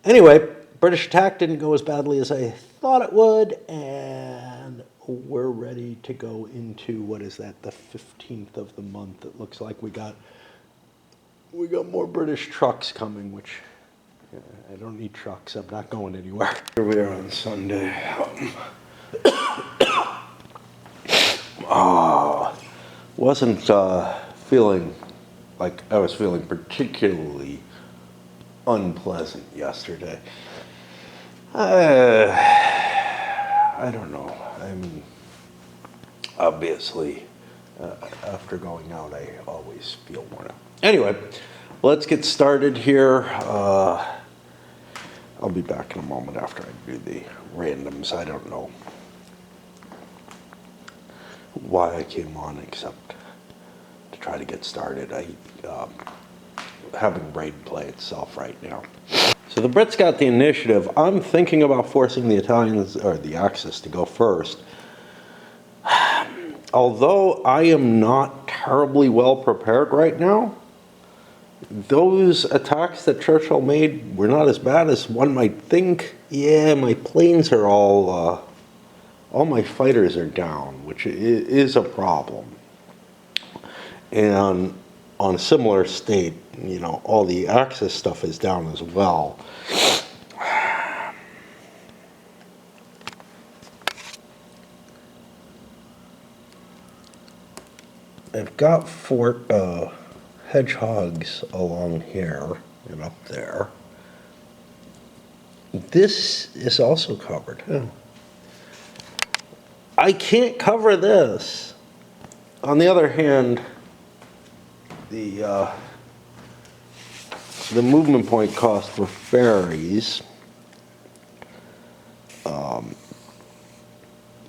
Anyway, British attack didn't go as badly as I thought it would, and we're ready to go into, what is that, the 15th of the month. It looks like we got more British trucks coming, which I don't need trucks. I'm not going anywhere. Here we are on Sunday. Wasn't feeling like I was feeling particularly unpleasant yesterday. I don't know. I mean, obviously, after going out, I always feel worn out. Anyway, let's get started here. I'll be back in a moment after I do the randoms. I don't know why I came on except to try to get started. Having raid play itself right now. So the Brits got the initiative. I'm thinking about forcing the Italians, or the Axis, to go first. Although I am not terribly well prepared right now, those attacks that Churchill made were not as bad as one might think. Yeah, my planes are all my fighters are down, which is a problem. And on a similar state, you know, all the Axis stuff is down as well. I've got Fort Hedgehogs along here and up there. This is also covered. Oh. I can't cover this. On the other hand, the movement point cost for ferries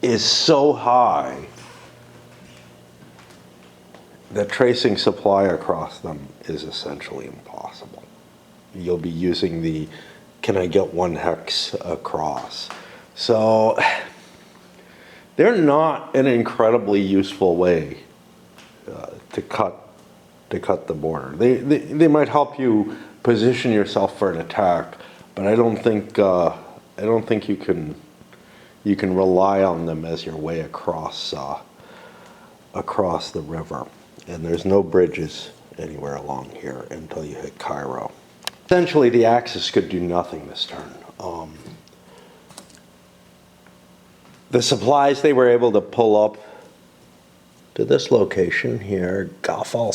is so high that tracing supply across them is essentially impossible. You'll be using the, can I get one hex across? So they're not an incredibly useful way to cut the border. They might help you position yourself for an attack, but I don't think you can rely on them as your way across the river. And there's no bridges anywhere along here until you hit Cairo. Essentially, the Axis could do nothing this turn. The supplies they were able to pull up to this location here, Galal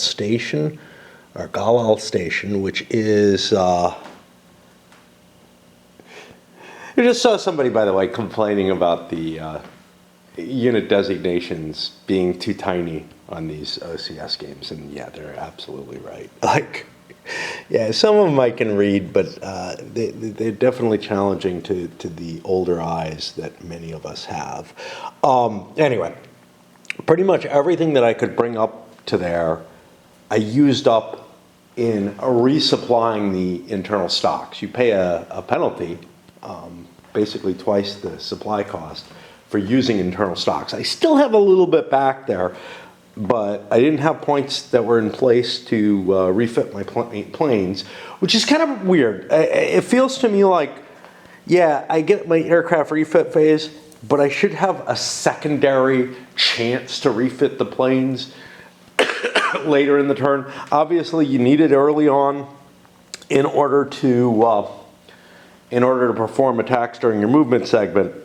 Station, which is, I just saw somebody, by the way, complaining about the unit designations being too tiny on these OCS games, and yeah, they're absolutely right. Like, yeah, some of them I can read, but they're definitely challenging to the older eyes that many of us have. Anyway, pretty much everything that I could bring up to there, I used up in resupplying the internal stocks. You pay a penalty, basically twice the supply cost, for using internal stocks. I still have a little bit back there, but I didn't have points that were in place to refit my planes, which is kind of weird. It feels to me like, yeah, I get my aircraft refit phase, but I should have a secondary chance to refit the planes later in the turn. Obviously, you need it early on in order to perform attacks during your movement segment.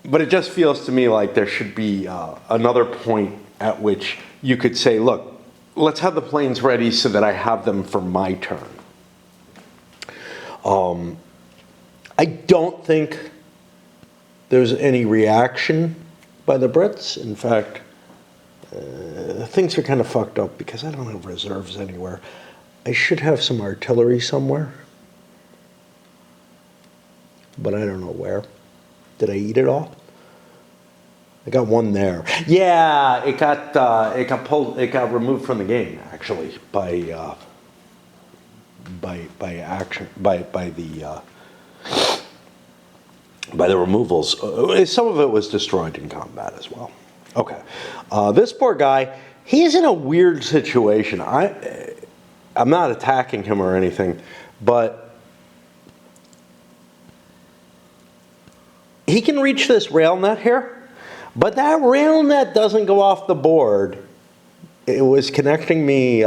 But it just feels to me like there should be another point at which you could say, look, let's have the planes ready so that I have them for my turn. I don't think there's any reaction by the Brits. In fact, things are kind of fucked up because I don't have reserves anywhere. I should have some artillery somewhere, but I don't know where. Did I eat it all? I got one there. Yeah, it got removed from the game actually by the removals. Some of it was destroyed in combat as well. Okay, this poor guy, he's in a weird situation. I'm not attacking him or anything, but he can reach this rail net here, but that rail net doesn't go off the board. It was connecting me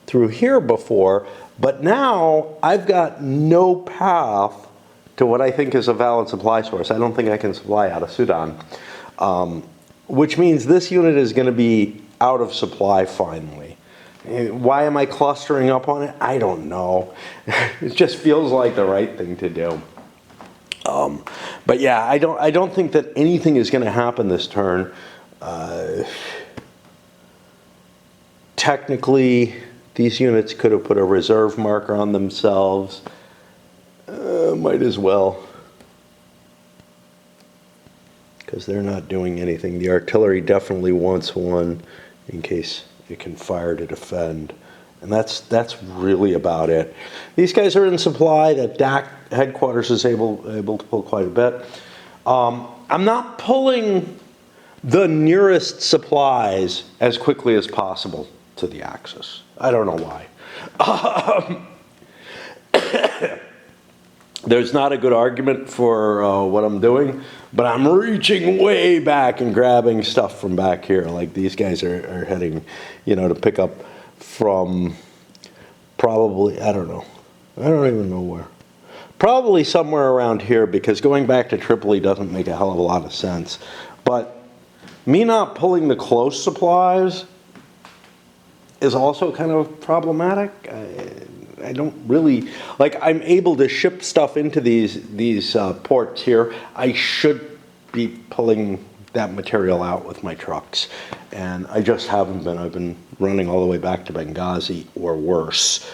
through here before, but now I've got no path to what I think is a valid supply source. I don't think I can supply out of Sudan, which means this unit is going to be out of supply finally. Why am I clustering up on it? I don't know. It just feels like the right thing to do. But yeah, I don't think that anything is going to happen this turn. Technically, these units could have put a reserve marker on themselves. Might as well, because they're not doing anything. The artillery definitely wants one in case it can fire to defend. And that's really about it. These guys are in supply. That DAK headquarters is able to pull quite a bit. I'm not pulling the nearest supplies as quickly as possible to the axis. I don't know why. There's not a good argument for what I'm doing, but I'm reaching way back and grabbing stuff from back here. Like these guys are heading, to pick up from probably, I don't know. I don't even know where. Probably somewhere around here, because going back to Tripoli doesn't make a hell of a lot of sense. But me not pulling the close supplies is also kind of problematic. I don't really, I'm able to ship stuff into these ports here. I should be pulling that material out with my trucks, and I just haven't been. I've been running all the way back to Benghazi or worse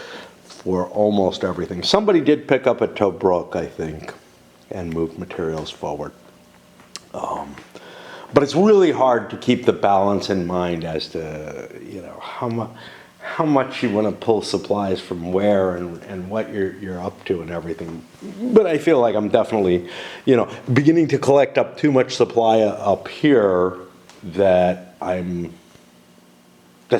for almost everything. Somebody did pick up at Tobruk, I think, and move materials forward. But it's really hard to keep the balance in mind as to, how much you want to pull supplies from where and what you're up to and everything. But I feel like I'm definitely, beginning to collect up too much supply up here that's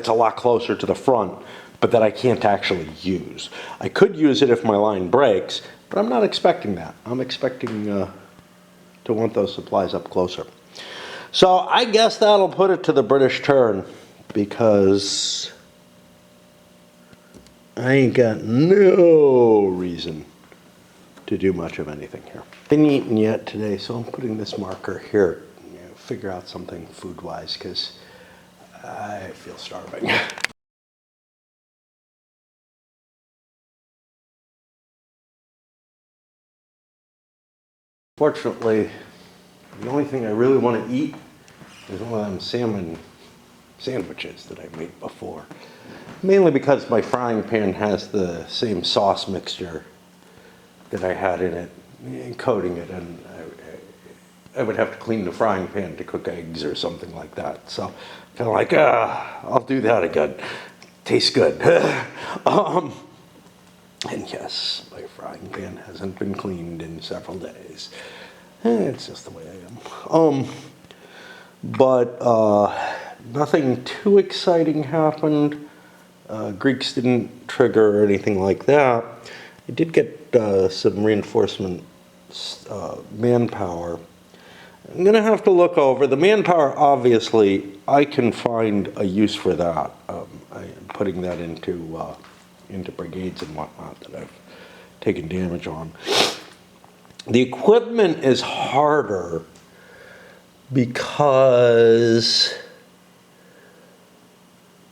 a lot closer to the front, but that I can't actually use. I could use it if my line breaks, but I'm not expecting that. I'm expecting to want those supplies up closer. So I guess that'll put it to the British turn, because I ain't got no reason to do much of anything here. Been eaten yet today, so I'm putting this marker here, figure out something food-wise, because I feel starving. Fortunately, the only thing I really want to eat is one of them salmon sandwiches that I made before. Mainly because my frying pan has the same sauce mixture that I had in it, coating it, and I would have to clean the frying pan to cook eggs or something like that. So kind of like, I'll do that again. Tastes good. And yes, my frying pan hasn't been cleaned in several days. It's just the way I am. But nothing too exciting happened. Greeks didn't trigger or anything like that. I did get some reinforcement manpower. I'm going to have to look over. The manpower, obviously, I can find a use for that. I'm putting that into brigades and whatnot that I've taken damage on. The equipment is harder because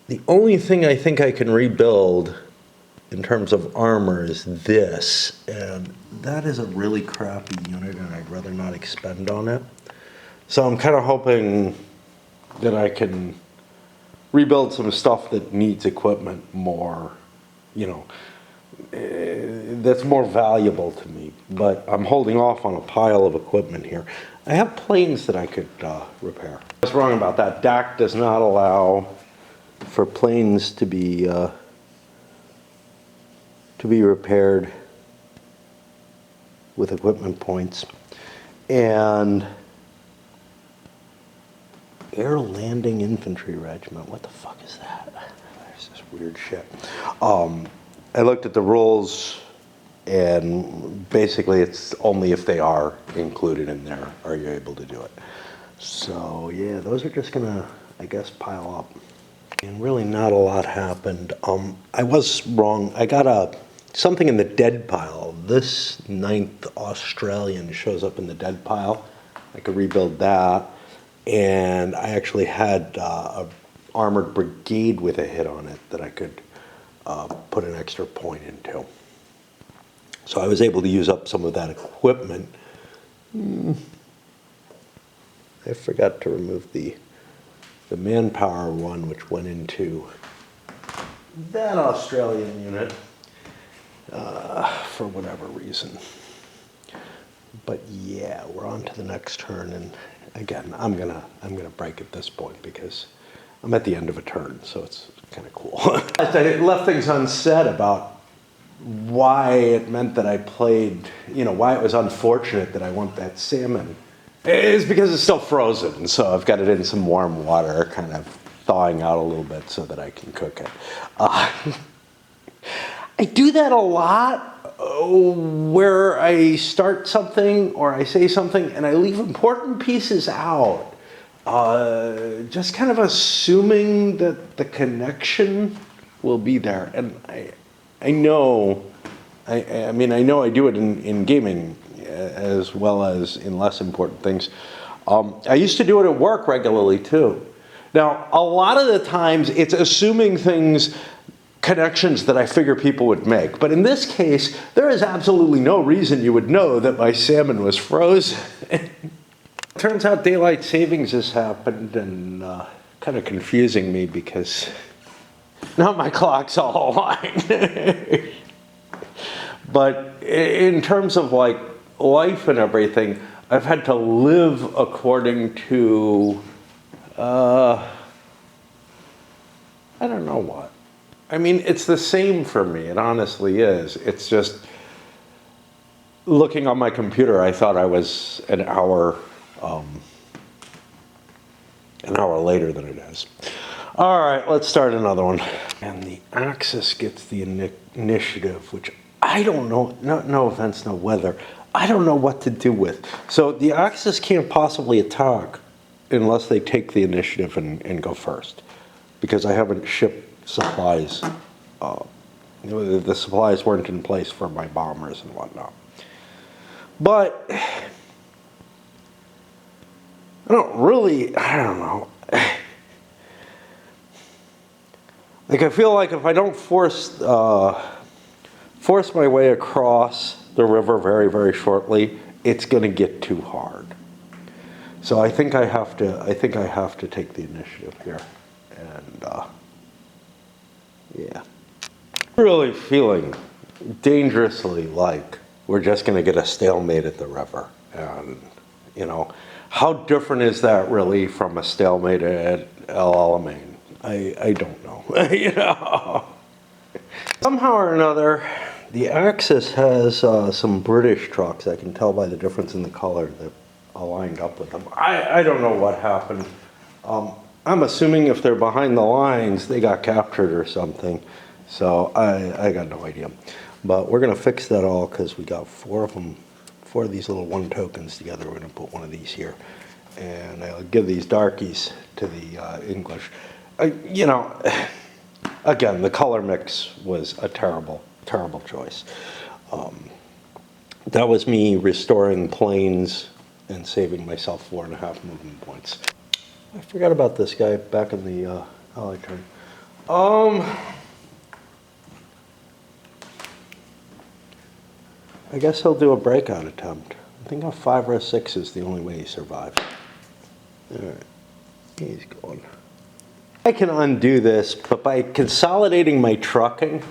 the only thing I think I can rebuild in terms of armor is this, and that is a really crappy unit, and I'd rather not expend on it. So I'm kind of hoping that I can rebuild some stuff that needs equipment more, that's more valuable to me. But I'm holding off on a pile of equipment here. I have planes that I could repair. I was wrong about that. DAK does not allow for planes to be repaired with equipment points. And Air Landing Infantry Regiment, what the fuck is that? There's this weird shit. I looked at the rules, and basically it's only if they are included in there are you able to do it. So yeah, those are just gonna, I guess, pile up. And really not a lot happened. I was wrong. I got something in the dead pile. This 9th Australian shows up in the dead pile. I could rebuild that. And I actually had a armored brigade with a hit on it that I could put an extra point into. So I was able to use up some of that equipment. I forgot to remove the manpower one, which went into that Australian unit for whatever reason. But yeah, we're on to the next turn, and again, I'm gonna break at this point because I'm at the end of a turn, so it's kind of cool. I left things unsaid about why it meant that I played, why it was unfortunate that I want that salmon. It's because it's still frozen, so I've got it in some warm water, kind of thawing out a little bit so that I can cook it. I do that a lot where I start something or I say something and I leave important pieces out. Just kind of assuming that the connection will be there. And I know I do it in gaming as well as in less important things. I used to do it at work regularly too. Now, a lot of the times it's assuming connections that I figure people would make. But in this case, there is absolutely no reason you would know that my salmon was frozen. Turns out daylight savings has happened and kind of confusing me because now my clock's all aligned. But in terms of like life and everything, I've had to live according to, I don't know what. I mean, it's the same for me. It honestly is. It's just looking on my computer, I thought I was an hour later than it is. All right, let's start another one. And the Axis gets the initiative, which I don't know, no offense, no weather, I don't know what to do with. So the Axis can't possibly attack unless they take the initiative and go first, because I haven't shipped supplies. The supplies weren't in place for my bombers and whatnot. But I don't know. Like, I feel like if I don't force my way across the river very, very shortly, it's going to get too hard. So I think I have to take the initiative here, and yeah, really feeling dangerously like we're just going to get a stalemate at the river, and how different is that really from a stalemate at El Alamein? I don't know. Somehow or another, the Axis has some British trucks. I can tell by the difference in the color that aligned up with them. I don't know what happened. I'm assuming if they're behind the lines, they got captured or something. So I got no idea. But we're going to fix that all because we got four of these little one tokens together. We're going to put one of these here. And I'll give these darkies to the English. Again, the color mix was a terrible, terrible choice. That was me restoring planes and saving myself 4.5 movement points. I forgot about this guy back in the ally turn. I guess he'll do a breakout attempt. I think a 5 or a 6 is the only way he survives. All right, he's going. I can undo this, but by consolidating my trucking,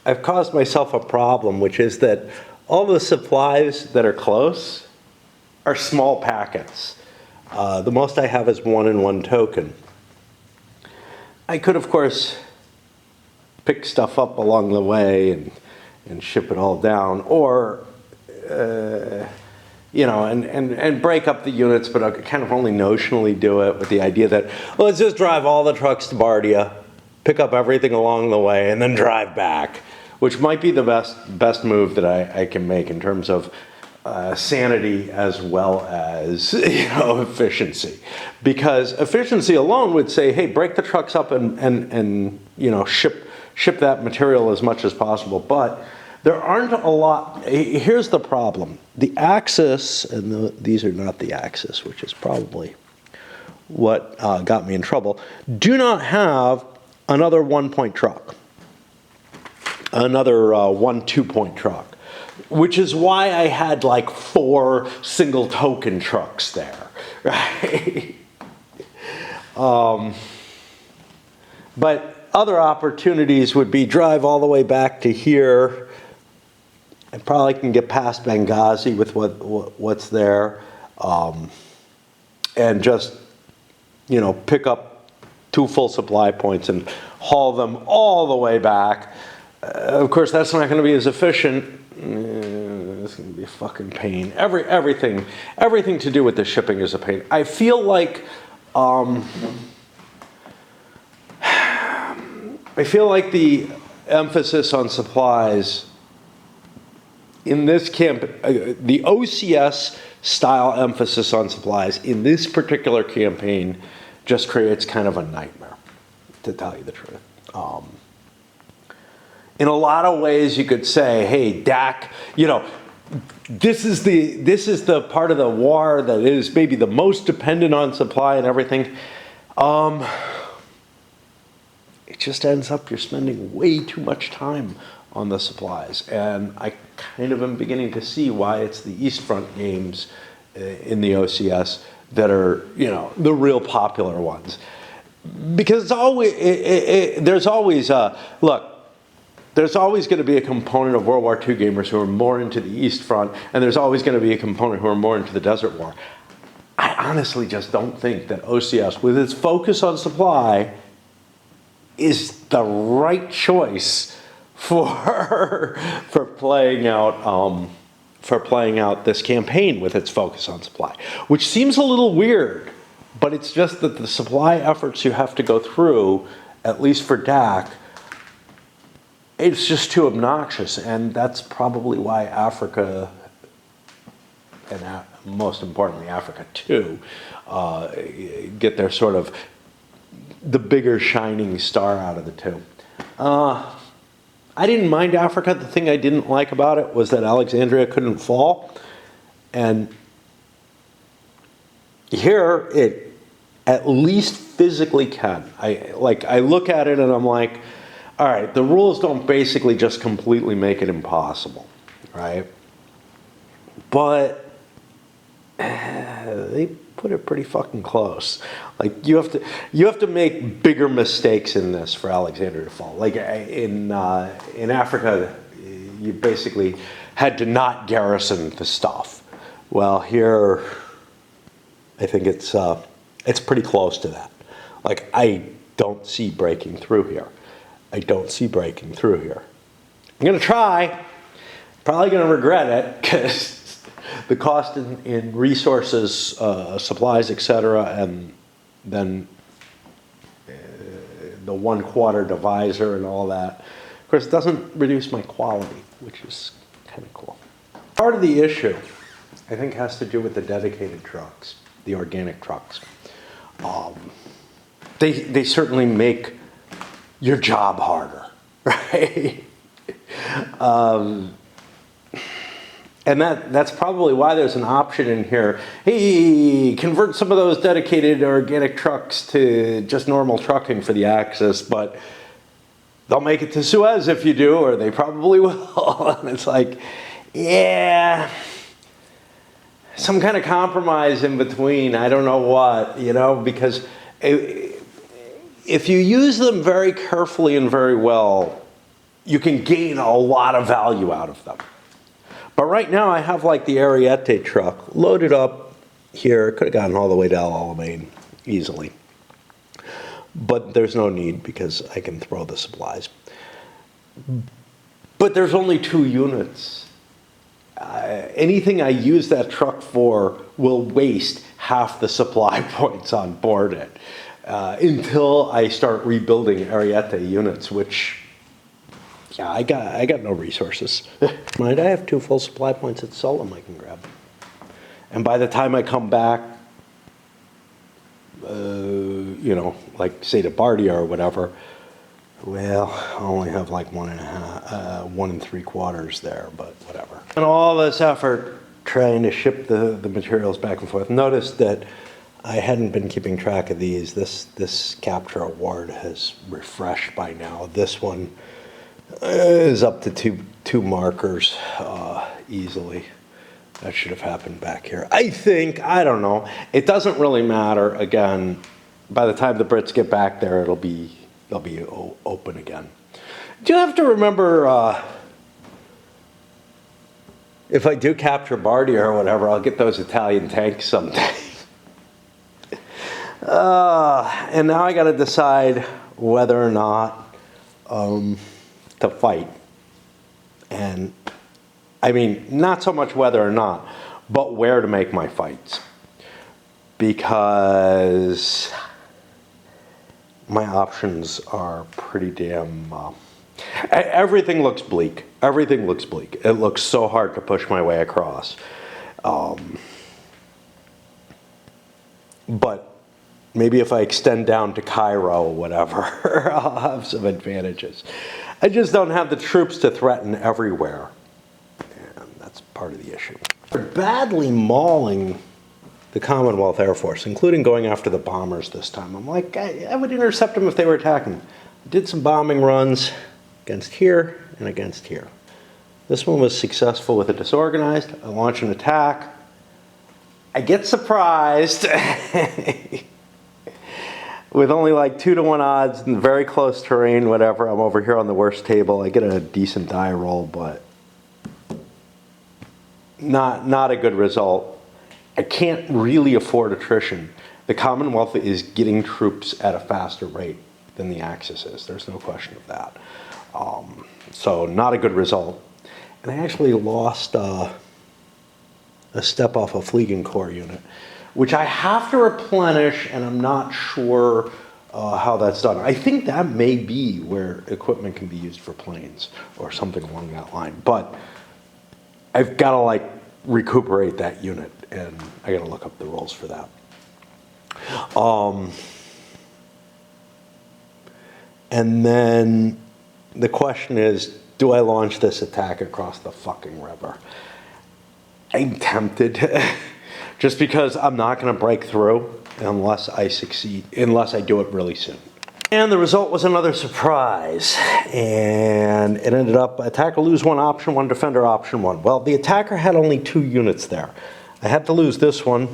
I've caused myself a problem, which is that all the supplies that are close are small packets. The most I have is 1 and 1 token. I could, of course, pick stuff up along the way and ship it all down, or and break up the units, but I could kind of only notionally do it with the idea that, well, let's just drive all the trucks to Bardia, pick up everything along the way, and then drive back, which might be the best move that I can make in terms of sanity as well as efficiency. Because efficiency alone would say, hey, break the trucks up and ship that material as much as possible. But there aren't a lot. Here's the problem. The Axis, and these are not the Axis, which is probably what got me in trouble, do not have another 1-point truck, another 2-point truck, which is why I had like 4 single token trucks there, right? But other opportunities would be drive all the way back to here. I probably can get past Benghazi with what's there, and just, you know, pick up 2 full supply points and haul them all the way back. Of course, that's not going to be as efficient. It's going to be a fucking pain. Everything to do with the shipping is a pain. I feel like the emphasis on supplies in this the OCS style emphasis on supplies in this particular campaign just creates kind of a nightmare, to tell you the truth. In a lot of ways, you could say, hey, DAK, you know, this is the part of the war that is maybe the most dependent on supply and everything. It just ends up you're spending way too much time on the supplies. And I kind of am beginning to see why it's the East Front games in the OCS that are, you know, the real popular ones. Because it's always, there's always going to be a component of World War II gamers who are more into the East Front, and there's always going to be a component who are more into the Desert War. I honestly just don't think that OCS, with its focus on supply, is the right choice for playing out this campaign with its focus on supply, which seems a little weird, but it's just that the supply efforts you have to go through, at least for DAK, it's just too obnoxious, and that's probably why Africa, and most importantly Africa too, get their sort of the bigger shining star out of the two. I didn't mind Africa. The thing I didn't like about it was that Alexandria couldn't fall, and here it at least physically can. I look at it and I'm like, all right, the rules don't basically just completely make it impossible, right? But they put it pretty fucking close. Like you have to make bigger mistakes in this for Alexandria to fall. Like in Africa, you basically had to not garrison the stuff. Well, here, I think it's pretty close to that. Like I don't see breaking through here. I'm going to try. Probably going to regret it because the cost in resources, supplies, etc., and then the 1/4 divisor and all that. Of course, it doesn't reduce my quality, which is kind of cool. Part of the issue, I think, has to do with the dedicated trucks, the organic trucks. They certainly make your job harder, right? And that's probably why there's an option in here. Hey, convert some of those dedicated organic trucks to just normal trucking for the Axis, but they'll make it to Suez if you do, or they probably will. And it's like, yeah, some kind of compromise in between. I don't know what, you know, because if you use them very carefully and very well, you can gain a lot of value out of them. But right now I have like the Ariete truck loaded up here. Could have gotten all the way to El Alamein easily. But there's no need because I can throw the supplies. But there's only 2 units. Anything I use that truck for will waste half the supply points on board it. Until I start rebuilding Ariete units, which, yeah, I got no resources. Mind, I have 2 full supply points at Solom I can grab. And by the time I come back, you know, like say to Bardia or whatever, well, I only have like 1 3/4 there, but whatever. And all this effort trying to ship the materials back and forth. Notice that I hadn't been keeping track of these. This capture award has refreshed by now. This one is up to two markers easily. That should have happened back here. I think, I don't know. It doesn't really matter. Again, by the time the Brits get back there, they'll be open again. Do you have to remember, if I do capture Bardia or whatever, I'll get those Italian tanks someday. And now I got to decide whether or not to fight. And I mean, not so much whether or not, but where to make my fights. Because my options are pretty damn... everything looks bleak. Everything looks bleak. It looks so hard to push my way across. But maybe if I extend down to Cairo or whatever, I'll have some advantages. I just don't have the troops to threaten everywhere. And that's part of the issue. They're badly mauling the Commonwealth Air Force, including going after the bombers this time. I'm like, I would intercept them if they were attacking. I did some bombing runs against here and against here. This one was successful with a disorganized. I launch an attack. I get surprised with only like 2-to-1 odds in very close terrain, whatever. I'm over here on the worst table. I get a decent die roll, but not a good result. I can't really afford attrition. The Commonwealth is getting troops at a faster rate than the Axis is. There's no question of that. So not a good result. And I actually lost a step off a Fliegen Corps unit, which I have to replenish, and I'm not sure how that's done. I think that may be where equipment can be used for planes or something along that line. But I've got to like recuperate that unit, and I got to look up the rules for that. And then the question is, do I launch this attack across the fucking river? I'm tempted, just because I'm not going to break through unless I succeed, unless I do it really soon. And the result was another surprise, and it ended up attacker lose 1 option 1, defender option 1. Well, the attacker had only 2 units there. I had to lose this one.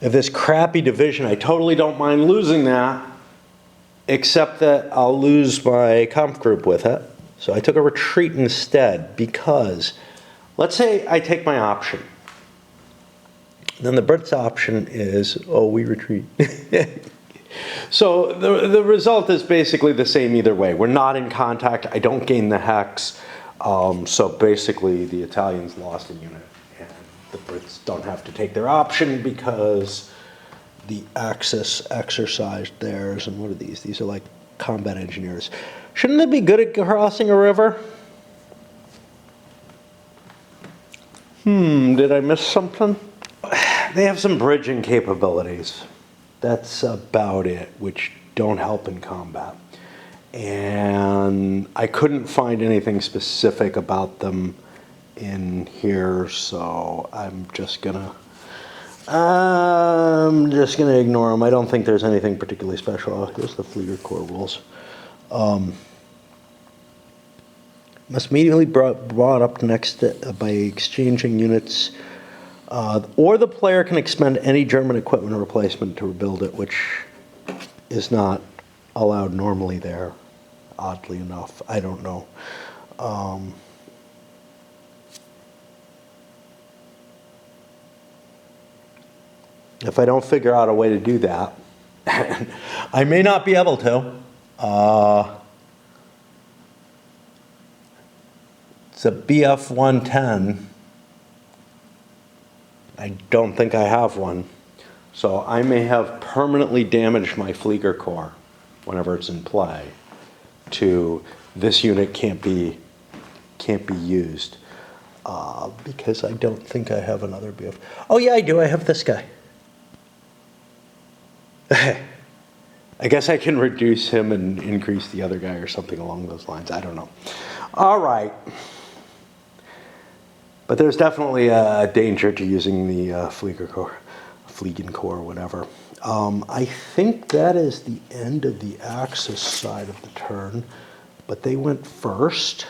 If this crappy division, I totally don't mind losing that, except that I'll lose my comp group with it. So I took a retreat instead, because let's say I take my option. Then the Brits' option is, oh, we retreat. So the result is basically the same either way. We're not in contact. I don't gain the hex. So basically the Italians lost a unit. And the Brits don't have to take their option because the Axis exercised theirs. And what are these? These are like combat engineers. Shouldn't they be good at crossing a river? Did I miss something? They have some bridging capabilities. That's about it, which don't help in combat. And I couldn't find anything specific about them in here, so I'm just gonna ignore them. I don't think there's anything particularly special. Oh, here's the Fleeger Corps rules. Must immediately brought up next by exchanging units, or the player can expend any German equipment replacement to rebuild it, which is not allowed normally there, oddly enough. I don't know. If I don't figure out a way to do that, I may not be able to. It's a BF 110. I don't think I have one. So I may have permanently damaged my Fleeger Corps whenever it's in play to this unit can't be used because I don't think I have another BF. Oh yeah, I do. I have this guy. I guess I can reduce him and increase the other guy or something along those lines. I don't know. All right. But there's definitely a danger to using the Fliegen core, whatever. I think that is the end of the Axis side of the turn, but they went first,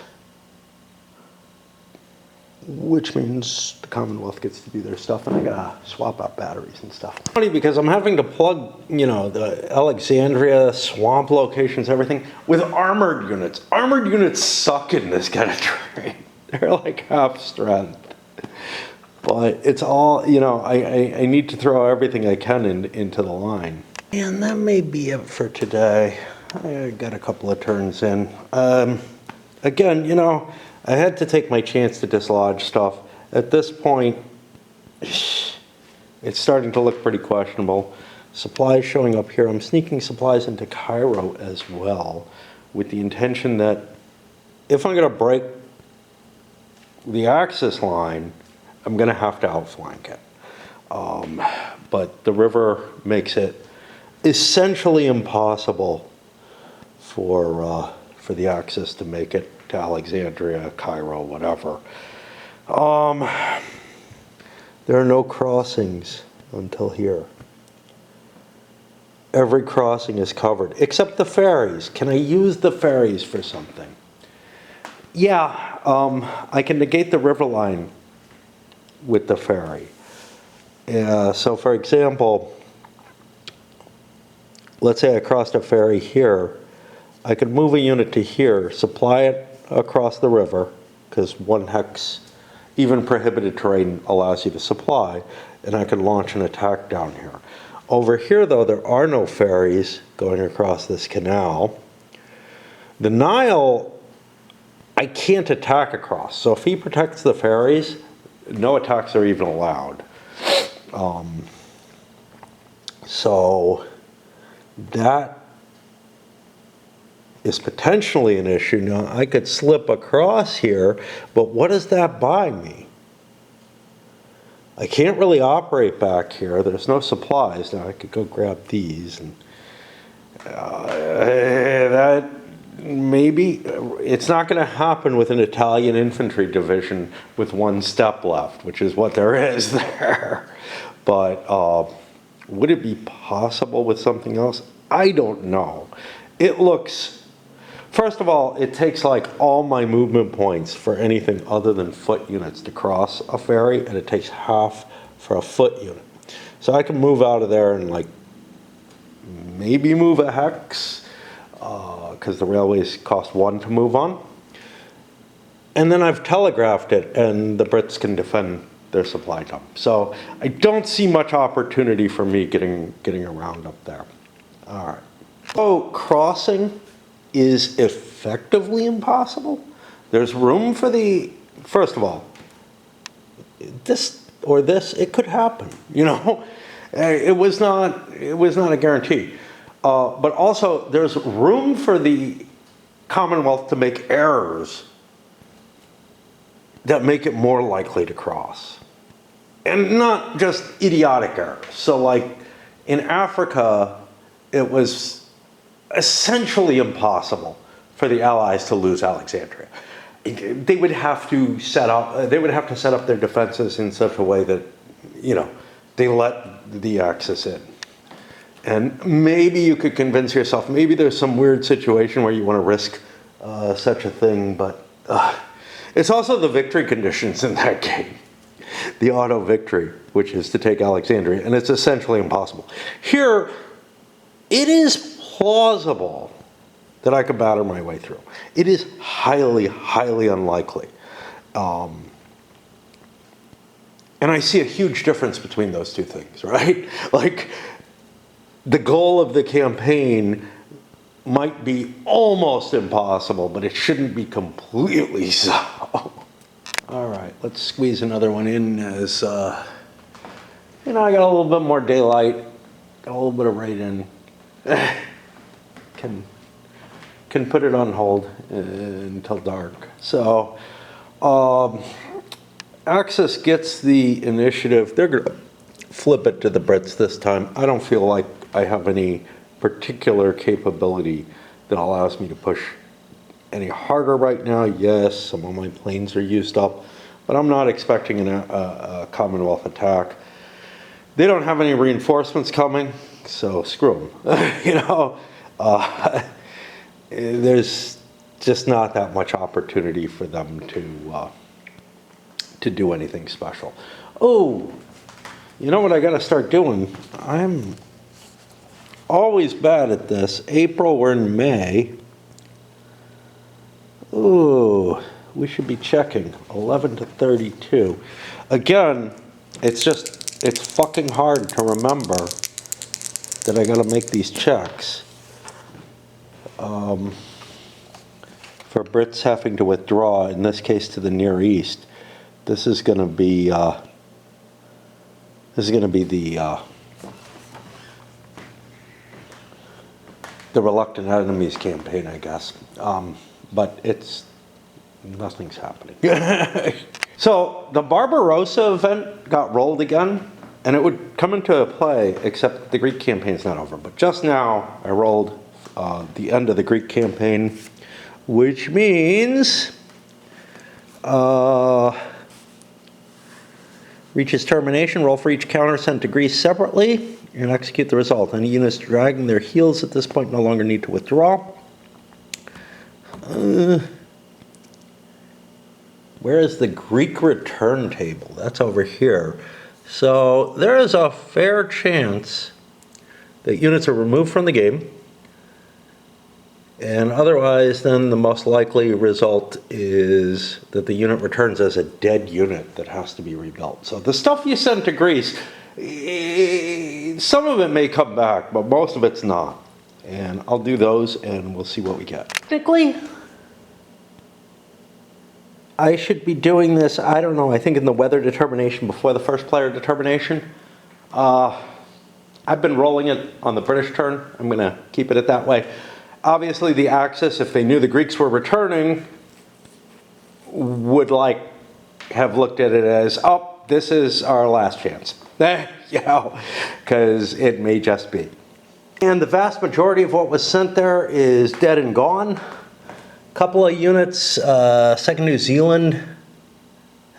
which means the Commonwealth gets to do their stuff, and I gotta swap out batteries and stuff. Funny because I'm having to plug, you know, the Alexandria swamp locations, everything, with armored units. Armored units suck in this kind of terrain. They're like half strength. But it's all, you know, I need to throw everything I can into the line. And that may be it for today. I got a couple of turns in. Again, you know, I had to take my chance to dislodge stuff. At this point, it's starting to look pretty questionable. Supplies showing up here. I'm sneaking supplies into Cairo as well, with the intention that if I'm going to break the Axis line, I'm going to have to outflank it. But the river makes it essentially impossible for the Axis to make it to Alexandria, Cairo, whatever. There are no crossings until here. Every crossing is covered, except the ferries. Can I use the ferries for something? Yeah, I can negate the river line with the ferry. So for example, let's say I crossed a ferry here. I could move a unit to here, supply it across the river, because 1 hex, even prohibited terrain allows you to supply, and I could launch an attack down here. Over here, though, there are no ferries going across this canal. The Nile, I can't attack across. So if he protects the ferries, no attacks are even allowed. So that is potentially an issue. Now, I could slip across here, but what does that buy me? I can't really operate back here. There's no supplies. Now, I could go grab these. And that maybe, it's not going to happen with an Italian infantry division with 1 step left, which is what there is there. But would it be possible with something else? I don't know. It looks, first of all, it takes like all my movement points for anything other than foot units to cross a ferry, and it takes half for a foot unit. So I can move out of there and like maybe move a hex, because the railways cost 1 to move on. And then I've telegraphed it, and the Brits can defend their supply dump. So I don't see much opportunity for me getting around up there. All right. So crossing is effectively impossible. There's room for the, first of all, this or this, it could happen, you know. It was not a guarantee. But also, there's room for the Commonwealth to make errors that make it more likely to cross. And not just idiotic errors. So like in Africa, it was essentially impossible for the Allies to lose Alexandria. They would have to set up their defenses in such a way that, you know, they let the Axis in. And maybe you could convince yourself, maybe there's some weird situation where you want to risk such a thing, but it's also the victory conditions in that game. The auto victory, which is to take Alexandria, and it's essentially impossible. Here, it is plausible that I could batter my way through. It is highly, highly unlikely. And I see a huge difference between those two things, right? Like, the goal of the campaign might be almost impossible, but it shouldn't be completely so. All right, let's squeeze another one in as, you know, I got a little bit more daylight, got a little bit of rain in. Can put it on hold until dark. So, Axis gets the initiative. They're going to flip it to the Brits this time. I don't feel like I have any particular capability that allows me to push any harder right now. Yes, some of my planes are used up, but I'm not expecting a Commonwealth attack. They don't have any reinforcements coming, so screw them. You know, there's just not that much opportunity for them to do anything special. Oh, you know what I got to start doing? I'm always bad at this. April, we're in May. Ooh, we should be checking 11 to 32. Again, it's fucking hard to remember that I got to make these checks. For Brits having to withdraw, in this case to the Near East, this is going to be the Reluctant Enemies campaign, I guess. But nothing's happening. So the Barbarossa event got rolled again, and it would come into play, except the Greek campaign's not over. But just now, I rolled the end of the Greek campaign, which means reaches termination, roll for each counter sent to Greece separately, and execute the result. Any units dragging their heels at this point no longer need to withdraw. Where is the Greek return table? That's over here. So there is a fair chance that units are removed from the game, and otherwise then the most likely result is that the unit returns as a dead unit that has to be rebuilt. So the stuff you sent to Greece, some of it may come back, but most of it's not. And I'll do those and we'll see what we get. Technically, I should be doing this, I don't know, I think in the weather determination before the first player determination. I've been rolling it on the British turn. I'm going to keep it at that way. Obviously the Axis, if they knew the Greeks were returning, would have looked at it as, oh, this is our last chance. You know, because it may just be. And the vast majority of what was sent there is dead and gone. A couple of units, 2nd New Zealand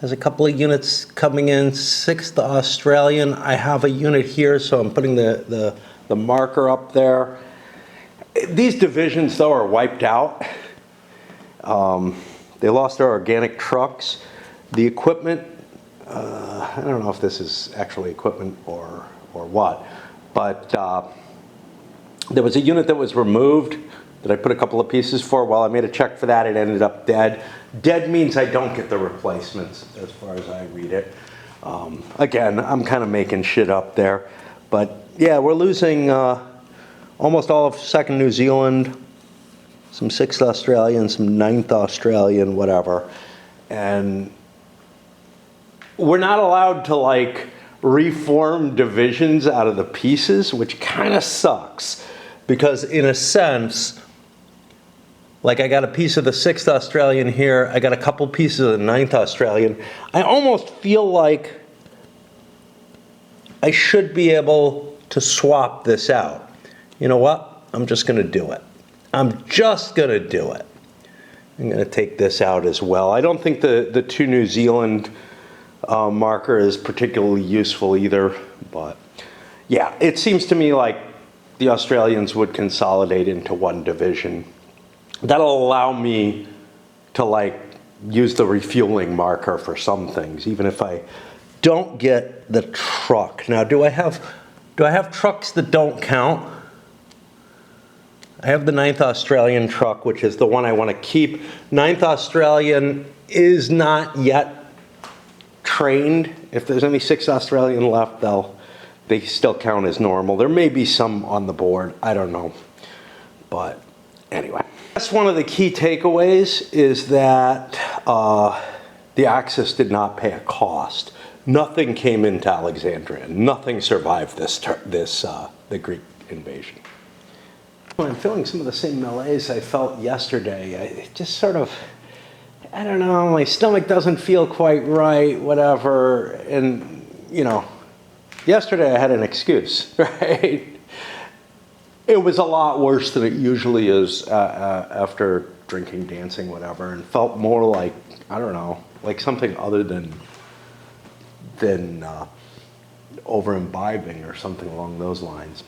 has a couple of units coming in, 6th Australian. I have a unit here, so I'm putting the marker up there. These divisions, though, are wiped out. They lost their organic trucks. The equipment, I don't know if this is actually equipment or what, but there was a unit that was removed that I put a couple of pieces for. While I made a check for that, it ended up dead. Dead means I don't get the replacements, as far as I read it. Again, I'm kind of making shit up there. But yeah, we're losing almost all of 2nd New Zealand, some 6th Australian, some 9th Australian, whatever. And we're not allowed to reform divisions out of the pieces, which kind of sucks. Because in a sense, I got a piece of the 6th Australian here, I got a couple pieces of the 9th Australian. I almost feel like I should be able to swap this out. You know what? I'm just going to do it. I'm just going to do it. I'm going to take this out as well. I don't think the 2 New Zealand marker is particularly useful either. But yeah, it seems to me like the Australians would consolidate into one division. That'll allow me to use the refueling marker for some things, even if I don't get the truck. Now, do I have trucks that don't count? I have the 9th Australian truck, which is the one I want to keep. 9th Australian is not yet trained. If there's any 6th Australian left, they still count as normal. There may be some on the board. I don't know. But anyway. That's one of the key takeaways is that the Axis did not pay a cost. Nothing came into Alexandria. Nothing survived the Greek invasion. I'm feeling some of the same malaise I felt yesterday. I just sort of, I don't know, my stomach doesn't feel quite right, whatever. And, yesterday I had an excuse, right? It was a lot worse than it usually is after drinking, dancing, whatever, and felt more like, I don't know, like something other than over imbibing or something along those lines.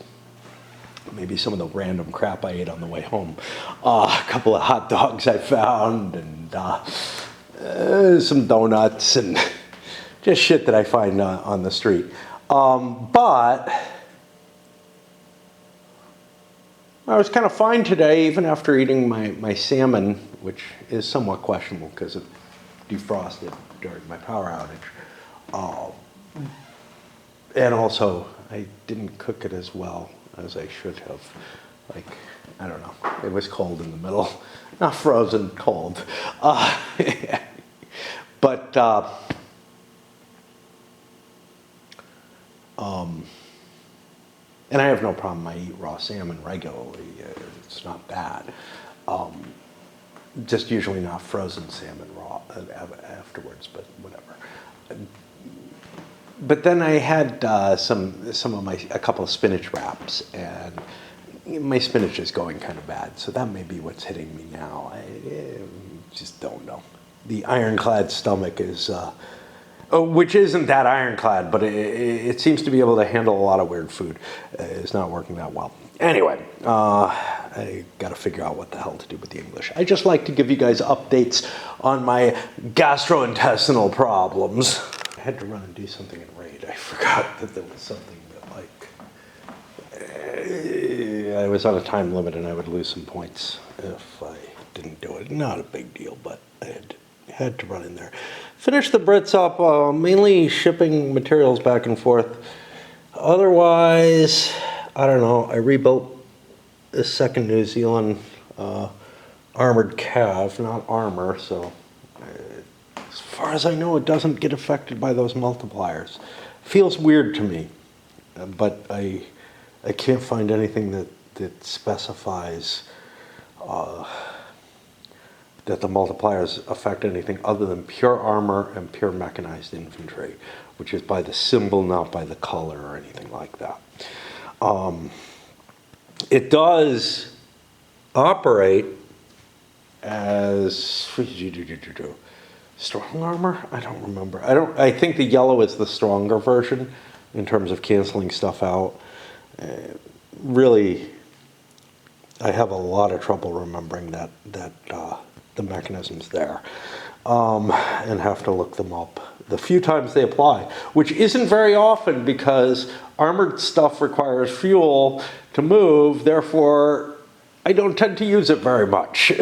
Maybe some of the random crap I ate on the way home. A couple of hot dogs I found, and some donuts, and just shit that I find on the street. But I was kind of fine today, even after eating my salmon, which is somewhat questionable because it defrosted during my power outage. And also, I didn't cook it as well as I should have. Like, I don't know, it was cold in the middle. Not frozen, cold. But, and I have no problem, I eat raw salmon regularly, it's not bad. Just usually not frozen salmon raw afterwards, but whatever. But then I had a couple of spinach wraps, and my spinach is going kind of bad, so that may be what's hitting me now. I just don't know. The ironclad stomach is, which isn't that ironclad, but it seems to be able to handle a lot of weird food. It's not working that well. Anyway, I got to figure out what the hell to do with the English. I just like to give you guys updates on my gastrointestinal problems. I had to run and do something in Raid. I forgot that there was something that, like, I was on a time limit and I would lose some points if I didn't do it. Not a big deal, but I had to run in there. Finished the Brits up, mainly shipping materials back and forth. Otherwise, I don't know, I rebuilt this second New Zealand armored cav, not armor, so as far as I know, it doesn't get affected by those multipliers. Feels weird to me, but I can't find anything that specifies that the multipliers affect anything other than pure armor and pure mechanized infantry, which is by the symbol, not by the color or anything like that. It does operate as strong armor? I don't remember. I think the yellow is the stronger version in terms of canceling stuff out. Really, I have a lot of trouble remembering that the mechanism's there, and have to look them up the few times they apply, which isn't very often because armored stuff requires fuel to move, therefore I don't tend to use it very much.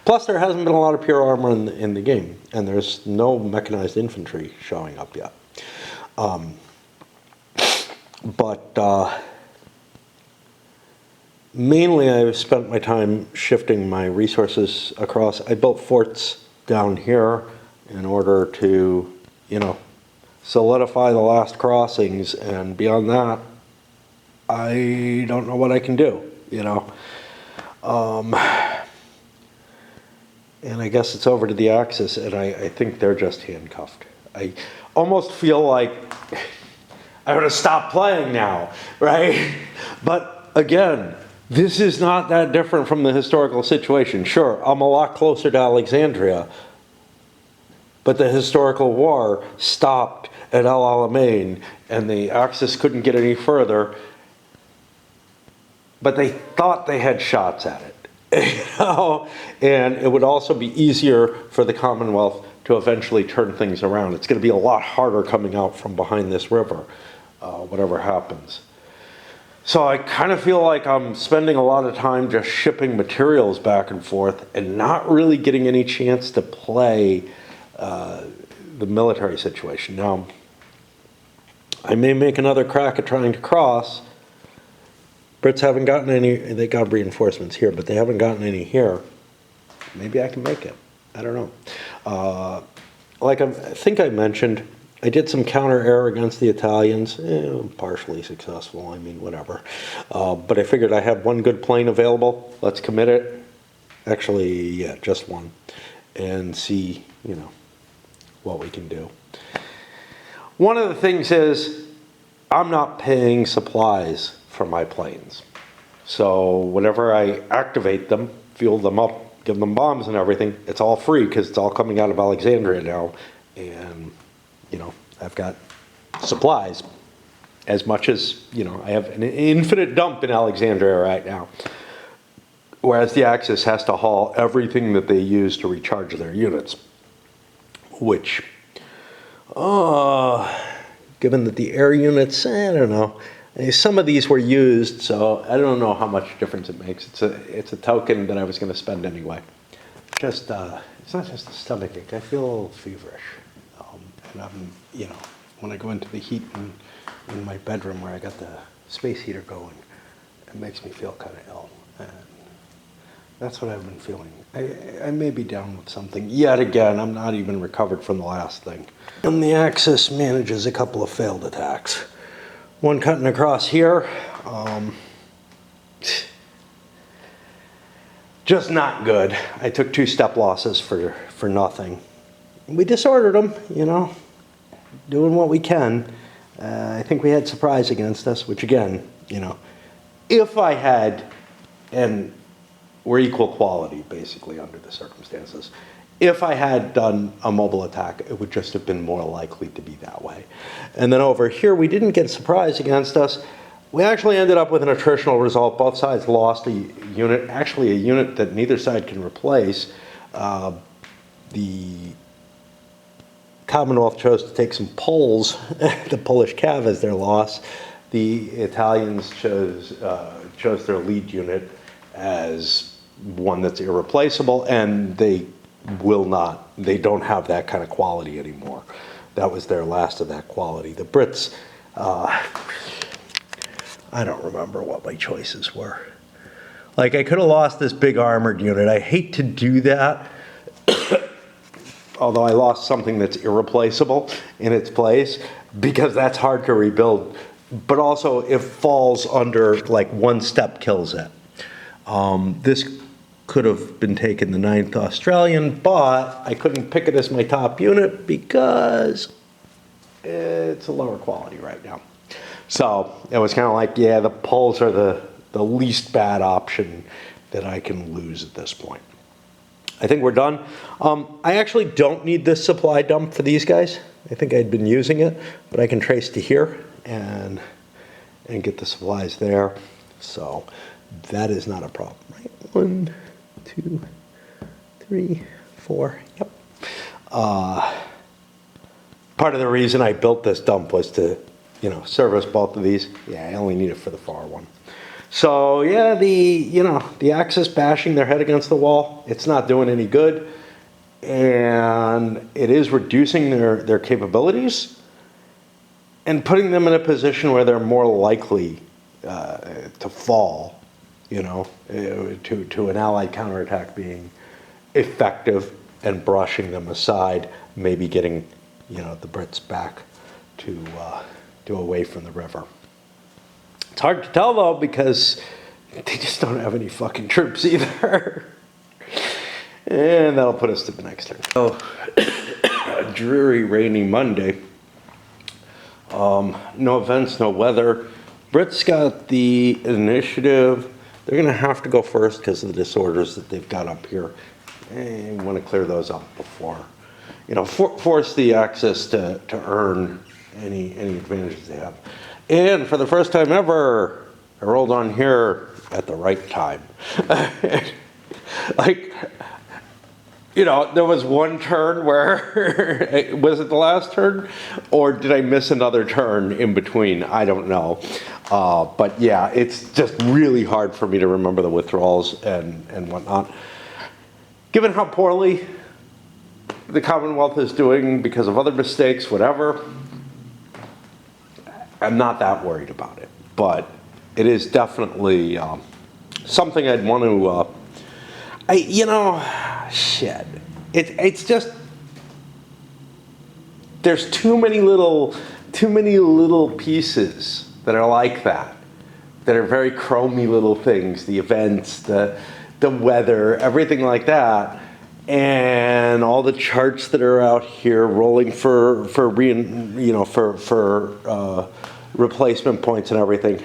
Plus there hasn't been a lot of pure armor in the game, and there's no mechanized infantry showing up yet. Mainly I've spent my time shifting my resources across. I built forts down here in order to, solidify the last crossings, and beyond that, I don't know what I can do, And I guess it's over to the Axis, and I think they're just handcuffed. I almost feel like I'm gonna stop playing now, right? But again, this is not that different from the historical situation. Sure, I'm a lot closer to Alexandria, but the historical war stopped at El Alamein, and the Axis couldn't get any further, but they thought they had shots at it. And it would also be easier for the Commonwealth to eventually turn things around. It's going to be a lot harder coming out from behind this river, whatever happens. So I kind of feel like I'm spending a lot of time just shipping materials back and forth and not really getting any chance to play the military situation. Now, I may make another crack at trying to cross. Brits haven't gotten any, they got reinforcements here, but they haven't gotten any here. Maybe I can make it. I don't know. Like I think I mentioned, I did some counter air against the Italians, partially successful, I mean, whatever. But I figured I had one good plane available, let's commit it. Actually, yeah, just one. And see, what we can do. One of the things is, I'm not paying supplies for my planes. So whenever I activate them, fuel them up, give them bombs and everything. It's all free because it's all coming out of Alexandria now. And, you know, I've got supplies as much as, you know, I have an infinite dump in Alexandria right now. Whereas the Axis has to haul everything that they use to recharge their units. Which, given that the air units, I don't know. Some of these were used, so I don't know how much difference it makes. It's a token that I was going to spend anyway. Just it's not just a stomach ache. I feel a little feverish, and I'm, you know, when I go into the heat in my bedroom where I got the space heater going, it makes me feel kind of ill. And that's what I've been feeling. I may be down with something yet again. I'm not even recovered from the last thing. And the Axis manages a couple of failed attacks. One cutting across here, just not good. I took 2 step losses for nothing. We disordered them, you know, doing what we can. I think we had surprise against us, which again, you know, if I had, and we're equal quality basically under the circumstances, if I had done a mobile attack, it would just have been more likely to be that way. And then over here, we didn't get surprise against us. We actually ended up with an attritional result. Both sides lost a unit, actually a unit that neither side can replace. The Commonwealth chose to take some Poles, the Polish cav as their loss. The Italians chose their lead unit as one that's irreplaceable, and they don't have that kind of quality anymore. That was their last of that quality. The Brits, I don't remember what my choices were. Like, I could have lost this big armored unit. I hate to do that, although I lost something that's irreplaceable in its place, because that's hard to rebuild. But also, it falls under, like, 1 step kills it. This could have been taken the 9th Australian, but I couldn't pick it as my top unit because it's a lower quality right now. So it was kind of like, yeah, the Poles are the least bad option that I can lose at this point. I think we're done. I actually don't need this supply dump for these guys. I think I'd been using it, but I can trace to here and get the supplies there. So that is not a problem, right? 1, 2, 3, 4, yep. Part of the reason I built this dump was to, you know, service both of these. Yeah, I only need it for the far one. So yeah, the Axis bashing their head against the wall, it's not doing any good. And it is reducing their capabilities and putting them in a position where they're more likely to fall, you know, to an Allied counterattack being effective and brushing them aside, maybe getting, you know, the Brits back to away from the river. It's hard to tell though, because they just don't have any fucking troops either. And that'll put us to the next turn. So, a dreary, rainy Monday. No events, no weather. Brits got the initiative. They're going to have to go first because of the disorders that they've got up here. And want to clear those up before, you know, force the Axis to earn any advantages they have. And for the first time ever, I rolled on here at the right time. Like, you know, there was one turn where, was it the last turn? Or did I miss another turn in between? I don't know. But yeah, it's just really hard for me to remember the withdrawals and whatnot. Given how poorly the Commonwealth is doing because of other mistakes, whatever, I'm not that worried about it. But it is definitely something I'd want to, you know, shit. It's just, there's too many little pieces that are like that are very chromy little things. The events, the weather, everything like that, and all the charts that are out here rolling for replacement points and everything.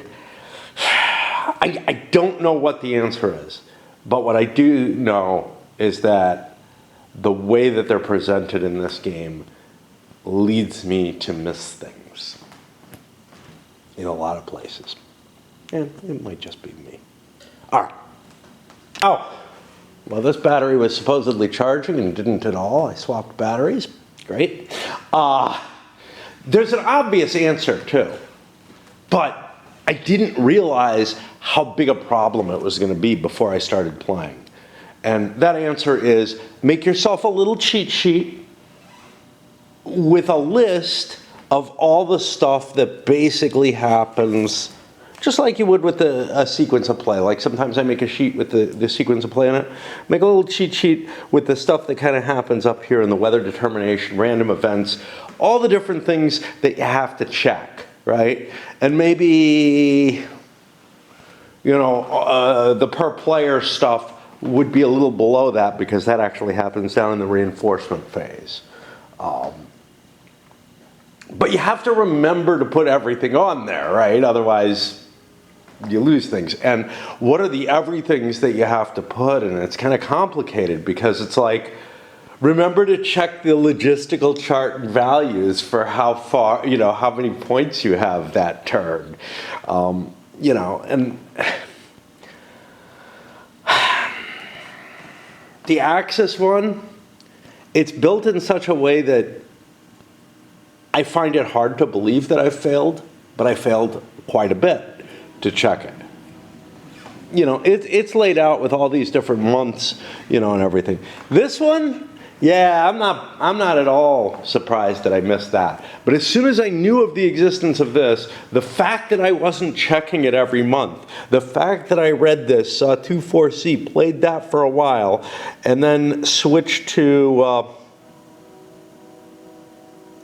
I don't know what the answer is, but what I do know is that the way that they're presented in this game leads me to miss things in a lot of places. And it might just be me. All right. Oh, well, this battery was supposedly charging and didn't at all. I swapped batteries. Great. There's an obvious answer, too. But I didn't realize how big a problem it was going to be before I started playing. And that answer is make yourself a little cheat sheet with a list of all the stuff that basically happens, just like you would with a sequence of play. Like sometimes I make a sheet with the sequence of play in it. Make a little cheat sheet with the stuff that kind of happens up here in the weather determination, random events, all the different things that you have to check, right? And maybe, you know, the per player stuff would be a little below that because that actually happens down in the reinforcement phase. But you have to remember to put everything on there, right? Otherwise, you lose things. And what are the everythings that you have to put? And it's kind of complicated because it's like, remember to check the logistical chart and values for how far, you know, how many points you have that turn. You know, and the Axis one, it's built in such a way that I find it hard to believe that I've failed, but I failed quite a bit to check it. You know, it's laid out with all these different months, you know, and everything. This one, yeah, I'm not at all surprised that I missed that. But as soon as I knew of the existence of this, the fact that I wasn't checking it every month, the fact that I read this, saw 2.4c, played that for a while, and then switched to,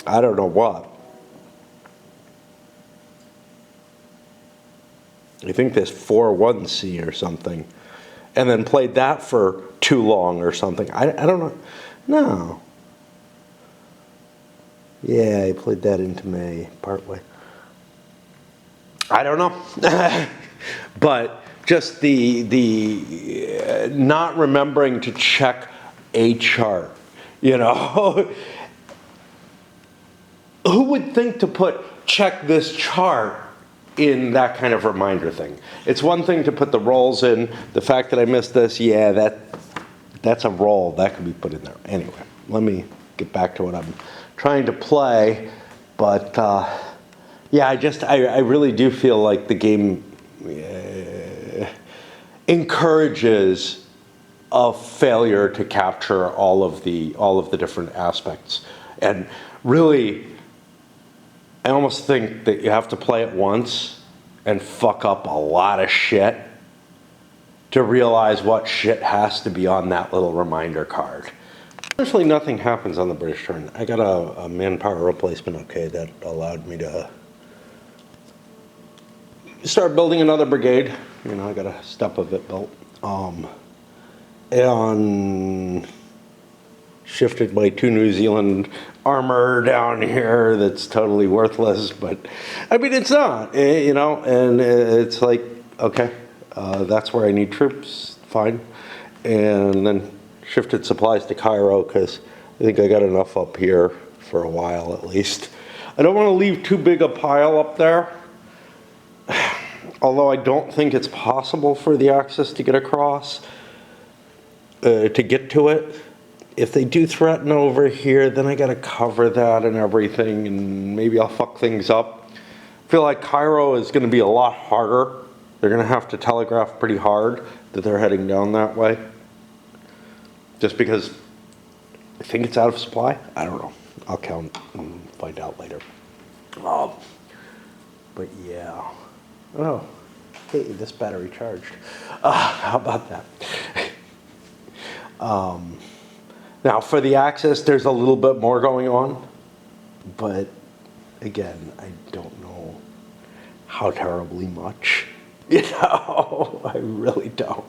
I don't know what. I think this 4.1c or something. And then played that for too long or something. I don't know. No. Yeah, I played that into May, partway. I don't know. But just the not remembering to check a chart, you know. Who would think to put check this chart in that kind of reminder thing? It's one thing to put the rolls in. The fact that I missed this, yeah, that's a roll. That could be put in there. Anyway, let me get back to what I'm trying to play. But yeah, I really do feel like the game encourages a failure to capture all of the different aspects. And really, I almost think that you have to play it once and fuck up a lot of shit to realize what shit has to be on that little reminder card. Essentially nothing happens on the British turn. I got a manpower replacement, okay, that allowed me to start building another brigade. You know, I got a step of it built. And shifted my 2 New Zealand armor down here that's totally worthless, but I mean, it's not, you know, and it's like, okay, that's where I need troops, fine. And then shifted supplies to Cairo because I think I got enough up here for a while at least. I don't want to leave too big a pile up there, although I don't think it's possible for the Axis to get across, to get to it. If they do threaten over here, then I got to cover that and everything, and maybe I'll fuck things up. I feel like Cairo is going to be a lot harder. They're going to have to telegraph pretty hard that they're heading down that way. Just because I think it's out of supply. I don't know. I'll count and find out later. But yeah. Oh, hey, this battery charged. How about that? Now for the Axis, there's a little bit more going on, but again, I don't know how terribly much, you know, I really don't.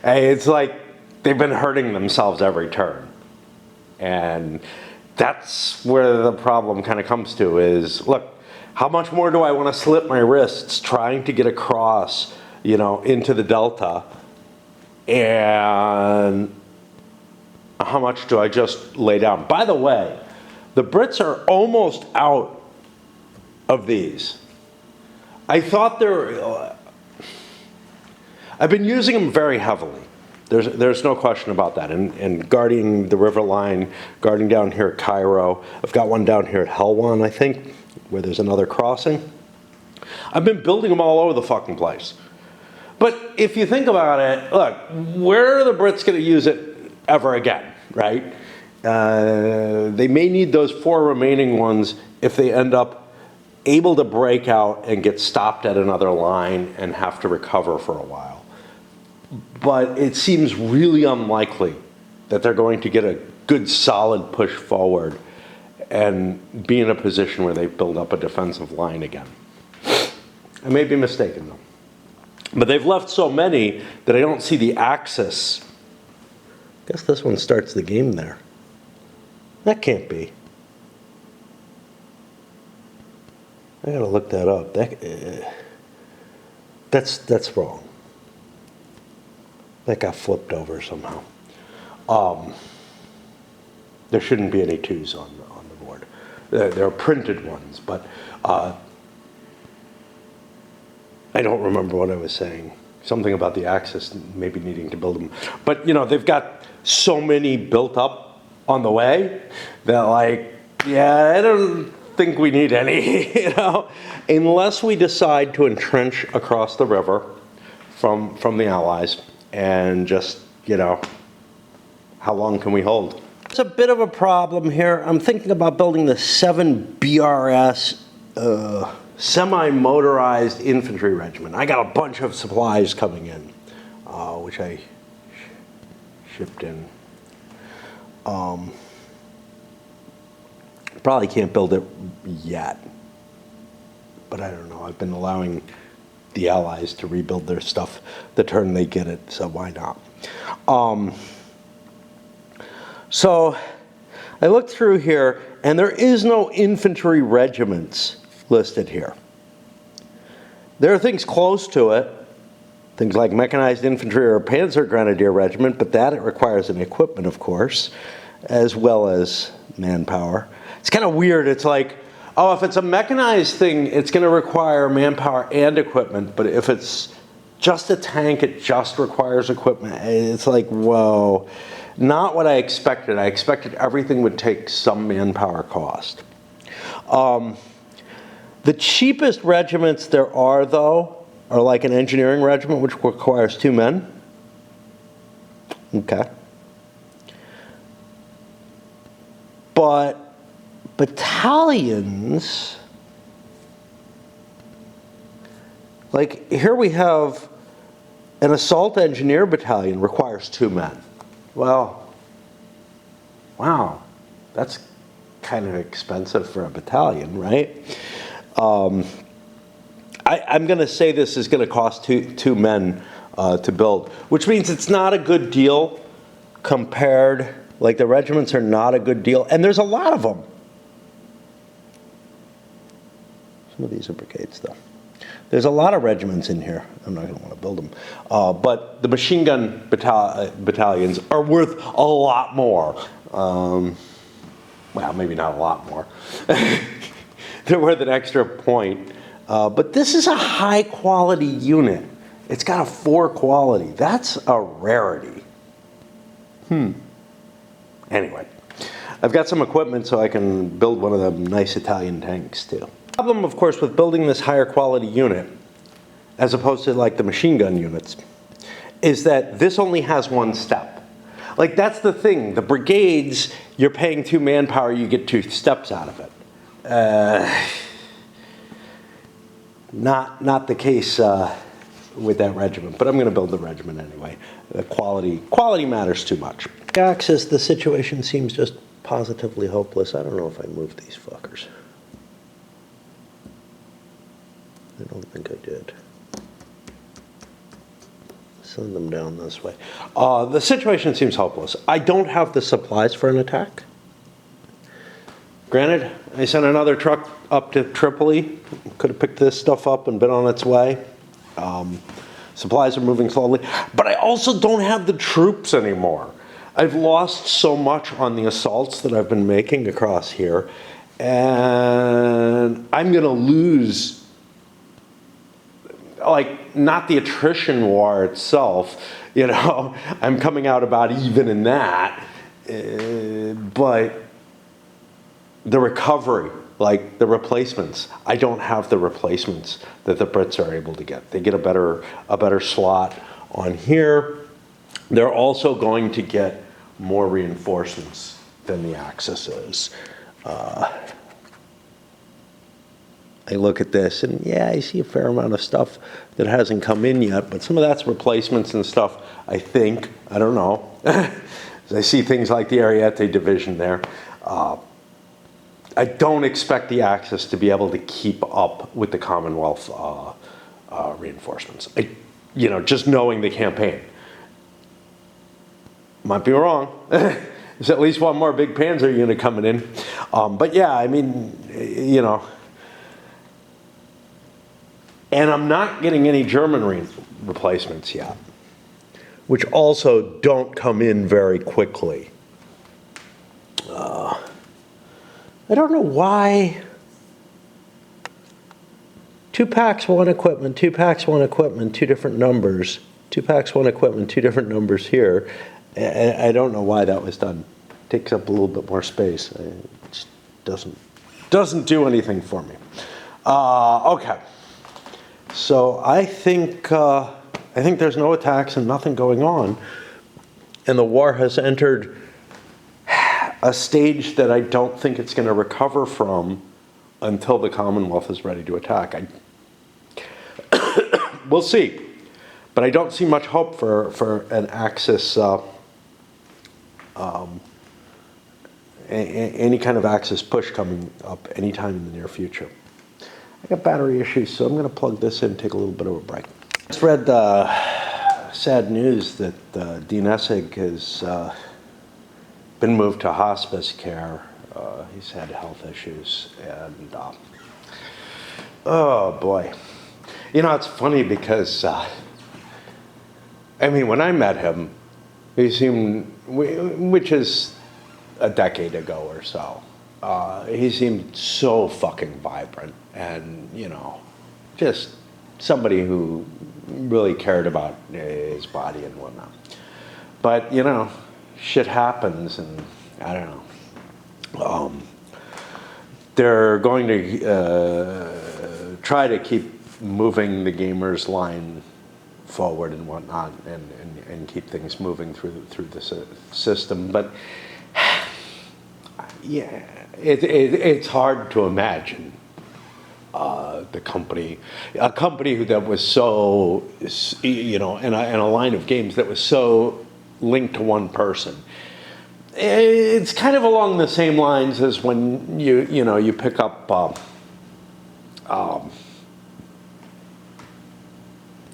And it's like they've been hurting themselves every turn, and that's where the problem kind of comes to is, look, how much more do I want to slit my wrists trying to get across, you know, into the Delta, And how much do I just lay down? By the way, the Brits are almost out of these. I thought I've been using them very heavily. There's no question about that. And guarding the river line, guarding down here at Cairo. I've got one down here at Helwan, I think, where there's another crossing. I've been building them all over the fucking place. But if you think about it, look, where are the Brits going to use it ever again, right? They may need those 4 remaining ones if they end up able to break out and get stopped at another line and have to recover for a while. But it seems really unlikely that they're going to get a good solid push forward and be in a position where they build up a defensive line again. I may be mistaken though. But they've left so many that I don't see the axis. I guess this one starts the game there. That can't be. I gotta look that up. That's wrong. That got flipped over somehow. There shouldn't be any 2s on the board. There are printed ones, but I don't remember what I was saying. Something about the axis, maybe needing to build them. But, you know, they've got so many built up on the way that, like, yeah, I don't think we need any, you know, unless we decide to entrench across the river from the Allies and just, you know, how long can we hold? It's a bit of a problem here. I'm thinking about building the 7 BRS semi-motorized infantry regiment. I got a bunch of supplies coming in, which I shipped in. Probably can't build it yet, but I don't know. I've been allowing the Allies to rebuild their stuff the turn they get it, so why not? So I looked through here, and there is no infantry regiments listed here. There are things close to it, things like mechanized infantry or a panzer grenadier regiment, but that it requires an equipment, of course, as well as manpower. It's kind of weird. It's like, oh, if it's a mechanized thing, it's going to require manpower and equipment, but if it's just a tank, it just requires equipment. It's like, whoa, not what I expected. I expected everything would take some manpower cost. The cheapest regiments there are, though, are like an engineering regiment, which requires 2 men. Okay. But battalions, like here we have an assault engineer battalion requires 2 men. Well, wow, that's kind of expensive for a battalion, right? I'm going to say this is going to cost two men to build, which means it's not a good deal compared, like the regiments are not a good deal, and there's a lot of them. Some of these are brigades, though. There's a lot of regiments in here. I'm not going to want to build them. But the machine gun battalions are worth a lot more. Well, maybe not a lot more. They're worth an extra point. But this is a high-quality unit. It's got a 4 quality. That's a rarity. Anyway, I've got some equipment so I can build one of them nice Italian tanks, too. The problem, of course, with building this higher quality unit, as opposed to like the machine gun units, is that this only has 1 step. Like, that's the thing. The brigades, you're paying 2 manpower, you get 2 steps out of it. Not the case with that regiment, but I'm going to build the regiment anyway. The quality matters too much. Axis, the situation seems just positively hopeless. I don't know if I moved these fuckers. I don't think I did. Send them down this way. The situation seems hopeless. I don't have the supplies for an attack. Granted, I sent another truck up to Tripoli. Could have picked this stuff up and been on its way. So Supplies are moving slowly, but I also don't have the troops anymore. I've lost so much on the assaults that I've been making across here, and I'm going to lose, like, not the attrition war itself, you know, I'm coming out about even in that, but the recovery, like the replacements, I don't have the replacements that the Brits are able to get. They get a better slot on here. They're also going to get more reinforcements than the Axis is. I look at this and yeah, I see a fair amount of stuff that hasn't come in yet, but some of that's replacements and stuff, I think. I don't know. I see things like the Ariete division there. I don't expect the Axis to be able to keep up with the Commonwealth reinforcements. You know, just knowing the campaign. Might be wrong. There's at least one more big Panzer unit coming in. But yeah, I mean, you know. And I'm not getting any German replacements yet, which also don't come in very quickly. I don't know why. 2 packs, 1 equipment, 2 packs, 1 equipment, 2 different numbers. 2 packs, 1 equipment, 2 different numbers here. I don't know why that was done. Takes up a little bit more space. It just doesn't do anything for me. Okay. So I think there's no attacks and nothing going on, and the war has entered a stage that I don't think it's going to recover from until the Commonwealth is ready to attack. We'll see, but I don't see much hope for an Axis, any kind of Axis push coming up anytime in the near future. I got battery issues, so I'm going to plug this in and take a little bit of a break. I just read sad news that Dean Essig has been moved to hospice care. He's had health issues, and oh boy. You know, it's funny because, I mean, when I met him, he seemed, which is a decade ago or so, he seemed so fucking vibrant and, you know, just somebody who really cared about his body and whatnot. But, you know, shit happens, and I don't know. They're going to try to keep moving the gamers line forward and whatnot, and keep things moving through the system. But yeah, it's hard to imagine a company that was so, you know, and a line of games that was so linked to one person. It's kind of along the same lines as when you pick up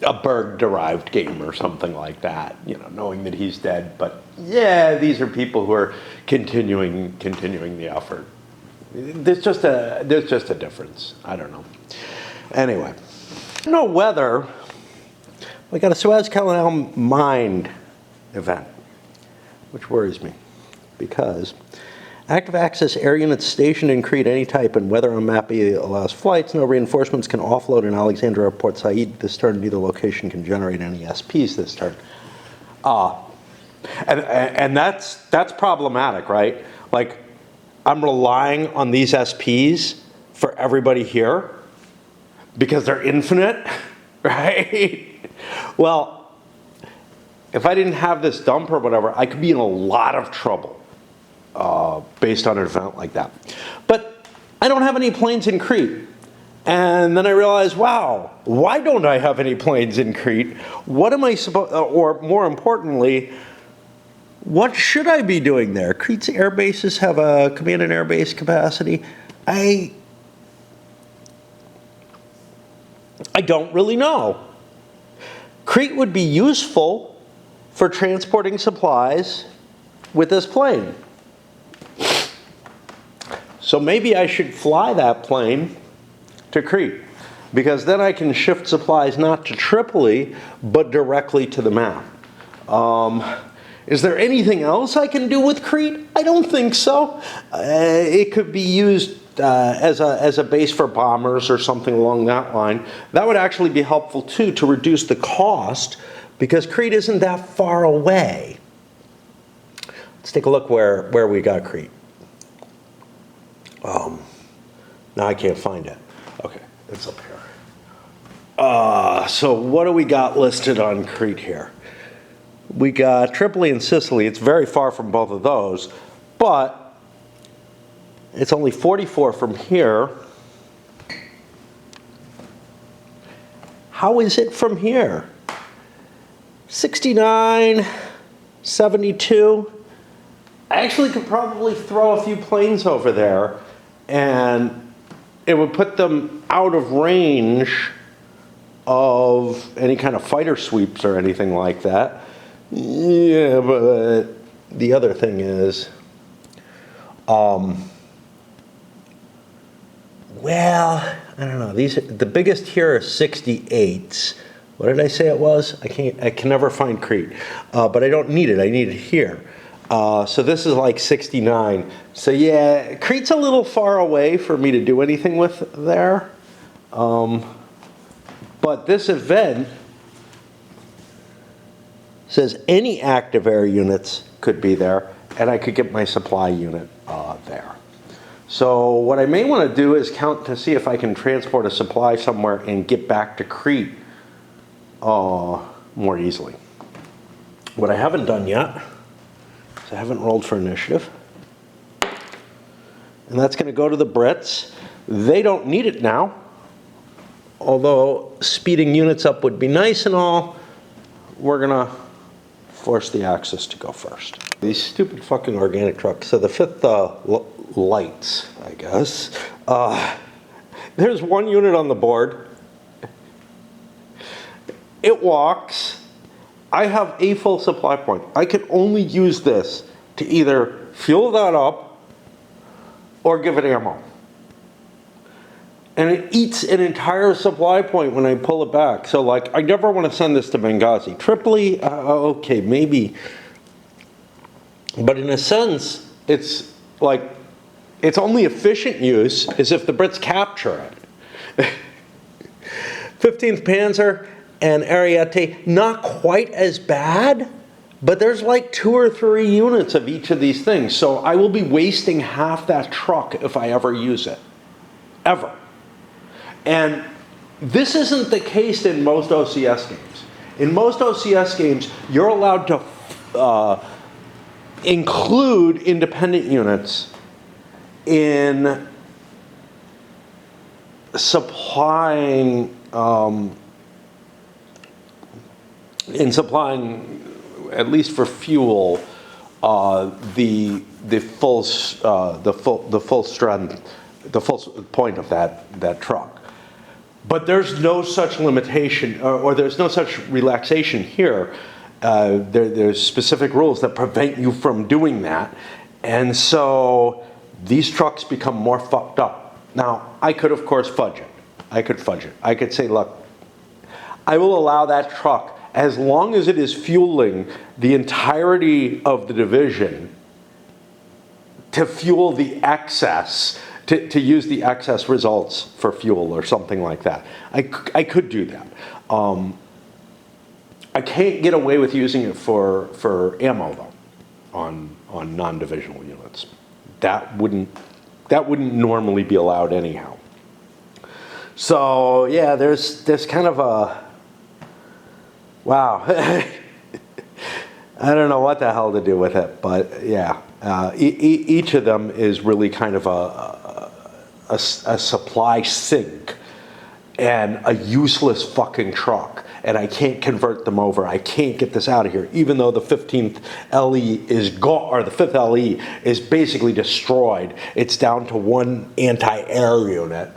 a Berg-derived game or something like that, you know, knowing that he's dead. But yeah, these are people who are continuing the effort. There's just a difference. I don't know. Anyway, I don't know whether we got a Suez Canal mined event, which worries me, because active access air units stationed in Crete any type and weather on map allows flights. No reinforcements can offload in Alexandria or Port Said this turn. Neither location can generate any SPs this turn. And that's problematic, right? Like, I'm relying on these SPs for everybody here because they're infinite, right? Well, if I didn't have this dump or whatever, I could be in a lot of trouble based on an event like that. But I don't have any planes in Crete. And then I realized, wow, why don't I have any planes in Crete? What am I supposed, or more importantly, what should I be doing there? Crete's air bases have a command and air base capacity. I don't really know. Crete would be useful for transporting supplies with this plane. So maybe I should fly that plane to Crete. because then I can shift supplies not to Tripoli, but directly to the map. Is there anything else I can do with Crete? I don't think so. It could be used as a base for bombers or something along that line. That would actually be helpful too, to reduce the cost, because Crete isn't that far away. Let's take a look where we got Crete. Now I can't find it. Okay, it's up here. So what do we got listed on Crete here? We got Tripoli and Sicily. It's very far from both of those, but it's only 44 from here. How is it from here? 69, 72. I actually could probably throw a few planes over there, and it would put them out of range of any kind of fighter sweeps or anything like that. Yeah, but the other thing is, well, I don't know. The biggest here are 68s. What did I say it was? I can never find Crete, but I don't need it. I need it here. So this is like 69. So yeah, Crete's a little far away for me to do anything with there. But this event says any active air units could be there, and I could get my supply unit there. So what I may want to do is count to see if I can transport a supply somewhere and get back to Crete more easily. What I haven't done yet is I haven't rolled for initiative. And that's going to go to the Brits. They don't need it now, although speeding units up would be nice and all. We're going to force the Axis to go first. These stupid fucking organic trucks. So the fifth lights, I guess. There's one unit on the board. It walks. I have a full supply point. I can only use this to either fuel that up or give it ammo. And it eats an entire supply point when I pull it back. So like, I never want to send this to Benghazi. Tripoli, okay, maybe. But in a sense, it's like, its only efficient use is if the Brits capture it. 15th Panzer and Ariete, not quite as bad, but there's like 2 or 3 units of each of these things. So I will be wasting half that truck if I ever use it. Ever. And this isn't the case in most OCS games. In most OCS games, you're allowed to include independent units in supplying at least for fuel the full strength, the full point of that truck. But there's no such limitation, or there's no such relaxation here. There's specific rules that prevent you from doing that. And so these trucks become more fucked up. Now, I could, of course, fudge it. I could fudge it. I could say, look, I will allow that truck, as long as it is fueling the entirety of the division, to fuel the excess, to use the excess results for fuel or something like that. I could do that. I can't get away with using it for ammo though, on non-divisional units. That wouldn't normally be allowed anyhow. So yeah, there's kind of a wow. I don't know what the hell to do with it, but yeah, each of them is really kind of a supply sink and a useless fucking truck, and I can't convert them over. I can't get this out of here, even though the 15th LE is gone, or the 5th LE is basically destroyed. It's down to one anti-air unit.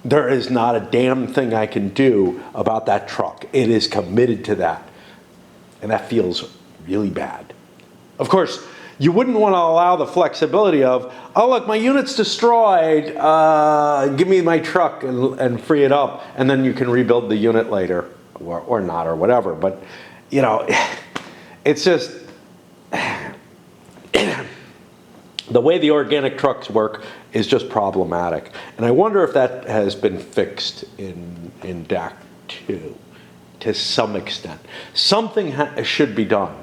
There is not a damn thing I can do about that truck. It is committed to that. And that feels really bad. Of course, You wouldn't want to allow the flexibility of, oh look, my unit's destroyed, give me my truck and free it up, and then you can rebuild the unit later, or not, or whatever. But, you know, it's just, the way the organic trucks work is just problematic. And I wonder if that has been fixed in DAK 2 to some extent. Something should be done,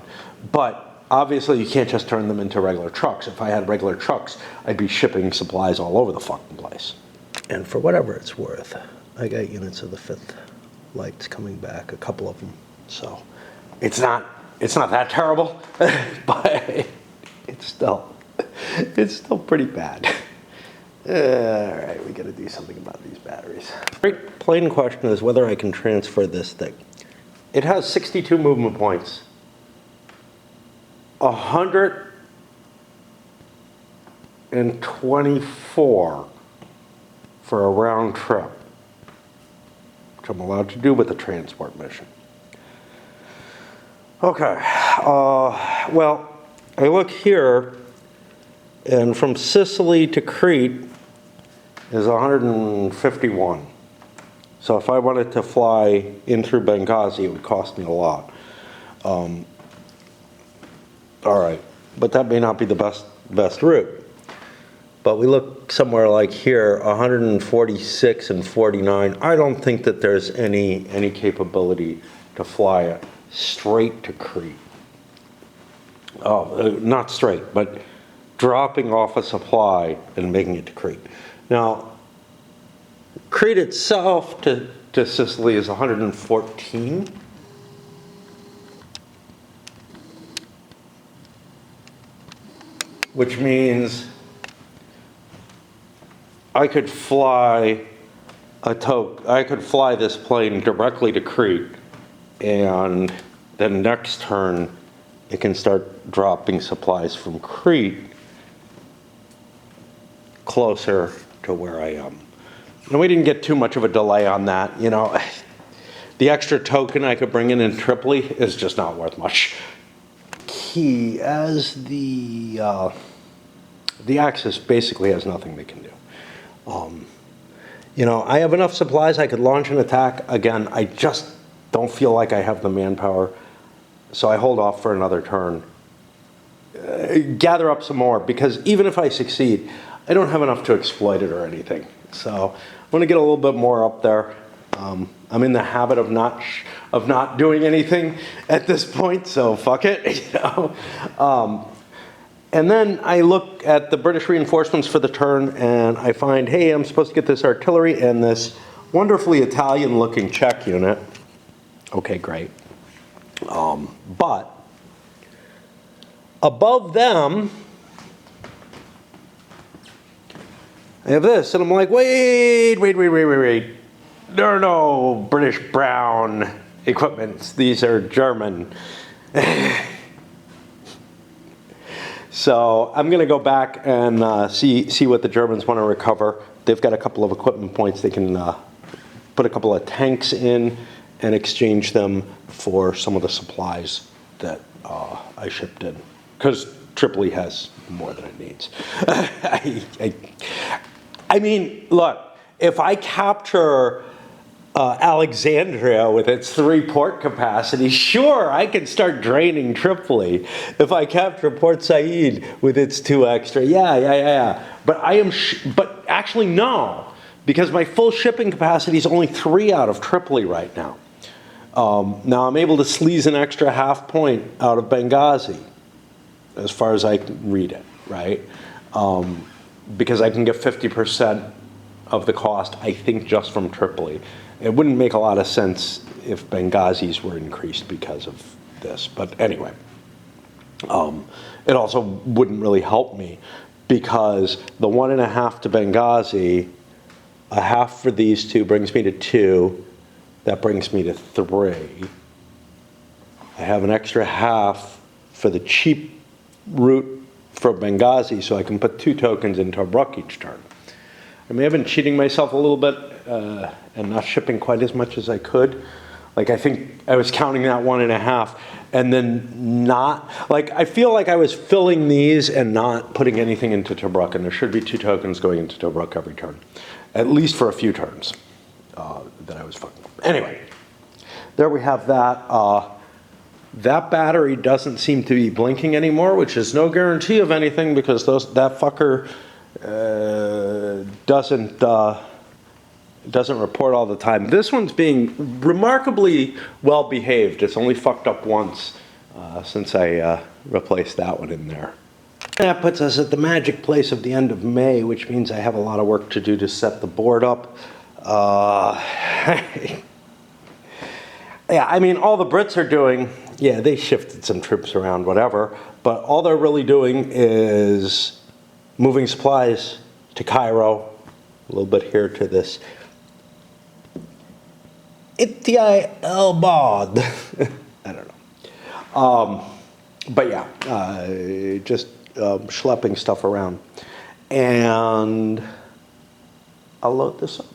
but obviously, you can't just turn them into regular trucks. If I had regular trucks, I'd be shipping supplies all over the fucking place. And for whatever it's worth, I got units of the 5th lights coming back, a couple of them. So it's not that terrible, but it's still pretty bad. All right, we got to do something about these batteries. Great plain question is whether I can transfer this thing. It has 62 movement points. 124 for a round trip, which I'm allowed to do with a transport mission. Okay, well, I look here, and from Sicily to Crete is 151. So if I wanted to fly in through Benghazi, it would cost me a lot. All right, but that may not be the best route. But we look somewhere like here, 146 and 49. I don't think that there's any capability to fly it straight to Crete. Oh, not straight, but dropping off a supply and making it to Crete. Now, Crete itself to Sicily is 114. Which means I could fly this plane directly to Crete, and then next turn it can start dropping supplies from Crete closer to where I am. And we didn't get too much of a delay on that. You know, the extra token I could bring in Tripoli is just not worth much. Key as the Axis basically has nothing they can do. You know, I have enough supplies I could launch an attack. Again, I just don't feel like I have the manpower, so I hold off for another turn. Gather up some more, because even if I succeed, I don't have enough to exploit it or anything. So I'm going to get a little bit more up there. I'm in the habit of not doing anything at this point, so fuck it. You know? And then I look at the British reinforcements for the turn, and I find, hey, I'm supposed to get this artillery and this wonderfully Italian-looking Czech unit. Okay, great. But above them, I have this, and I'm like, wait. There are no British Brown equipments. These are German. So I'm going to go back and see what the Germans want to recover. They've got a couple of equipment points. They can put a couple of tanks in and exchange them for some of the supplies that I shipped in. Because Tripoli has more than it needs. I mean, look, if I capture Alexandria with its 3 port capacity, sure, I can start draining Tripoli. If I capture Port Said with its 2 extra, yeah. But but actually no, because my full shipping capacity is only 3 out of Tripoli right now. Now I'm able to sleaze an extra half point out of Benghazi, as far as I can read it, right? Because I can get 50% of the cost, I think, just from Tripoli. It wouldn't make a lot of sense if Benghazis were increased because of this. But anyway, it also wouldn't really help me, because the 1.5 to Benghazi, a half for these 2 brings me to 2. That brings me to 3. I have an extra half for the cheap route from Benghazi, so I can put 2 tokens in Tobruk each turn. I may have been cheating myself a little bit and not shipping quite as much as I could, Like, I think I was counting that 1.5 and then not, like, I feel like I was filling these and not putting anything into Tobruk, and there should be 2 tokens going into Tobruk every turn, at least for a few turns that I was fucking. Anyway, there we have that. That battery doesn't seem to be blinking anymore, which is no guarantee of anything because that fucker doesn't report all the time. This one's being remarkably well behaved. It's only fucked up once since I replaced that one in there. That puts us at the magic place of the end of May, which means I have a lot of work to do to set the board up. Yeah, I mean, all the Brits are doing, yeah, they shifted some troops around, whatever, but all they're really doing is moving supplies to Cairo, a little bit here to this Ittiyai el-Bad. I don't know. But yeah, just schlepping stuff around. And I'll load this up.